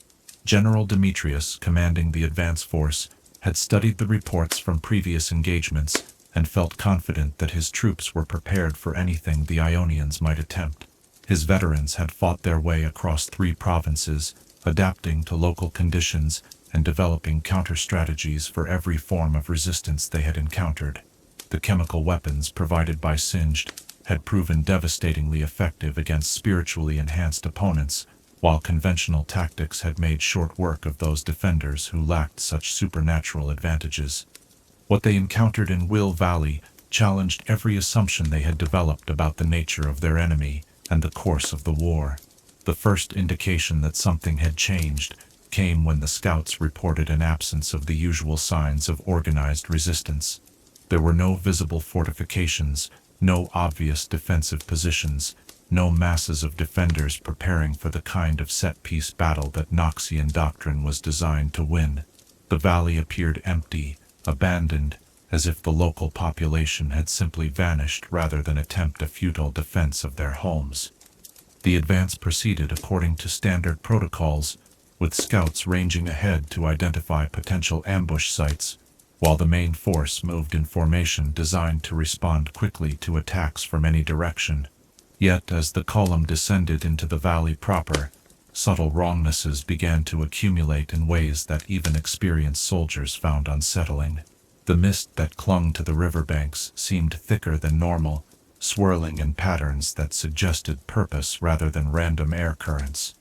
General Demetrius, commanding the advance force, had studied the reports from previous engagements and felt confident that his troops were prepared for anything the Ionians might attempt. His veterans had fought their way across 3 provinces, adapting to local conditions and developing counter-strategies for every form of resistance they had encountered. The chemical weapons provided by Singed had proven devastatingly effective against spiritually enhanced opponents, while conventional tactics had made short work of those defenders who lacked such supernatural advantages. What they encountered in Will Valley challenged every assumption they had developed about the nature of their enemy and the course of the war. The first indication that something had changed came when the scouts reported an absence of the usual signs of organized resistance. There were no visible fortifications, no obvious defensive positions, no masses of defenders preparing for the kind of set-piece battle that Noxian doctrine was designed to win. The valley appeared empty, abandoned, as if the local population had simply vanished rather than attempt a futile defense of their homes. The advance proceeded according to standard protocols, with scouts ranging ahead to identify potential ambush sites, while the main force moved in formation designed to respond quickly to attacks from any direction. Yet as the column descended into the valley proper, subtle wrongnesses began to accumulate in ways that even experienced soldiers found unsettling. The mist that clung to the riverbanks seemed thicker than normal, swirling in patterns that suggested purpose rather than random air currents.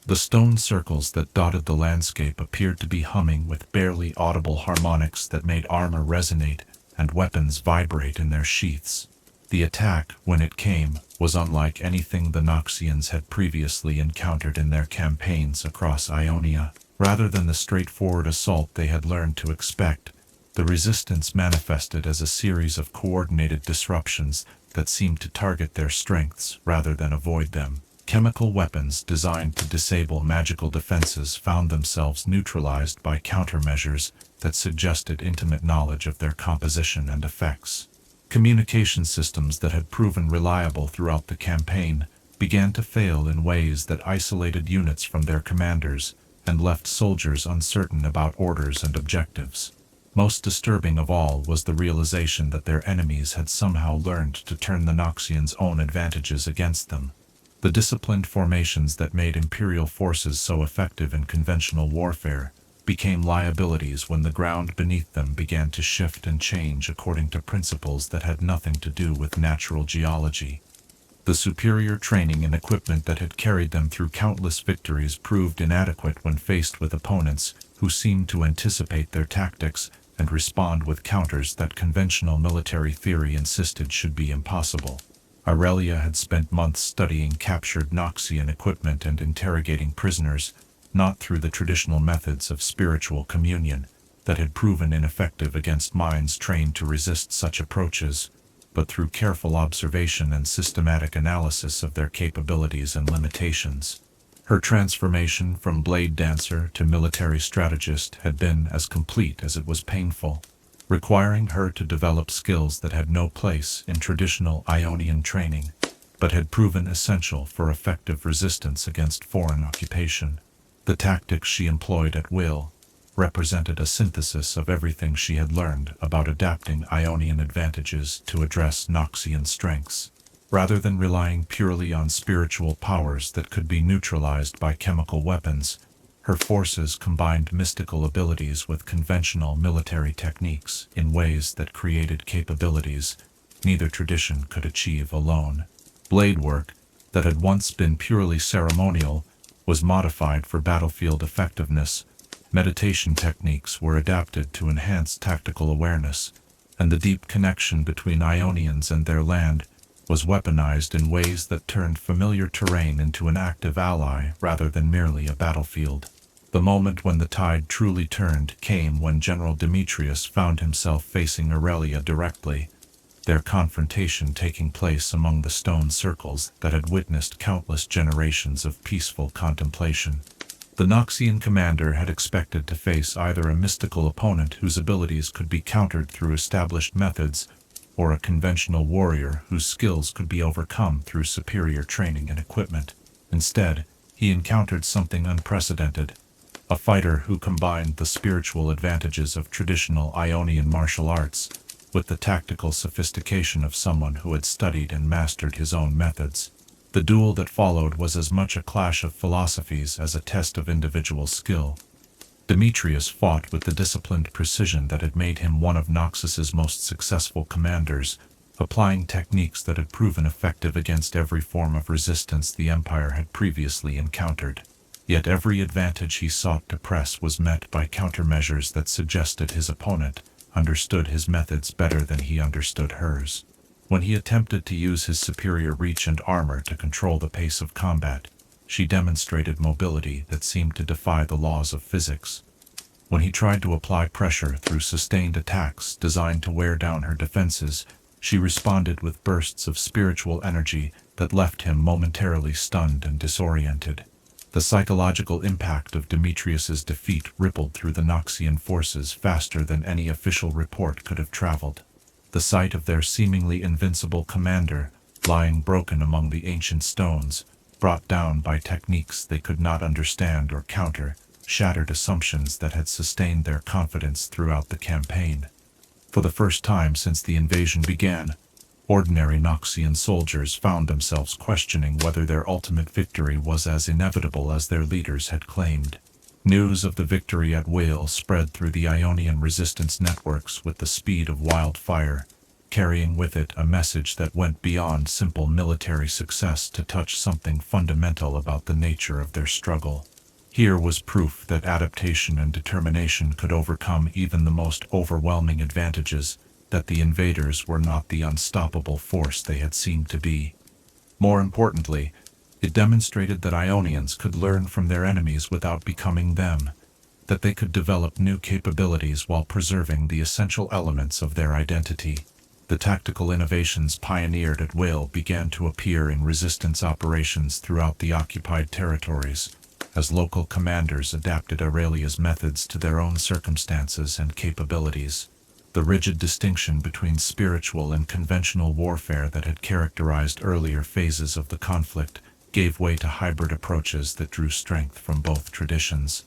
The stone circles that dotted the landscape appeared to be humming with barely audible harmonics that made armor resonate and weapons vibrate in their sheaths. The attack, when it came, was unlike anything the Noxians had previously encountered in their campaigns across Ionia. Rather than the straightforward assault they had learned to expect, the resistance manifested as a series of coordinated disruptions that seemed to target their strengths rather than avoid them. Chemical weapons designed to disable magical defenses found themselves neutralized by countermeasures that suggested intimate knowledge of their composition and effects. Communication systems that had proven reliable throughout the campaign began to fail in ways that isolated units from their commanders and left soldiers uncertain about orders and objectives. Most disturbing of all was the realization that their enemies had somehow learned to turn the Noxians' own advantages against them. The disciplined formations that made Imperial forces so effective in conventional warfare became liabilities when the ground beneath them began to shift and change according to principles that had nothing to do with natural geology. The superior training and equipment that had carried them through countless victories proved inadequate when faced with opponents who seemed to anticipate their tactics and respond with counters that conventional military theory insisted should be impossible. Aurelia had spent months studying captured Noxian equipment and interrogating prisoners, not through the traditional methods of spiritual communion that had proven ineffective against minds trained to resist such approaches, but through careful observation and systematic analysis of their capabilities and limitations. Her transformation from blade dancer to military strategist had been as complete as it was painful, requiring her to develop skills that had no place in traditional Ionian training, but had proven essential for effective resistance against foreign occupation. The tactics she employed at will represented a synthesis of everything she had learned about adapting Ionian advantages to address Noxian strengths. Rather than relying purely on spiritual powers that could be neutralized by chemical weapons, her forces combined mystical abilities with conventional military techniques in ways that created capabilities neither tradition could achieve alone. Blade work, that had once been purely ceremonial, was modified for battlefield effectiveness. Meditation techniques were adapted to enhance tactical awareness, and the deep connection between Ionians and their land was weaponized in ways that turned familiar terrain into an active ally rather than merely a battlefield. The moment when the tide truly turned came when General Demetrius found himself facing Aurelia directly, their confrontation taking place among the stone circles that had witnessed countless generations of peaceful contemplation. The Noxian commander had expected to face either a mystical opponent whose abilities could be countered through established methods, or a conventional warrior whose skills could be overcome through superior training and equipment. Instead, he encountered something unprecedented, a fighter who combined the spiritual advantages of traditional Ionian martial arts with the tactical sophistication of someone who had studied and mastered his own methods. The duel that followed was as much a clash of philosophies as a test of individual skill. Demetrius fought with the disciplined precision that had made him one of Noxus's most successful commanders, applying techniques that had proven effective against every form of resistance the Empire had previously encountered. Yet every advantage he sought to press was met by countermeasures that suggested his opponent understood his methods better than he understood hers. When he attempted to use his superior reach and armor to control the pace of combat, she demonstrated mobility that seemed to defy the laws of physics. When he tried to apply pressure through sustained attacks designed to wear down her defenses, she responded with bursts of spiritual energy that left him momentarily stunned and disoriented. The psychological impact of Demetrius's defeat rippled through the Noxian forces faster than any official report could have traveled. The sight of their seemingly invincible commander, lying broken among the ancient stones, brought down by techniques they could not understand or counter, shattered assumptions that had sustained their confidence throughout the campaign. For the first time since the invasion began, ordinary Noxian soldiers found themselves questioning whether their ultimate victory was as inevitable as their leaders had claimed. News of the victory at Whale spread through the Ionian resistance networks with the speed of wildfire, carrying with it a message that went beyond simple military success to touch something fundamental about the nature of their struggle. Here was proof that adaptation and determination could overcome even the most overwhelming advantages, that the invaders were not the unstoppable force they had seemed to be. More importantly, it demonstrated that Ionians could learn from their enemies without becoming them, that they could develop new capabilities while preserving the essential elements of their identity. The tactical innovations pioneered at Whale began to appear in resistance operations throughout the occupied territories, as local commanders adapted Aurelia's methods to their own circumstances and capabilities. The rigid distinction between spiritual and conventional warfare that had characterized earlier phases of the conflict gave way to hybrid approaches that drew strength from both traditions.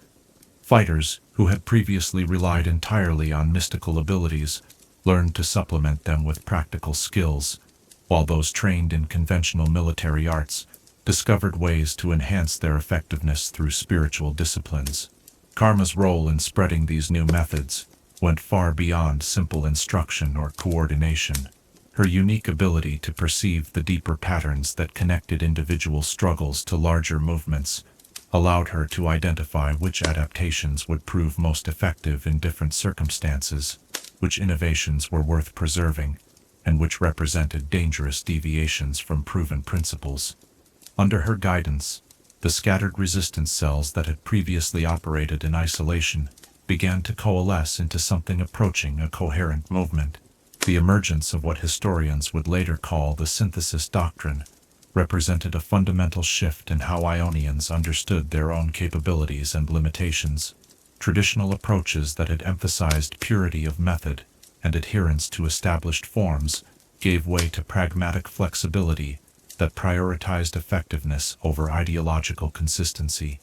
Fighters, who had previously relied entirely on mystical abilities, learned to supplement them with practical skills, while those trained in conventional military arts discovered ways to enhance their effectiveness through spiritual disciplines. Karma's role in spreading these new methods went far beyond simple instruction or coordination. Her unique ability to perceive the deeper patterns that connected individual struggles to larger movements allowed her to identify which adaptations would prove most effective in different circumstances, which innovations were worth preserving, and which represented dangerous deviations from proven principles. Under her guidance, the scattered resistance cells that had previously operated in isolation began to coalesce into something approaching a coherent movement. The emergence of what historians would later call the synthesis doctrine represented a fundamental shift in how Ionians understood their own capabilities and limitations. Traditional approaches that had emphasized purity of method and adherence to established forms gave way to pragmatic flexibility that prioritized effectiveness over ideological consistency.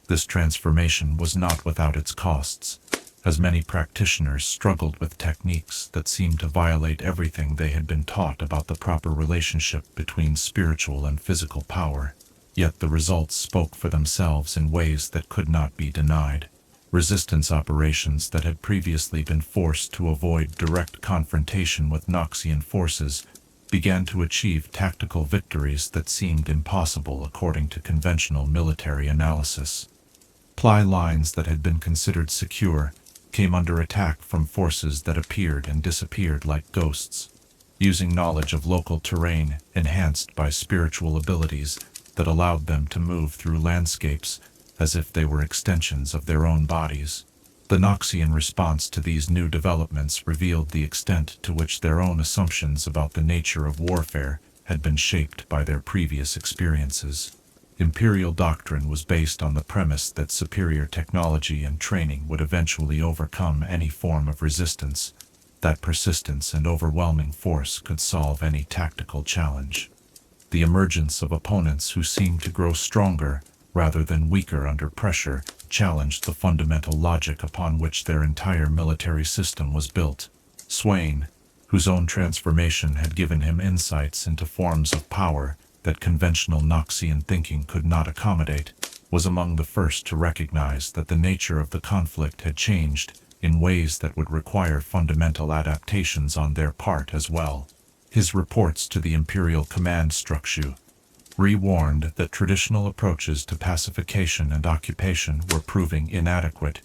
This transformation was not without its costs. as many practitioners struggled with techniques that seemed to violate everything they had been taught about the proper relationship between spiritual and physical power. Yet the results spoke for themselves in ways that could not be denied. Resistance operations that had previously been forced to avoid direct confrontation with Noxian forces began to achieve tactical victories that seemed impossible according to conventional military analysis. Supply lines that had been considered secure came under attack from forces that appeared and disappeared like ghosts, using knowledge of local terrain enhanced by spiritual abilities that allowed them to move through landscapes as if they were extensions of their own bodies. The Noxian response to these new developments revealed the extent to which their own assumptions about the nature of warfare had been shaped by their previous experiences. Imperial doctrine was based on the premise that superior technology and training would eventually overcome any form of resistance, that persistence and overwhelming force could solve any tactical challenge. The emergence of opponents who seemed to grow stronger rather than weaker under pressure challenged the fundamental logic upon which their entire military system was built. Swain, whose own transformation had given him insights into forms of power that conventional Noxian thinking could not accommodate, was among the first to recognize that the nature of the conflict had changed in ways that would require fundamental adaptations on their part as well. His reports to the Imperial Command Structure warned that traditional approaches to pacification and occupation were proving inadequate,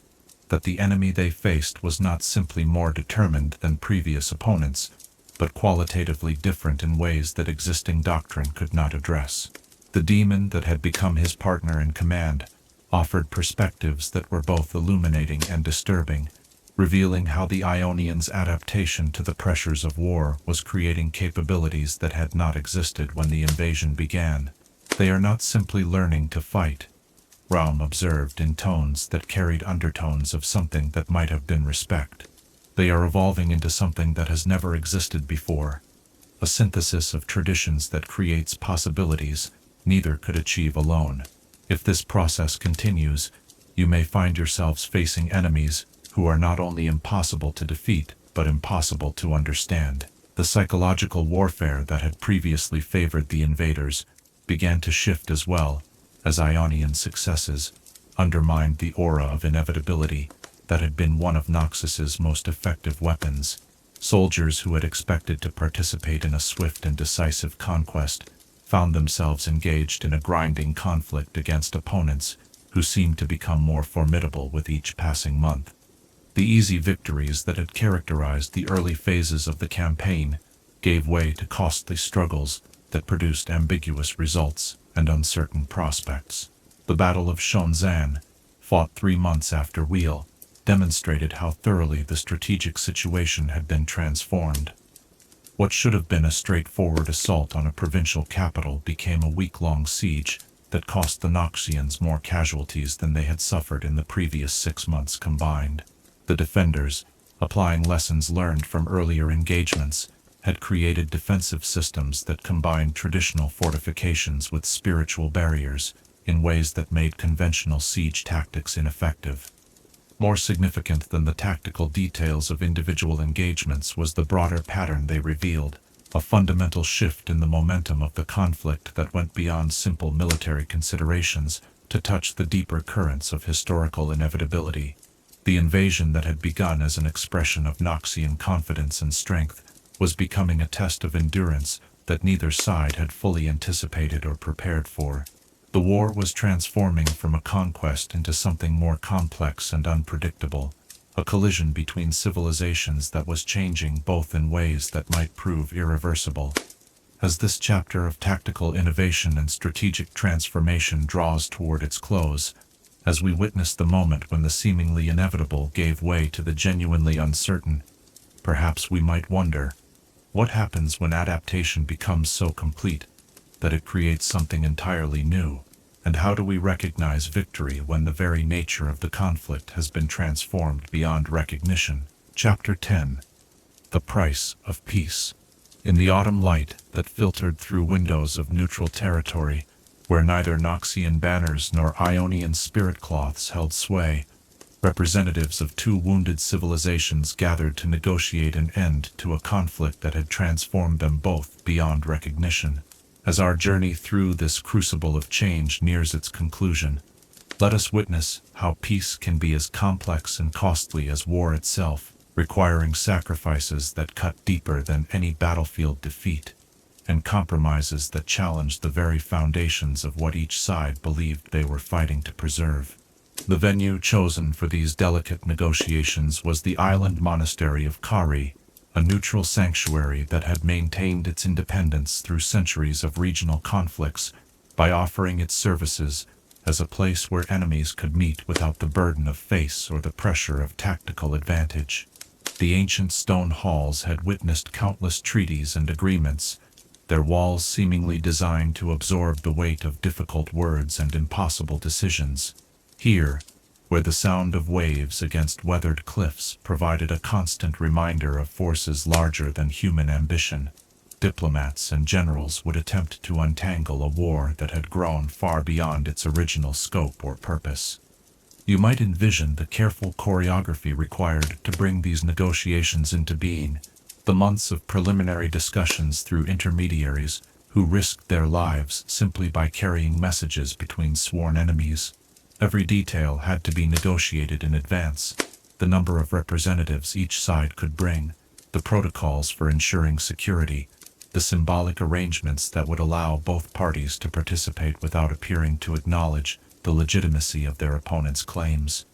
that the enemy they faced was not simply more determined than previous opponents, but qualitatively different in ways that existing doctrine could not address. The demon that had become his partner in command offered perspectives that were both illuminating and disturbing, revealing how the Ionians' adaptation to the pressures of war was creating capabilities that had not existed when the invasion began. They are not simply learning to fight, Raum observed in tones that carried undertones of something that might have been respect. They are evolving into something that has never existed before, a synthesis of traditions that creates possibilities neither could achieve alone. If this process continues, you may find yourselves facing enemies who are not only impossible to defeat, but impossible to understand. The psychological warfare that had previously favored the invaders began to shift as well, as Ionian successes undermined the aura of inevitability that had been one of Noxus's most effective weapons. Soldiers who had expected to participate in a swift and decisive conquest found themselves engaged in a grinding conflict against opponents who seemed to become more formidable with each passing month. The easy victories that had characterized the early phases of the campaign gave way to costly struggles that produced ambiguous results and uncertain prospects. The Battle of Shonzan, fought 3 months after Wheel, demonstrated how thoroughly the strategic situation had been transformed. What should have been a straightforward assault on a provincial capital became a week-long siege that cost the Noxians more casualties than they had suffered in the previous 6 months combined. The defenders, applying lessons learned from earlier engagements, had created defensive systems that combined traditional fortifications with spiritual barriers in ways that made conventional siege tactics ineffective. More significant than the tactical details of individual engagements was the broader pattern they revealed, a fundamental shift in the momentum of the conflict that went beyond simple military considerations to touch the deeper currents of historical inevitability. The invasion that had begun as an expression of Noxian confidence and strength was becoming a test of endurance that neither side had fully anticipated or prepared for. The war was transforming from a conquest into something more complex and unpredictable, a collision between civilizations that was changing both in ways that might prove irreversible. As this chapter of tactical innovation and strategic transformation draws toward its close, as we witness the moment when the seemingly inevitable gave way to the genuinely uncertain, perhaps we might wonder, what happens when adaptation becomes so complete that it creates something entirely new? And how do we recognize victory when the very nature of the conflict has been transformed beyond recognition? Chapter 10. The Price of Peace. In the autumn light that filtered through windows of neutral territory, where neither Noxian banners nor Ionian spirit cloths held sway, Representatives of two wounded civilizations gathered to negotiate an end to a conflict that had transformed them both beyond recognition. As our journey through this crucible of change nears its conclusion, let us witness how peace can be as complex and costly as war itself, requiring sacrifices that cut deeper than any battlefield defeat, and compromises that challenge the very foundations of what each side believed they were fighting to preserve. The venue chosen for these delicate negotiations was the island monastery of Kari, a neutral sanctuary that had maintained its independence through centuries of regional conflicts by offering its services as a place where enemies could meet without the burden of face or the pressure of tactical advantage. The ancient stone halls had witnessed countless treaties and agreements, their walls seemingly designed to absorb the weight of difficult words and impossible decisions. Here, where the sound of waves against weathered cliffs provided a constant reminder of forces larger than human ambition, diplomats and generals would attempt to untangle a war that had grown far beyond its original scope or purpose. You might envision the careful choreography required to bring these negotiations into being, the months of preliminary discussions through intermediaries who risked their lives simply by carrying messages between sworn enemies. Every detail had to be negotiated in advance, the number of representatives each side could bring, the protocols for ensuring security, the symbolic arrangements that would allow both parties to participate without appearing to acknowledge the legitimacy of their opponent's claims.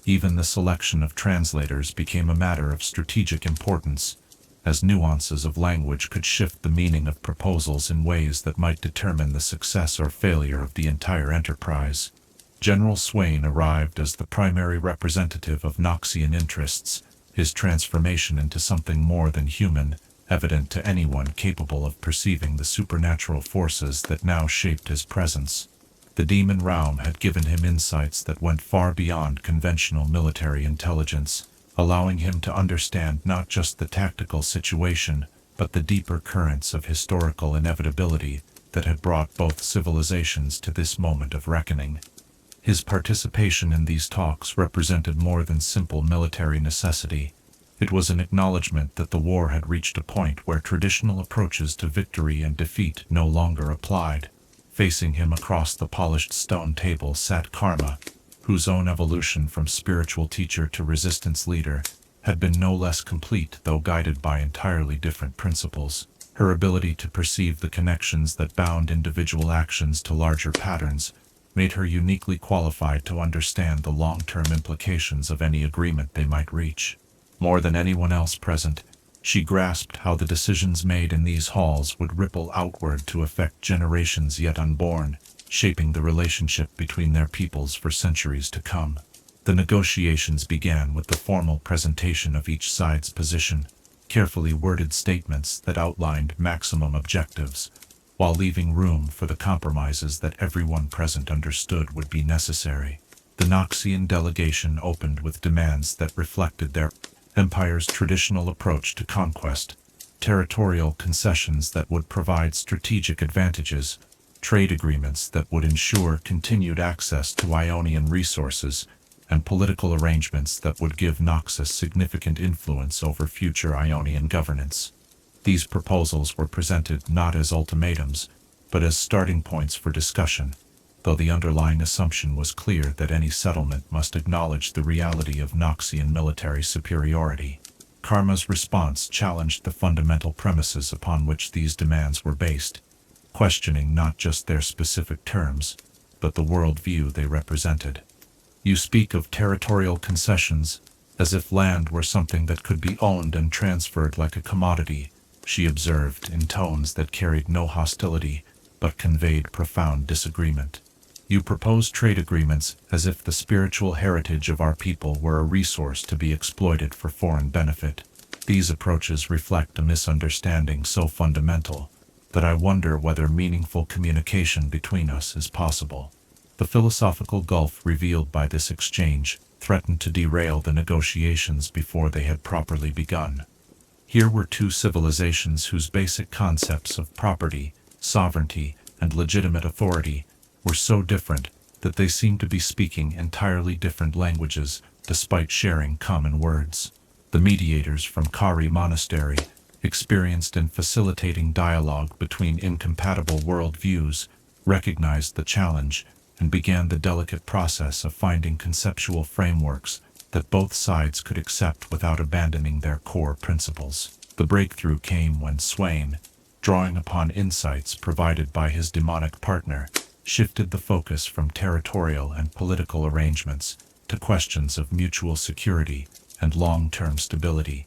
Even the selection of translators became a matter of strategic importance, as nuances of language could shift the meaning of proposals in ways that might determine the success or failure of the entire enterprise. General Swain arrived as the primary representative of Noxian interests, his transformation into something more than human, evident to anyone capable of perceiving the supernatural forces that now shaped his presence. The demon realm had given him insights that went far beyond conventional military intelligence, allowing him to understand not just the tactical situation, but the deeper currents of historical inevitability that had brought both civilizations to this moment of reckoning. His participation in these talks represented more than simple military necessity. It was an acknowledgement that the war had reached a point where traditional approaches to victory and defeat no longer applied. Facing him across the polished stone table sat Karma, whose own evolution from spiritual teacher to resistance leader had been no less complete, though guided by entirely different principles. Her ability to perceive the connections that bound individual actions to larger patterns made her uniquely qualified to understand the long-term implications of any agreement they might reach. More than anyone else present, she grasped how the decisions made in these halls would ripple outward to affect generations yet unborn, shaping the relationship between their peoples for centuries to come. The negotiations began with the formal presentation of each side's position, carefully worded statements that outlined maximum objectives, while leaving room for the compromises that everyone present understood would be necessary. The Noxian delegation opened with demands that reflected their empire's traditional approach to conquest, territorial concessions that would provide strategic advantages, trade agreements that would ensure continued access to Ionian resources, and political arrangements that would give Noxus significant influence over future Ionian governance. These proposals were presented not as ultimatums, but as starting points for discussion, though the underlying assumption was clear that any settlement must acknowledge the reality of Noxian military superiority. Karma's response challenged the fundamental premises upon which these demands were based, questioning not just their specific terms, but the worldview they represented. You speak of territorial concessions, as if land were something that could be owned and transferred like a commodity, she observed in tones that carried no hostility, but conveyed profound disagreement. You propose trade agreements as if the spiritual heritage of our people were a resource to be exploited for foreign benefit. These approaches reflect a misunderstanding so fundamental that I wonder whether meaningful communication between us is possible. The philosophical gulf revealed by this exchange threatened to derail the negotiations before they had properly begun. Here were two civilizations whose basic concepts of property, sovereignty, and legitimate authority were so different that they seemed to be speaking entirely different languages, despite sharing common words. The mediators from Kari Monastery, experienced in facilitating dialogue between incompatible worldviews, recognized the challenge and began the delicate process of finding conceptual frameworks that both sides could accept without abandoning their core principles. The breakthrough came when Swain, drawing upon insights provided by his demonic partner, shifted the focus from territorial and political arrangements to questions of mutual security and long-term stability.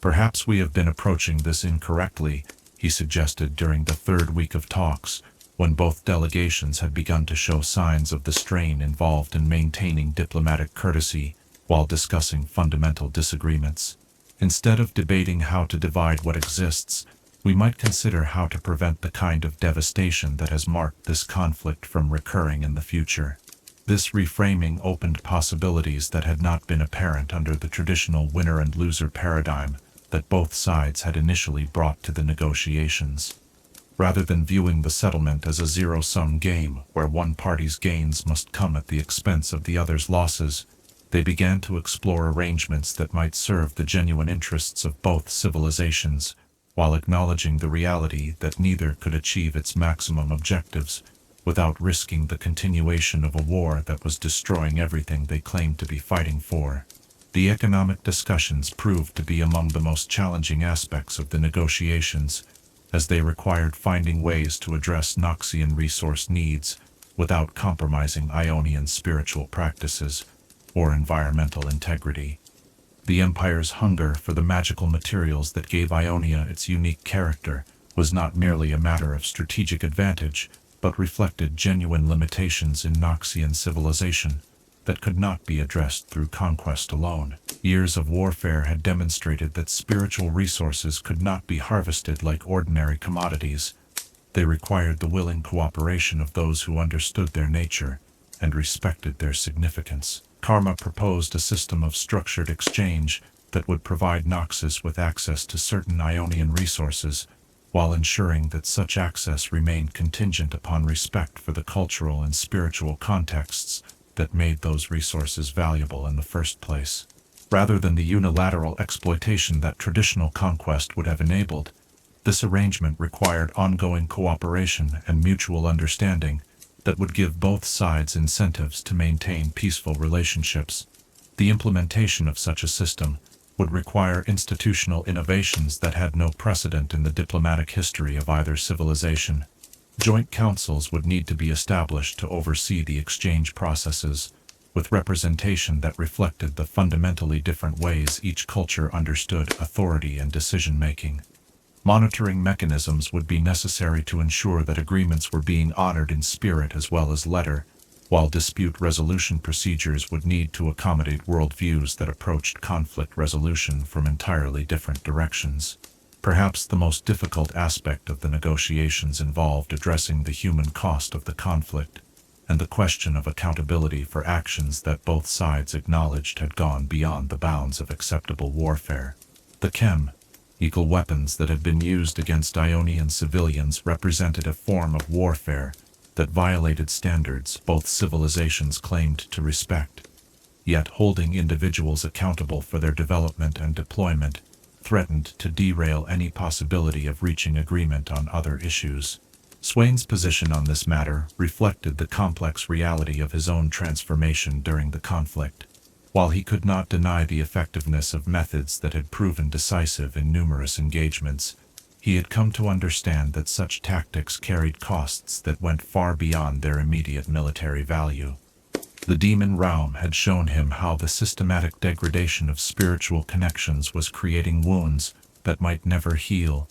"Perhaps we have been approaching this incorrectly," he suggested during the third week of talks, when both delegations had begun to show signs of the strain involved in maintaining diplomatic courtesy while discussing fundamental disagreements. "Instead of debating how to divide what exists, we might consider how to prevent the kind of devastation that has marked this conflict from recurring in the future." This reframing opened possibilities that had not been apparent under the traditional winner and loser paradigm that both sides had initially brought to the negotiations. Rather than viewing the settlement as a zero-sum game where one party's gains must come at the expense of the other's losses, they began to explore arrangements that might serve the genuine interests of both civilizations, while acknowledging the reality that neither could achieve its maximum objectives without risking the continuation of a war that was destroying everything they claimed to be fighting for. The economic discussions proved to be among the most challenging aspects of the negotiations, as they required finding ways to address Noxian resource needs without compromising Ionian spiritual practices or environmental integrity. The Empire's hunger for the magical materials that gave Ionia its unique character was not merely a matter of strategic advantage, but reflected genuine limitations in Noxian civilization that could not be addressed through conquest alone. Years of warfare had demonstrated that spiritual resources could not be harvested like ordinary commodities. They required the willing cooperation of those who understood their nature and respected their significance. Karma proposed a system of structured exchange that would provide Noxus with access to certain Ionian resources, while ensuring that such access remained contingent upon respect for the cultural and spiritual contexts that made those resources valuable in the first place. Rather than the unilateral exploitation that traditional conquest would have enabled, this arrangement required ongoing cooperation and mutual understanding that would give both sides incentives to maintain peaceful relationships. The implementation of such a system would require institutional innovations that had no precedent in the diplomatic history of either civilization. Joint councils would need to be established to oversee the exchange processes, with representation that reflected the fundamentally different ways each culture understood authority and decision-making. Monitoring mechanisms would be necessary to ensure that agreements were being honored in spirit as well as letter, while dispute resolution procedures would need to accommodate worldviews that approached conflict resolution from entirely different directions. Perhaps the most difficult aspect of the negotiations involved addressing the human cost of the conflict, and the question of accountability for actions that both sides acknowledged had gone beyond the bounds of acceptable warfare. The chemical weapons that had been used against Ionian civilians represented a form of warfare that violated standards both civilizations claimed to respect, yet holding individuals accountable for their development and deployment threatened to derail any possibility of reaching agreement on other issues. Swain's position on this matter reflected the complex reality of his own transformation during the conflict. While he could not deny the effectiveness of methods that had proven decisive in numerous engagements, he had come to understand that such tactics carried costs that went far beyond their immediate military value. The demon realm had shown him how the systematic degradation of spiritual connections was creating wounds that might never heal,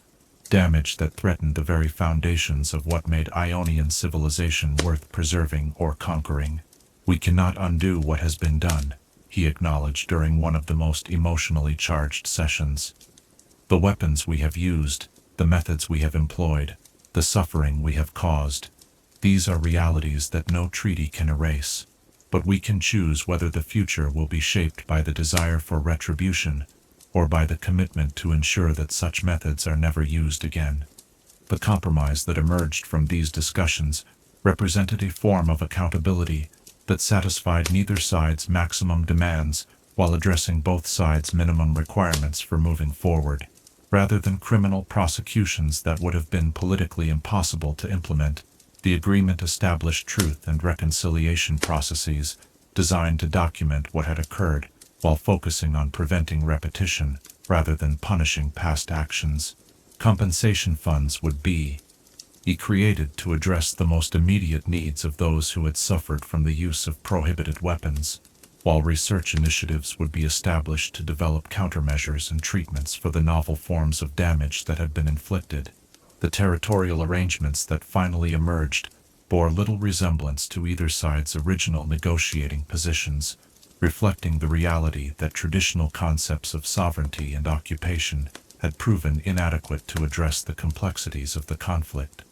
damage that threatened the very foundations of what made Ionian civilization worth preserving or conquering. "We cannot undo what has been done," he acknowledged during one of the most emotionally charged sessions. "The weapons we have used, the methods we have employed, the suffering we have caused, these are realities that no treaty can erase. But we can choose whether the future will be shaped by the desire for retribution or by the commitment to ensure that such methods are never used again." The compromise that emerged from these discussions represented a form of accountability that satisfied neither side's maximum demands while addressing both sides' minimum requirements for moving forward, rather than criminal prosecutions that would have been politically impossible to implement. The agreement established truth and reconciliation processes designed to document what had occurred, while focusing on preventing repetition rather than punishing past actions. Compensation funds would be created to address the most immediate needs of those who had suffered from the use of prohibited weapons, while research initiatives would be established to develop countermeasures and treatments for the novel forms of damage that had been inflicted. The territorial arrangements that finally emerged bore little resemblance to either side's original negotiating positions, reflecting the reality that traditional concepts of sovereignty and occupation had proven inadequate to address the complexities of the conflict.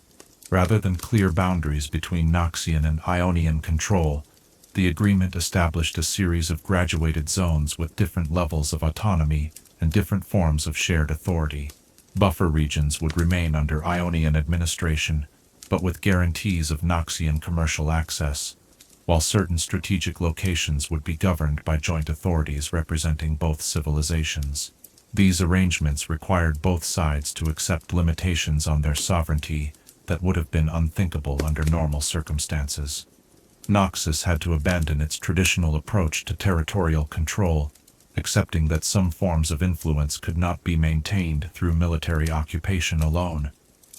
Rather than clear boundaries between Noxian and Ionian control, the agreement established a series of graduated zones with different levels of autonomy and different forms of shared authority. Buffer regions would remain under Ionian administration, but with guarantees of Noxian commercial access, while certain strategic locations would be governed by joint authorities representing both civilizations. These arrangements required both sides to accept limitations on their sovereignty that would have been unthinkable under normal circumstances. Noxus had to abandon its traditional approach to territorial control, accepting that some forms of influence could not be maintained through military occupation alone.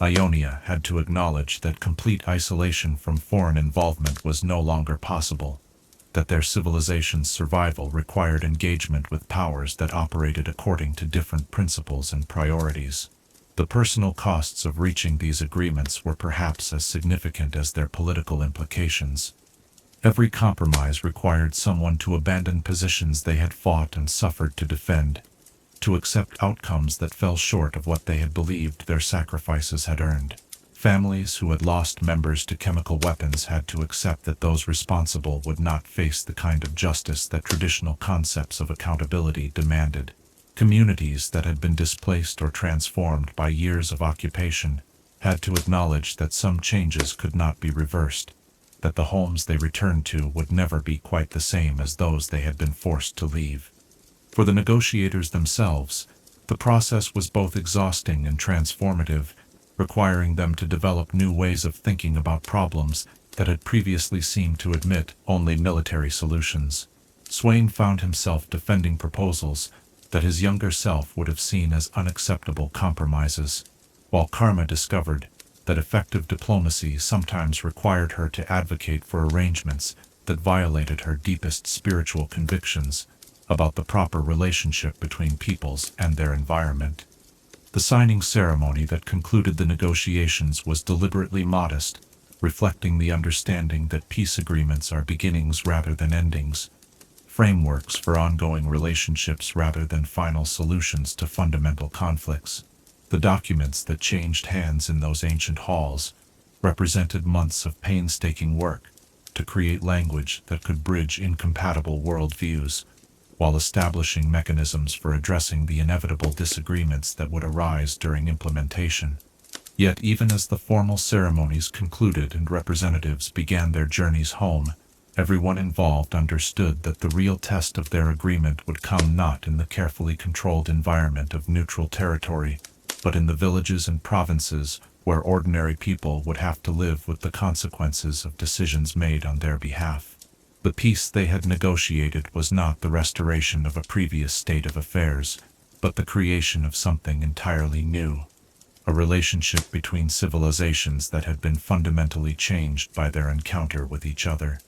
Ionia had to acknowledge that complete isolation from foreign involvement was no longer possible, that their civilization's survival required engagement with powers that operated according to different principles and priorities. The personal costs of reaching these agreements were perhaps as significant as their political implications. Every compromise required someone to abandon positions they had fought and suffered to defend, to accept outcomes that fell short of what they had believed their sacrifices had earned. Families who had lost members to chemical weapons had to accept that those responsible would not face the kind of justice that traditional concepts of accountability demanded. Communities that had been displaced or transformed by years of occupation had to acknowledge that some changes could not be reversed, that the homes they returned to would never be quite the same as those they had been forced to leave. For the negotiators themselves, the process was both exhausting and transformative, requiring them to develop new ways of thinking about problems that had previously seemed to admit only military solutions. Swain found himself defending proposals that his younger self would have seen as unacceptable compromises, while Karma discovered that effective diplomacy sometimes required her to advocate for arrangements that violated her deepest spiritual convictions about the proper relationship between peoples and their environment. The signing ceremony that concluded the negotiations was deliberately modest, reflecting the understanding that peace agreements are beginnings rather than endings, frameworks for ongoing relationships rather than final solutions to fundamental conflicts. The documents that changed hands in those ancient halls represented months of painstaking work to create language that could bridge incompatible worldviews, while establishing mechanisms for addressing the inevitable disagreements that would arise during implementation. Yet even as the formal ceremonies concluded and representatives began their journeys home, everyone involved understood that the real test of their agreement would come not in the carefully controlled environment of neutral territory, but in the villages and provinces where ordinary people would have to live with the consequences of decisions made on their behalf. The peace they had negotiated was not the restoration of a previous state of affairs, but the creation of something entirely new, a relationship between civilizations that had been fundamentally changed by their encounter with each other.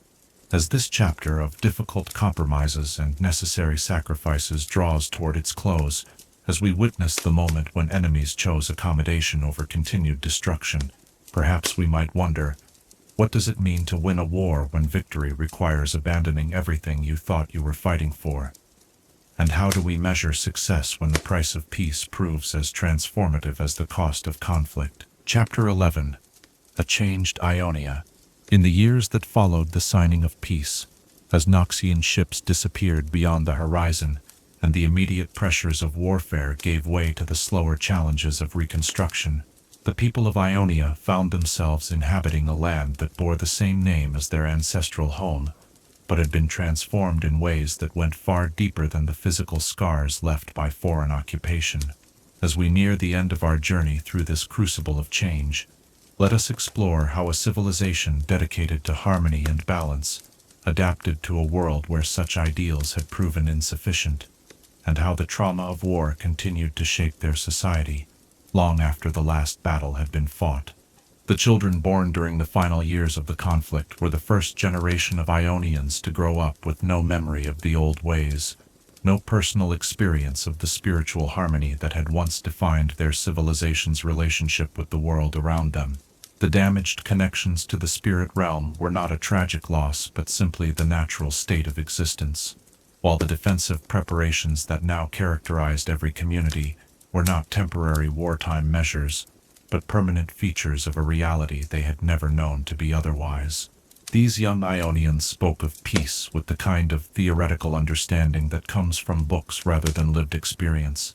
As this chapter of difficult compromises and necessary sacrifices draws toward its close, as we witness the moment when enemies chose accommodation over continued destruction, perhaps we might wonder, what does it mean to win a war when victory requires abandoning everything you thought you were fighting for? And how do we measure success when the price of peace proves as transformative as the cost of conflict? Chapter 11. A Changed Ionia. In the years that followed the signing of peace, as Noxian ships disappeared beyond the horizon, and the immediate pressures of warfare gave way to the slower challenges of reconstruction, the people of Ionia found themselves inhabiting a land that bore the same name as their ancestral home, but had been transformed in ways that went far deeper than the physical scars left by foreign occupation. As we near the end of our journey through this crucible of change, let us explore how a civilization dedicated to harmony and balance adapted to a world where such ideals had proven insufficient, and how the trauma of war continued to shape their society long after the last battle had been fought. The children born during the final years of the conflict were the first generation of Ionians to grow up with no memory of the old ways, no personal experience of the spiritual harmony that had once defined their civilization's relationship with the world around them. The damaged connections to the spirit realm were not a tragic loss, but simply the natural state of existence, while the defensive preparations that now characterized every community were not temporary wartime measures, but permanent features of a reality they had never known to be otherwise. These young Ionians spoke of peace with the kind of theoretical understanding that comes from books rather than lived experience,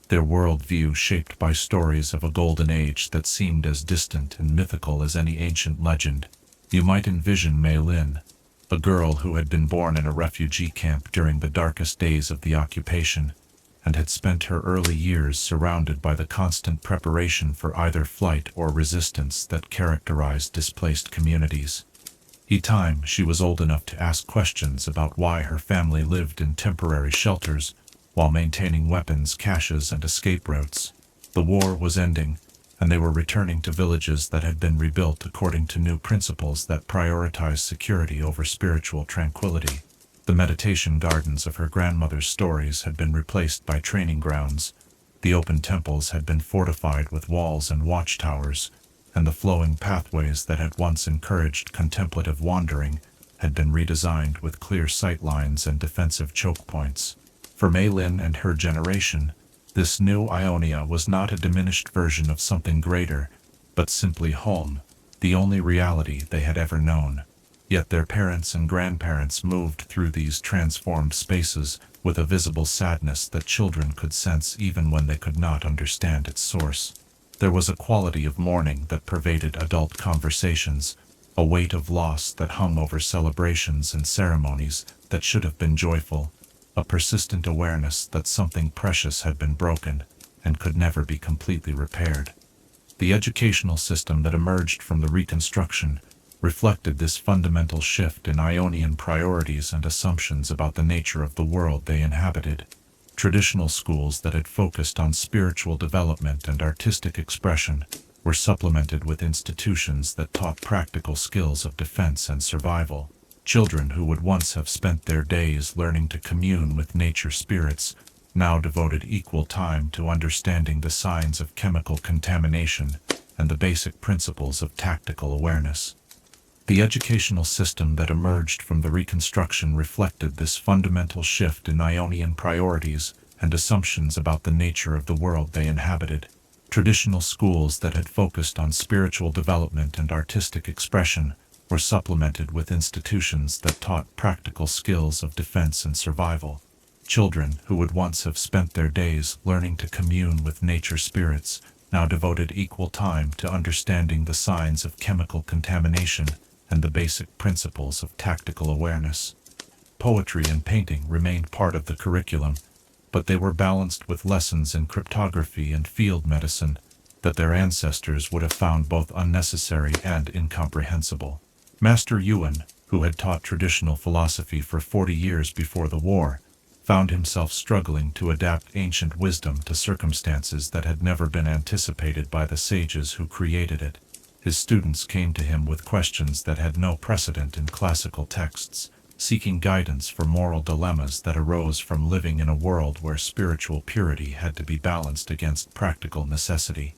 their worldview shaped by stories of a golden age that seemed as distant and mythical as any ancient legend. You might envision Mei Lin, a girl who had been born in a refugee camp during the darkest days of the occupation, and had spent her early years surrounded by the constant preparation for either flight or resistance that characterized displaced communities. Each time she was old enough to ask questions about why her family lived in temporary shelters while maintaining weapons, caches, and escape routes. The war was ending, and they were returning to villages that had been rebuilt according to new principles that prioritized security over spiritual tranquility. The meditation gardens of her grandmother's stories had been replaced by training grounds, the open temples had been fortified with walls and watchtowers, and the flowing pathways that had once encouraged contemplative wandering had been redesigned with clear sight lines and defensive choke points. For Mei Lin and her generation, this new Ionia was not a diminished version of something greater, but simply home, the only reality they had ever known. Yet their parents and grandparents moved through these transformed spaces with a visible sadness that children could sense even when they could not understand its source. There was a quality of mourning that pervaded adult conversations, a weight of loss that hung over celebrations and ceremonies that should have been joyful, a persistent awareness that something precious had been broken and could never be completely repaired. The educational system that emerged from the Reconstruction reflected this fundamental shift in Ionian priorities and assumptions about the nature of the world they inhabited. Traditional schools that had focused on spiritual development and artistic expression were supplemented with institutions that taught practical skills of defense and survival. Children who would once have spent their days learning to commune with nature spirits now devoted equal time to understanding the signs of chemical contamination and the basic principles of tactical awareness. The educational system that emerged from the Reconstruction reflected this fundamental shift in Ionian priorities and assumptions about the nature of the world they inhabited. Traditional schools that had focused on spiritual development and artistic expression were supplemented with institutions that taught practical skills of defense and survival. Children who would once have spent their days learning to commune with nature spirits now devoted equal time to understanding the signs of chemical contamination and the basic principles of tactical awareness. Poetry and painting remained part of the curriculum, but they were balanced with lessons in cryptography and field medicine that their ancestors would have found both unnecessary and incomprehensible. Master Yuan, who had taught traditional philosophy for 40 years before the war, found himself struggling to adapt ancient wisdom to circumstances that had never been anticipated by the sages who created it. His students came to him with questions that had no precedent in classical texts, seeking guidance for moral dilemmas that arose from living in a world where spiritual purity had to be balanced against practical necessity.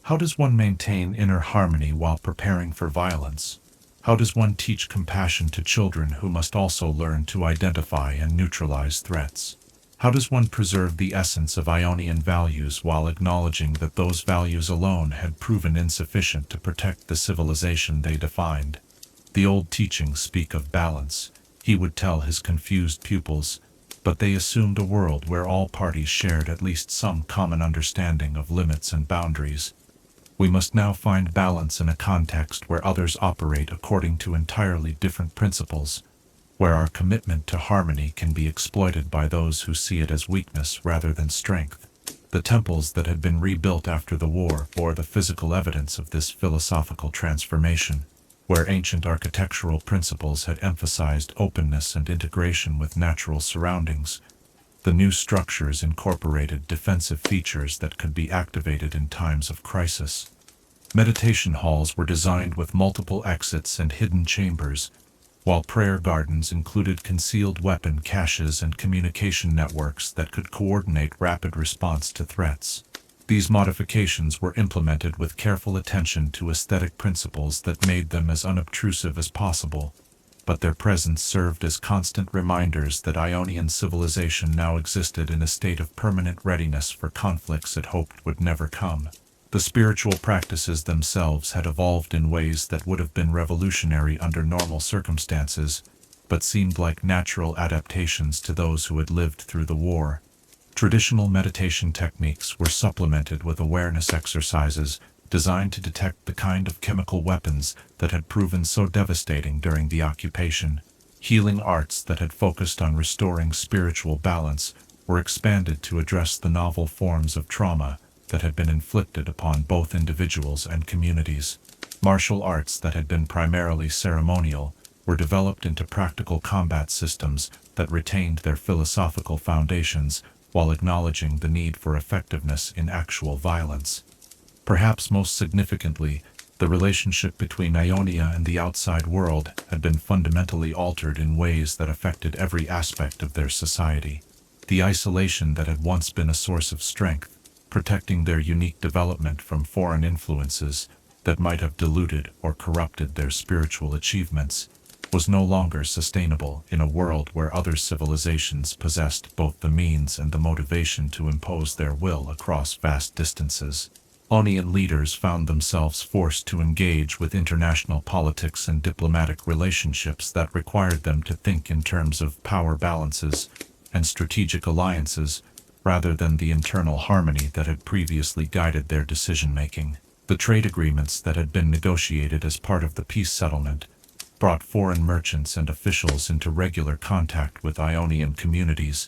How does one maintain inner harmony while preparing for violence? How does one teach compassion to children who must also learn to identify and neutralize threats? How does one preserve the essence of Ionian values while acknowledging that those values alone had proven insufficient to protect the civilization they defined? The old teachings speak of balance, he would tell his confused pupils, but they assumed a world where all parties shared at least some common understanding of limits and boundaries. We must now find balance in a context where others operate according to entirely different principles. where our commitment to harmony can be exploited by those who see it as weakness rather than strength. The temples that had been rebuilt after the war bore the physical evidence of this philosophical transformation, where ancient architectural principles had emphasized openness and integration with natural surroundings. The new structures incorporated defensive features that could be activated in times of crisis. Meditation halls were designed with multiple exits and hidden chambers, while prayer gardens included concealed weapon caches and communication networks that could coordinate rapid response to threats. These modifications were implemented with careful attention to aesthetic principles that made them as unobtrusive as possible, but their presence served as constant reminders that Ionian civilization now existed in a state of permanent readiness for conflicts it hoped would never come. The spiritual practices themselves had evolved in ways that would have been revolutionary under normal circumstances, but seemed like natural adaptations to those who had lived through the war. Traditional meditation techniques were supplemented with awareness exercises designed to detect the kind of chemical weapons that had proven so devastating during the occupation. Healing arts that had focused on restoring spiritual balance were expanded to address the novel forms of trauma that had been inflicted upon both individuals and communities. Martial arts that had been primarily ceremonial were developed into practical combat systems that retained their philosophical foundations while acknowledging the need for effectiveness in actual violence. Perhaps most significantly, the relationship between Ionia and the outside world had been fundamentally altered in ways that affected every aspect of their society. The isolation that had once been a source of strength, protecting their unique development from foreign influences that might have diluted or corrupted their spiritual achievements, was no longer sustainable in a world where other civilizations possessed both the means and the motivation to impose their will across vast distances. Ionian leaders found themselves forced to engage with international politics and diplomatic relationships that required them to think in terms of power balances and strategic alliances, rather than the internal harmony that had previously guided their decision-making. The trade agreements that had been negotiated as part of the peace settlement brought foreign merchants and officials into regular contact with Ionian communities,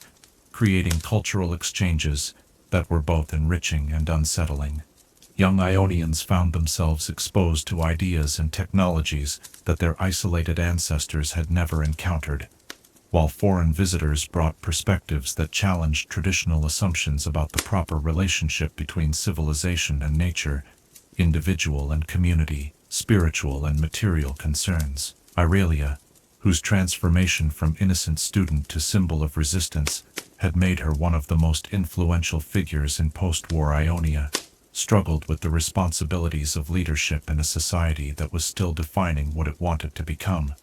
creating cultural exchanges that were both enriching and unsettling. Young Ionians found themselves exposed to ideas and technologies that their isolated ancestors had never encountered, while foreign visitors brought perspectives that challenged traditional assumptions about the proper relationship between civilization and nature, individual and community, spiritual and material concerns. Irelia, whose transformation from innocent student to symbol of resistance had made her one of the most influential figures in post-war Ionia, struggled with the responsibilities of leadership in a society that was still defining what it wanted to become.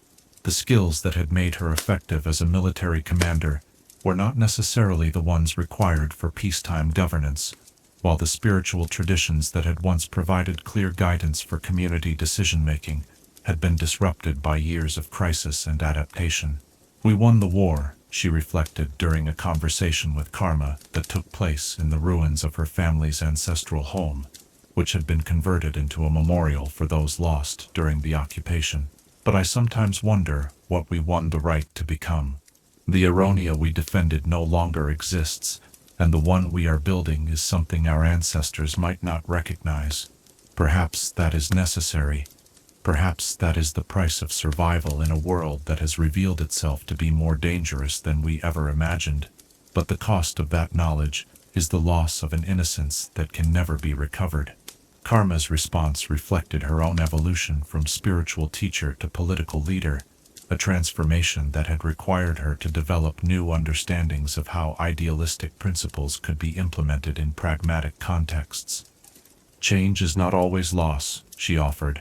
The skills that had made her effective as a military commander were not necessarily the ones required for peacetime governance, while the spiritual traditions that had once provided clear guidance for community decision-making had been disrupted by years of crisis and adaptation. "We won the war," she reflected during a conversation with Karma that took place in the ruins of her family's ancestral home, which had been converted into a memorial for those lost during the occupation. "But I sometimes wonder what we won the right to become. The Ironia we defended no longer exists, and the one we are building is something our ancestors might not recognize. Perhaps that is necessary. Perhaps that is the price of survival in a world that has revealed itself to be more dangerous than we ever imagined. But the cost of that knowledge is the loss of an innocence that can never be recovered." Karma's response reflected her own evolution from spiritual teacher to political leader, a transformation that had required her to develop new understandings of how idealistic principles could be implemented in pragmatic contexts. "Change is not always loss," she offered,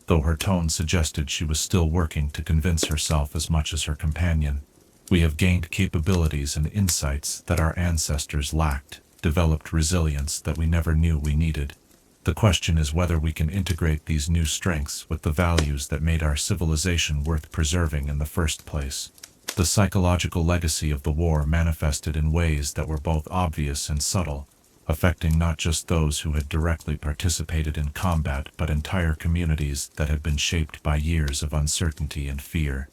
though her tone suggested she was still working to convince herself as much as her companion. "We have gained capabilities and insights that our ancestors lacked, developed resilience that we never knew we needed. The question is whether we can integrate these new strengths with the values that made our civilization worth preserving in the first place." The psychological legacy of the war manifested in ways that were both obvious and subtle, affecting not just those who had directly participated in combat but entire communities that had been shaped by years of uncertainty and fear.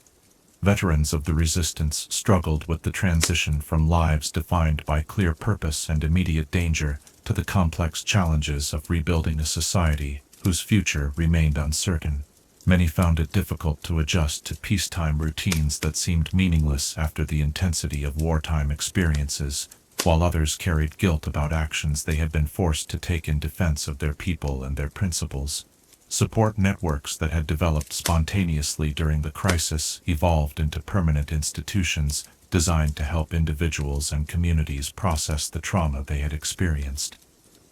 Veterans of the resistance struggled with the transition from lives defined by clear purpose and immediate danger to the complex challenges of rebuilding a society whose future remained uncertain. Many found it difficult to adjust to peacetime routines that seemed meaningless after the intensity of wartime experiences, while others carried guilt about actions they had been forced to take in defense of their people and their principles. Support networks that had developed spontaneously during the crisis evolved into permanent institutions designed to help individuals and communities process the trauma they had experienced.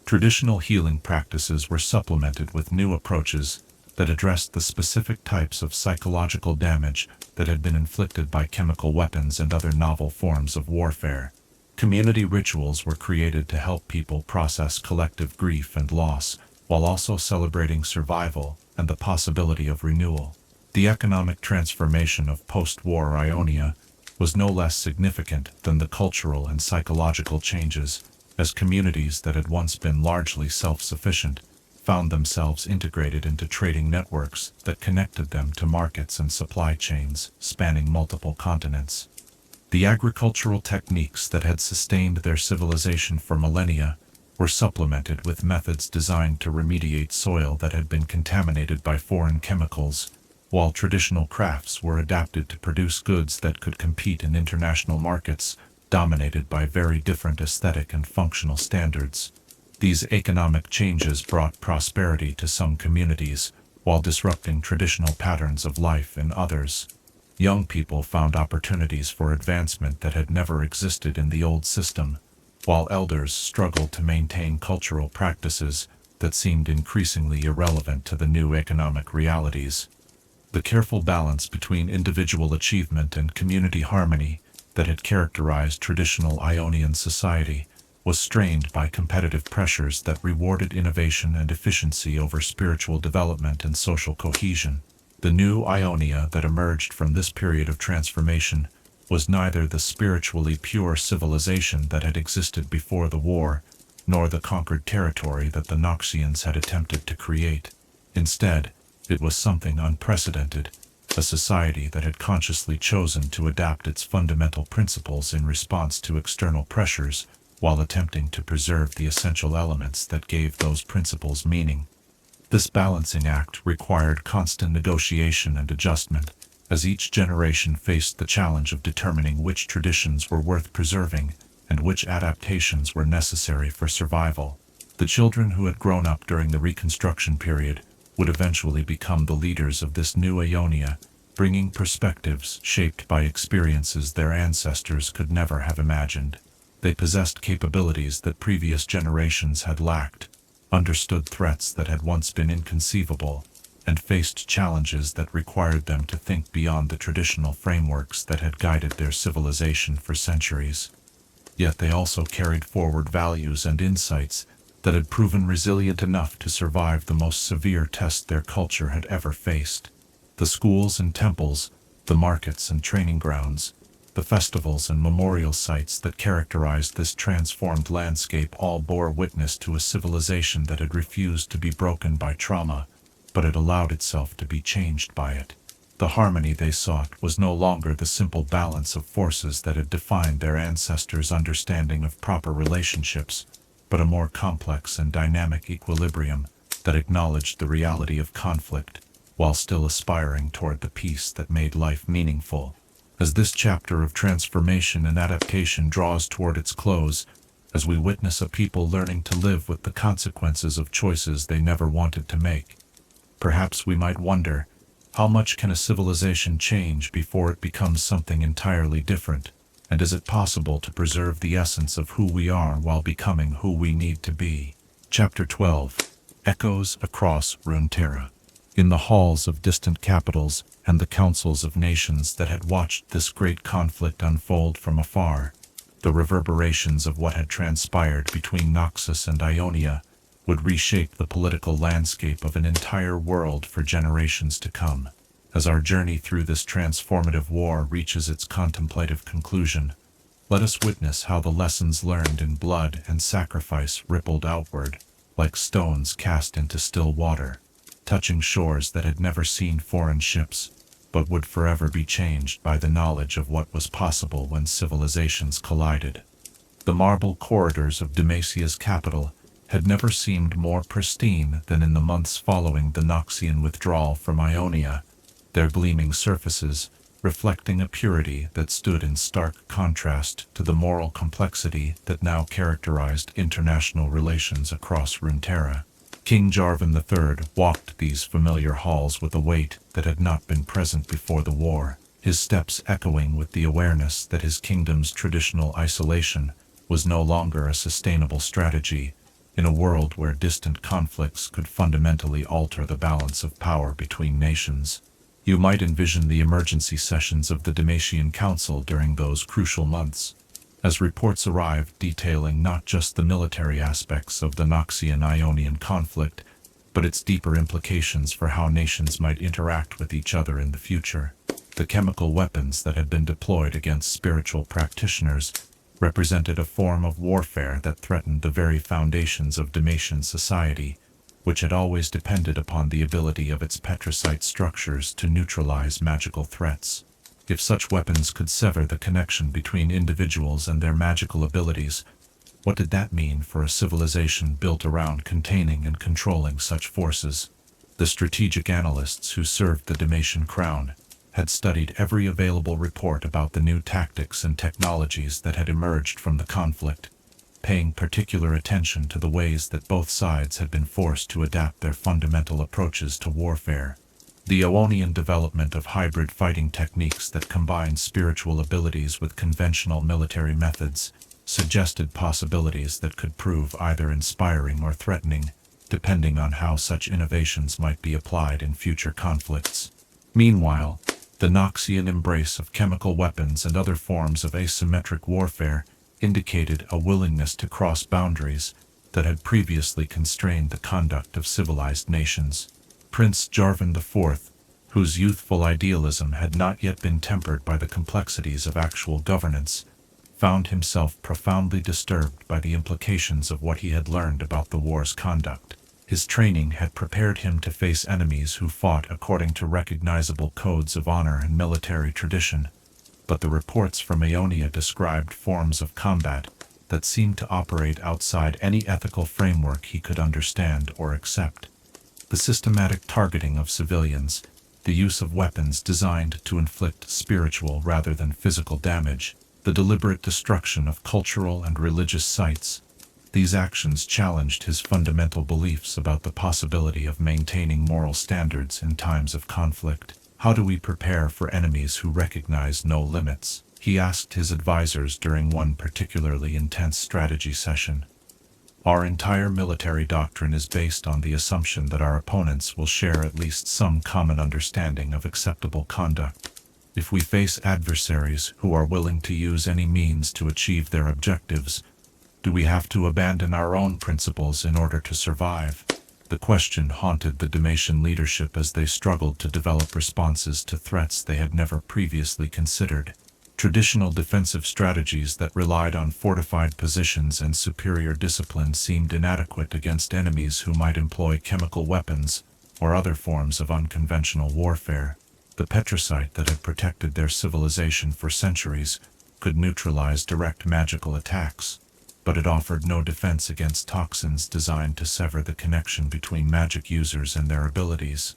Traditional healing practices were supplemented with new approaches that addressed the specific types of psychological damage that had been inflicted by chemical weapons and other novel forms of warfare. Community rituals were created to help people process collective grief and loss, while also celebrating survival and the possibility of renewal. The economic transformation of post-war Ionia was no less significant than the cultural and psychological changes, as communities that had once been largely self-sufficient found themselves integrated into trading networks that connected them to markets and supply chains spanning multiple continents. The agricultural techniques that had sustained their civilization for millennia were supplemented with methods designed to remediate soil that had been contaminated by foreign chemicals, while traditional crafts were adapted to produce goods that could compete in international markets dominated by very different aesthetic and functional standards. These economic changes brought prosperity to some communities, while disrupting traditional patterns of life in others. Young people found opportunities for advancement that had never existed in the old system, while elders struggled to maintain cultural practices that seemed increasingly irrelevant to the new economic realities. The careful balance between individual achievement and community harmony that had characterized traditional Ionian society was strained by competitive pressures that rewarded innovation and efficiency over spiritual development and social cohesion. The new Ionia that emerged from this period of transformation was neither the spiritually pure civilization that had existed before the war, nor the conquered territory that the Noxians had attempted to create. Instead, it was something unprecedented, a society that had consciously chosen to adapt its fundamental principles in response to external pressures, while attempting to preserve the essential elements that gave those principles meaning. This balancing act required constant negotiation and adjustment, as each generation faced the challenge of determining which traditions were worth preserving and which adaptations were necessary for survival. The children who had grown up during the Reconstruction period would eventually become the leaders of this new Ionia, bringing perspectives shaped by experiences their ancestors could never have imagined. They possessed capabilities that previous generations had lacked, understood threats that had once been inconceivable, and faced challenges that required them to think beyond the traditional frameworks that had guided their civilization for centuries. Yet they also carried forward values and insights that had proven resilient enough to survive the most severe test their culture had ever faced. The schools and temples, the markets and training grounds, the festivals and memorial sites that characterized this transformed landscape all bore witness to a civilization that had refused to be broken by trauma, but had allowed itself to be changed by it. The harmony they sought was no longer the simple balance of forces that had defined their ancestors' understanding of proper relationships, but a more complex and dynamic equilibrium that acknowledged the reality of conflict, while still aspiring toward the peace that made life meaningful. As this chapter of transformation and adaptation draws toward its close, as we witness a people learning to live with the consequences of choices they never wanted to make, perhaps we might wonder, how much can a civilization change before it becomes something entirely different, and is it possible to preserve the essence of who we are while becoming who we need to be? Chapter 12. Echoes across Runeterra. In the halls of distant capitals and the councils of nations that had watched this great conflict unfold from afar, the reverberations of what had transpired between Noxus and Ionia would reshape the political landscape of an entire world for generations to come. As our journey through this transformative war reaches its contemplative conclusion, let us witness how the lessons learned in blood and sacrifice rippled outward, like stones cast into still water, touching shores that had never seen foreign ships, but would forever be changed by the knowledge of what was possible when civilizations collided. The marble corridors of Demacia's capital had never seemed more pristine than in the months following the Noxian withdrawal from Ionia, their gleaming surfaces reflecting a purity that stood in stark contrast to the moral complexity that now characterized international relations across Runeterra. King Jarvan III walked these familiar halls with a weight that had not been present before the war, his steps echoing with the awareness that his kingdom's traditional isolation was no longer a sustainable strategy in a world where distant conflicts could fundamentally alter the balance of power between nations. You might envision the emergency sessions of the Demacian Council during those crucial months, as reports arrived detailing not just the military aspects of the Noxian-Ionian conflict, but its deeper implications for how nations might interact with each other in the future. The chemical weapons that had been deployed against spiritual practitioners represented a form of warfare that threatened the very foundations of Demacian society, which had always depended upon the ability of its petricite structures to neutralize magical threats. If such weapons could sever the connection between individuals and their magical abilities, what did that mean for a civilization built around containing and controlling such forces? The strategic analysts who served the Demacian crown had studied every available report about the new tactics and technologies that had emerged from the conflict, paying particular attention to the ways that both sides had been forced to adapt their fundamental approaches to warfare. The Ionian development of hybrid fighting techniques that combined spiritual abilities with conventional military methods suggested possibilities that could prove either inspiring or threatening, depending on how such innovations might be applied in future conflicts. Meanwhile, the Noxian embrace of chemical weapons and other forms of asymmetric warfare indicated a willingness to cross boundaries that had previously constrained the conduct of civilized nations. Prince Jarvan IV, whose youthful idealism had not yet been tempered by the complexities of actual governance, found himself profoundly disturbed by the implications of what he had learned about the war's conduct. His training had prepared him to face enemies who fought according to recognizable codes of honor and military tradition, but the reports from Ionia described forms of combat that seemed to operate outside any ethical framework he could understand or accept. The systematic targeting of civilians, the use of weapons designed to inflict spiritual rather than physical damage, the deliberate destruction of cultural and religious sites. These actions challenged his fundamental beliefs about the possibility of maintaining moral standards in times of conflict. How do we prepare for enemies who recognize no limits? He asked his advisors during one particularly intense strategy session. Our entire military doctrine is based on the assumption that our opponents will share at least some common understanding of acceptable conduct. If we face adversaries who are willing to use any means to achieve their objectives, do we have to abandon our own principles in order to survive? The question haunted the Demacian leadership as they struggled to develop responses to threats they had never previously considered. Traditional defensive strategies that relied on fortified positions and superior discipline seemed inadequate against enemies who might employ chemical weapons or other forms of unconventional warfare. The petricite that had protected their civilization for centuries could neutralize direct magical attacks, but it offered no defense against toxins designed to sever the connection between magic users and their abilities.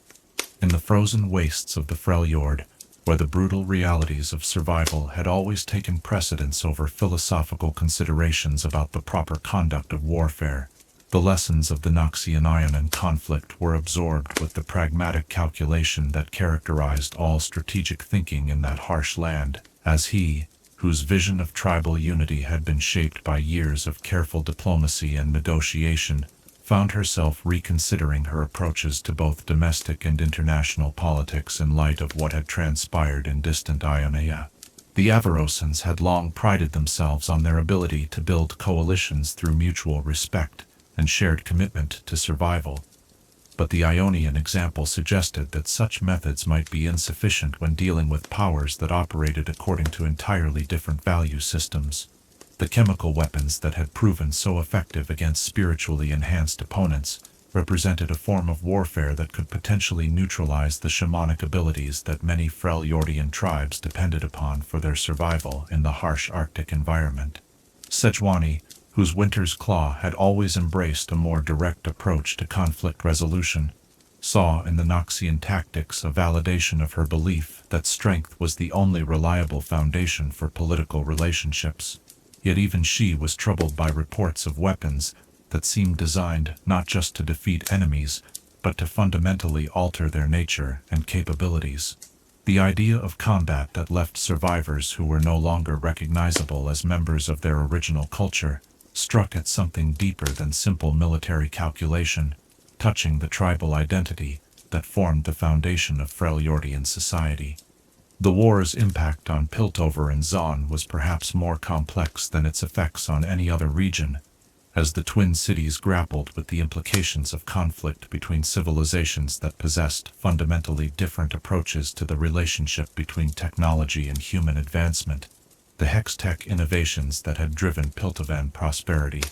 In the frozen wastes of the Freljord, where the brutal realities of survival had always taken precedence over philosophical considerations about the proper conduct of warfare, the lessons of the Noxian-Ionan conflict were absorbed with the pragmatic calculation that characterized all strategic thinking in that harsh land, as he, whose vision of tribal unity had been shaped by years of careful diplomacy and negotiation, found herself reconsidering her approaches to both domestic and international politics in light of what had transpired in distant Ionia. The Avarosans had long prided themselves on their ability to build coalitions through mutual respect and shared commitment to survival, but the Ionian example suggested that such methods might be insufficient when dealing with powers that operated according to entirely different value systems. The chemical weapons that had proven so effective against spiritually enhanced opponents represented a form of warfare that could potentially neutralize the shamanic abilities that many Freljordian tribes depended upon for their survival in the harsh Arctic environment. Sejuani, whose Winter's Claw had always embraced a more direct approach to conflict resolution, saw in the Noxian tactics a validation of her belief that strength was the only reliable foundation for political relationships. Yet even she was troubled by reports of weapons that seemed designed not just to defeat enemies, but to fundamentally alter their nature and capabilities. The idea of combat that left survivors who were no longer recognizable as members of their original culture struck at something deeper than simple military calculation, touching the tribal identity that formed the foundation of Freljordian society. The war's impact on Piltover and Zon was perhaps more complex than its effects on any other region, as the twin cities grappled with the implications of conflict between civilizations that possessed fundamentally different approaches to the relationship between technology and human advancement. The Hextech innovations that had driven Piltovan prosperity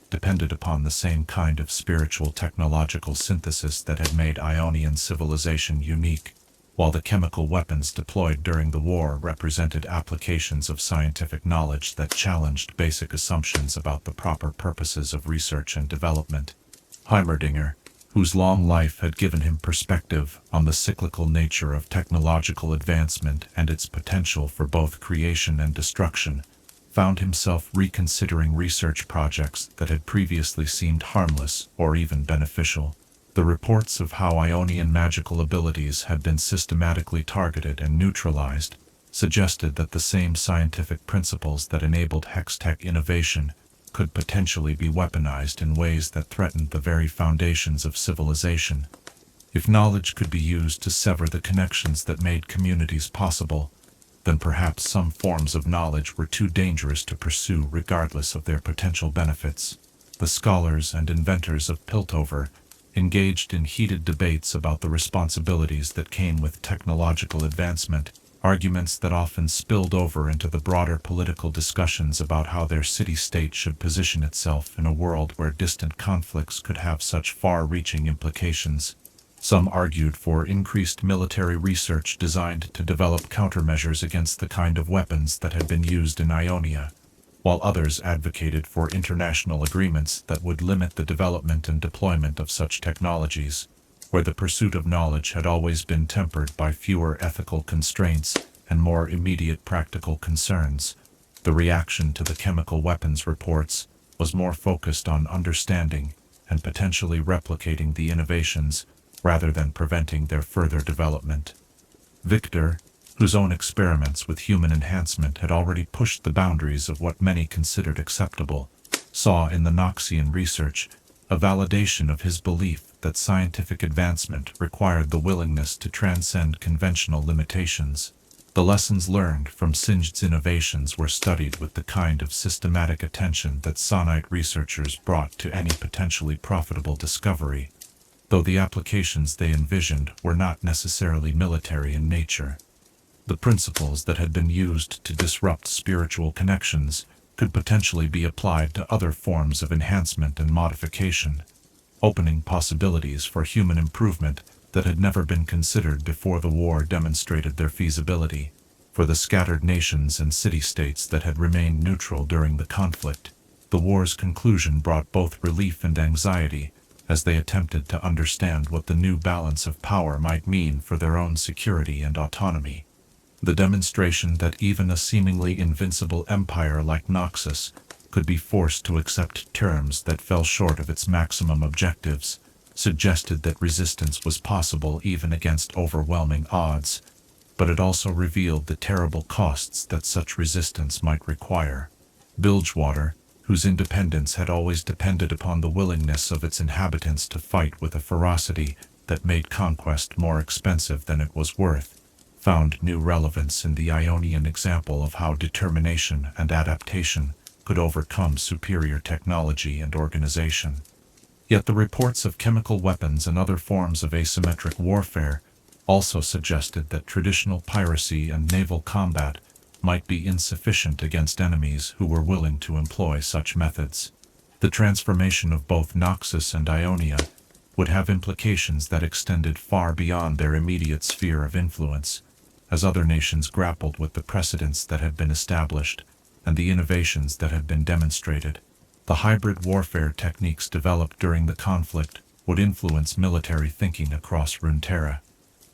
depended upon the same kind of spiritual technological synthesis that had made Ionian civilization unique, while the chemical weapons deployed during the war represented applications of scientific knowledge that challenged basic assumptions about the proper purposes of research and development. Heimerdinger, whose long life had given him perspective on the cyclical nature of technological advancement and its potential for both creation and destruction, found himself reconsidering research projects that had previously seemed harmless or even beneficial. The reports of how Ionian magical abilities had been systematically targeted and neutralized suggested that the same scientific principles that enabled Hextech innovation could potentially be weaponized in ways that threatened the very foundations of civilization. If knowledge could be used to sever the connections that made communities possible, then perhaps some forms of knowledge were too dangerous to pursue regardless of their potential benefits. The scholars and inventors of Piltover engaged in heated debates about the responsibilities that came with technological advancement, arguments that often spilled over into the broader political discussions about how their city-state should position itself in a world where distant conflicts could have such far-reaching implications. Some argued for increased military research designed to develop countermeasures against the kind of weapons that had been used in Ionia, while others advocated for international agreements that would limit the development and deployment of such technologies, where the pursuit of knowledge had always been tempered by fewer ethical constraints and more immediate practical concerns. The reaction to the chemical weapons reports was more focused on understanding and potentially replicating the innovations rather than preventing their further development. Victor, whose own experiments with human enhancement had already pushed the boundaries of what many considered acceptable, saw in the Noxian research a validation of his belief that scientific advancement required the willingness to transcend conventional limitations. The lessons learned from Sinj's innovations were studied with the kind of systematic attention that Sonite researchers brought to any potentially profitable discovery, though the applications they envisioned were not necessarily military in nature. The principles that had been used to disrupt spiritual connections could potentially be applied to other forms of enhancement and modification, opening possibilities for human improvement that had never been considered before the war demonstrated their feasibility. For the scattered nations and city-states that had remained neutral during the conflict, the war's conclusion brought both relief and anxiety as they attempted to understand what the new balance of power might mean for their own security and autonomy. The demonstration that even a seemingly invincible empire like Noxus could be forced to accept terms that fell short of its maximum objectives suggested that resistance was possible even against overwhelming odds, but it also revealed the terrible costs that such resistance might require. Bilgewater, whose independence had always depended upon the willingness of its inhabitants to fight with a ferocity that made conquest more expensive than it was worth, found new relevance in the Ionian example of how determination and adaptation could overcome superior technology and organization. Yet the reports of chemical weapons and other forms of asymmetric warfare also suggested that traditional piracy and naval combat might be insufficient against enemies who were willing to employ such methods. The transformation of both Noxus and Ionia would have implications that extended far beyond their immediate sphere of influence, as other nations grappled with the precedents that had been established and the innovations that had been demonstrated. The hybrid warfare techniques developed during the conflict would influence military thinking across Runeterra,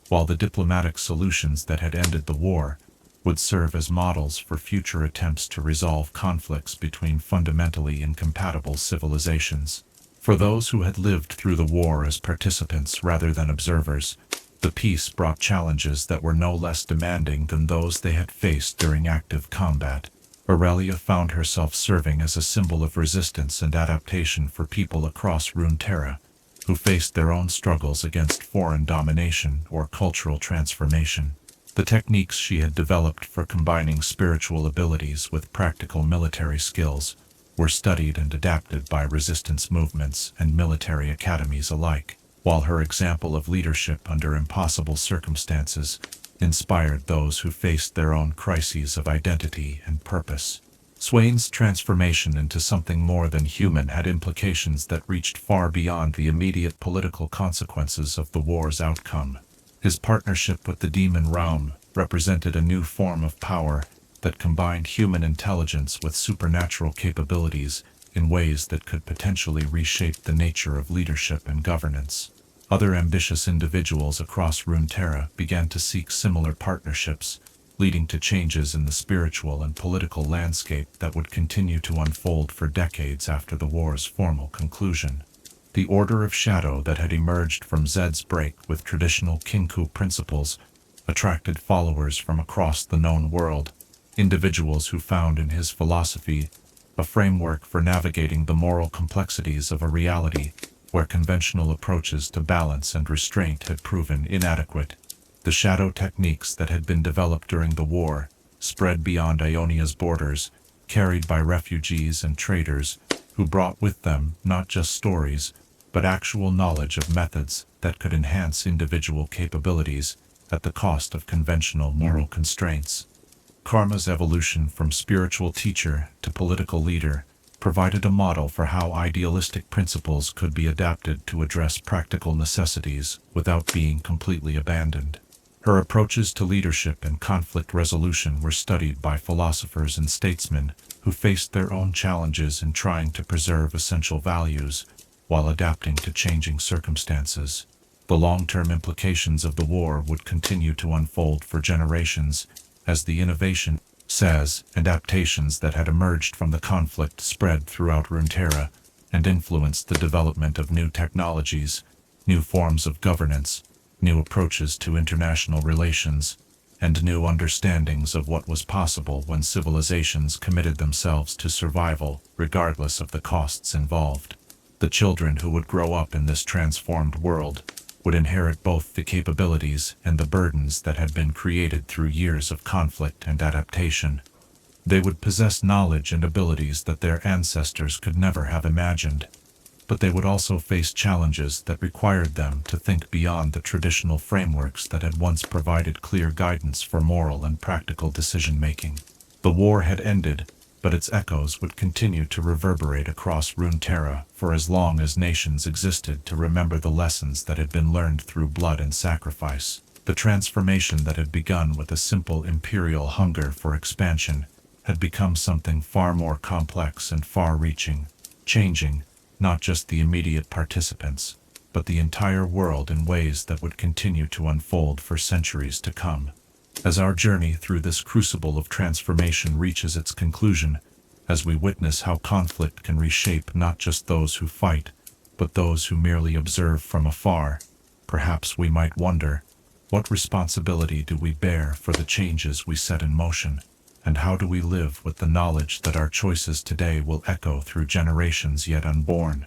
while the diplomatic solutions that had ended the war would serve as models for future attempts to resolve conflicts between fundamentally incompatible civilizations. For those who had lived through the war as participants rather than observers, the peace brought challenges that were no less demanding than those they had faced during active combat. Aurelia found herself serving as a symbol of resistance and adaptation for people across Runeterra, who faced their own struggles against foreign domination or cultural transformation. The techniques she had developed for combining spiritual abilities with practical military skills were studied and adapted by resistance movements and military academies alike, while her example of leadership under impossible circumstances inspired those who faced their own crises of identity and purpose. Swain's transformation into something more than human had implications that reached far beyond the immediate political consequences of the war's outcome. His partnership with the demon realm represented a new form of power that combined human intelligence with supernatural capabilities in ways that could potentially reshape the nature of leadership and governance. Other ambitious individuals across Runeterra began to seek similar partnerships, leading to changes in the spiritual and political landscape that would continue to unfold for decades after the war's formal conclusion. The Order of Shadow that had emerged from Zed's break with traditional Kinku principles attracted followers from across the known world, individuals who found in his philosophy a framework for navigating the moral complexities of a reality where conventional approaches to balance and restraint had proven inadequate. The shadow techniques that had been developed during the war spread beyond Ionia's borders, carried by refugees and traders who brought with them not just stories, but actual knowledge of methods that could enhance individual capabilities at the cost of conventional moral constraints. Karma's evolution from spiritual teacher to political leader provided a model for how idealistic principles could be adapted to address practical necessities without being completely abandoned. Her approaches to leadership and conflict resolution were studied by philosophers and statesmen who faced their own challenges in trying to preserve essential values while adapting to changing circumstances. The long-term implications of the war would continue to unfold for generations as the innovation, and adaptations that had emerged from the conflict spread throughout Runeterra and influenced the development of new technologies, new forms of governance, new approaches to international relations, and new understandings of what was possible when civilizations committed themselves to survival, regardless of the costs involved. The children who would grow up in this transformed world would inherit both the capabilities and the burdens that had been created through years of conflict and adaptation. They would possess knowledge and abilities that their ancestors could never have imagined, but they would also face challenges that required them to think beyond the traditional frameworks that had once provided clear guidance for moral and practical decision-making. The war had ended, but its echoes would continue to reverberate across Runeterra for as long as nations existed to remember the lessons that had been learned through blood and sacrifice. The transformation that had begun with a simple imperial hunger for expansion had become something far more complex and far-reaching, changing not just the immediate participants, but the entire world in ways that would continue to unfold for centuries to come. As our journey through this crucible of transformation reaches its conclusion, as we witness how conflict can reshape not just those who fight, but those who merely observe from afar, perhaps we might wonder, what responsibility do we bear for the changes we set in motion, and how do we live with the knowledge that our choices today will echo through generations yet unborn?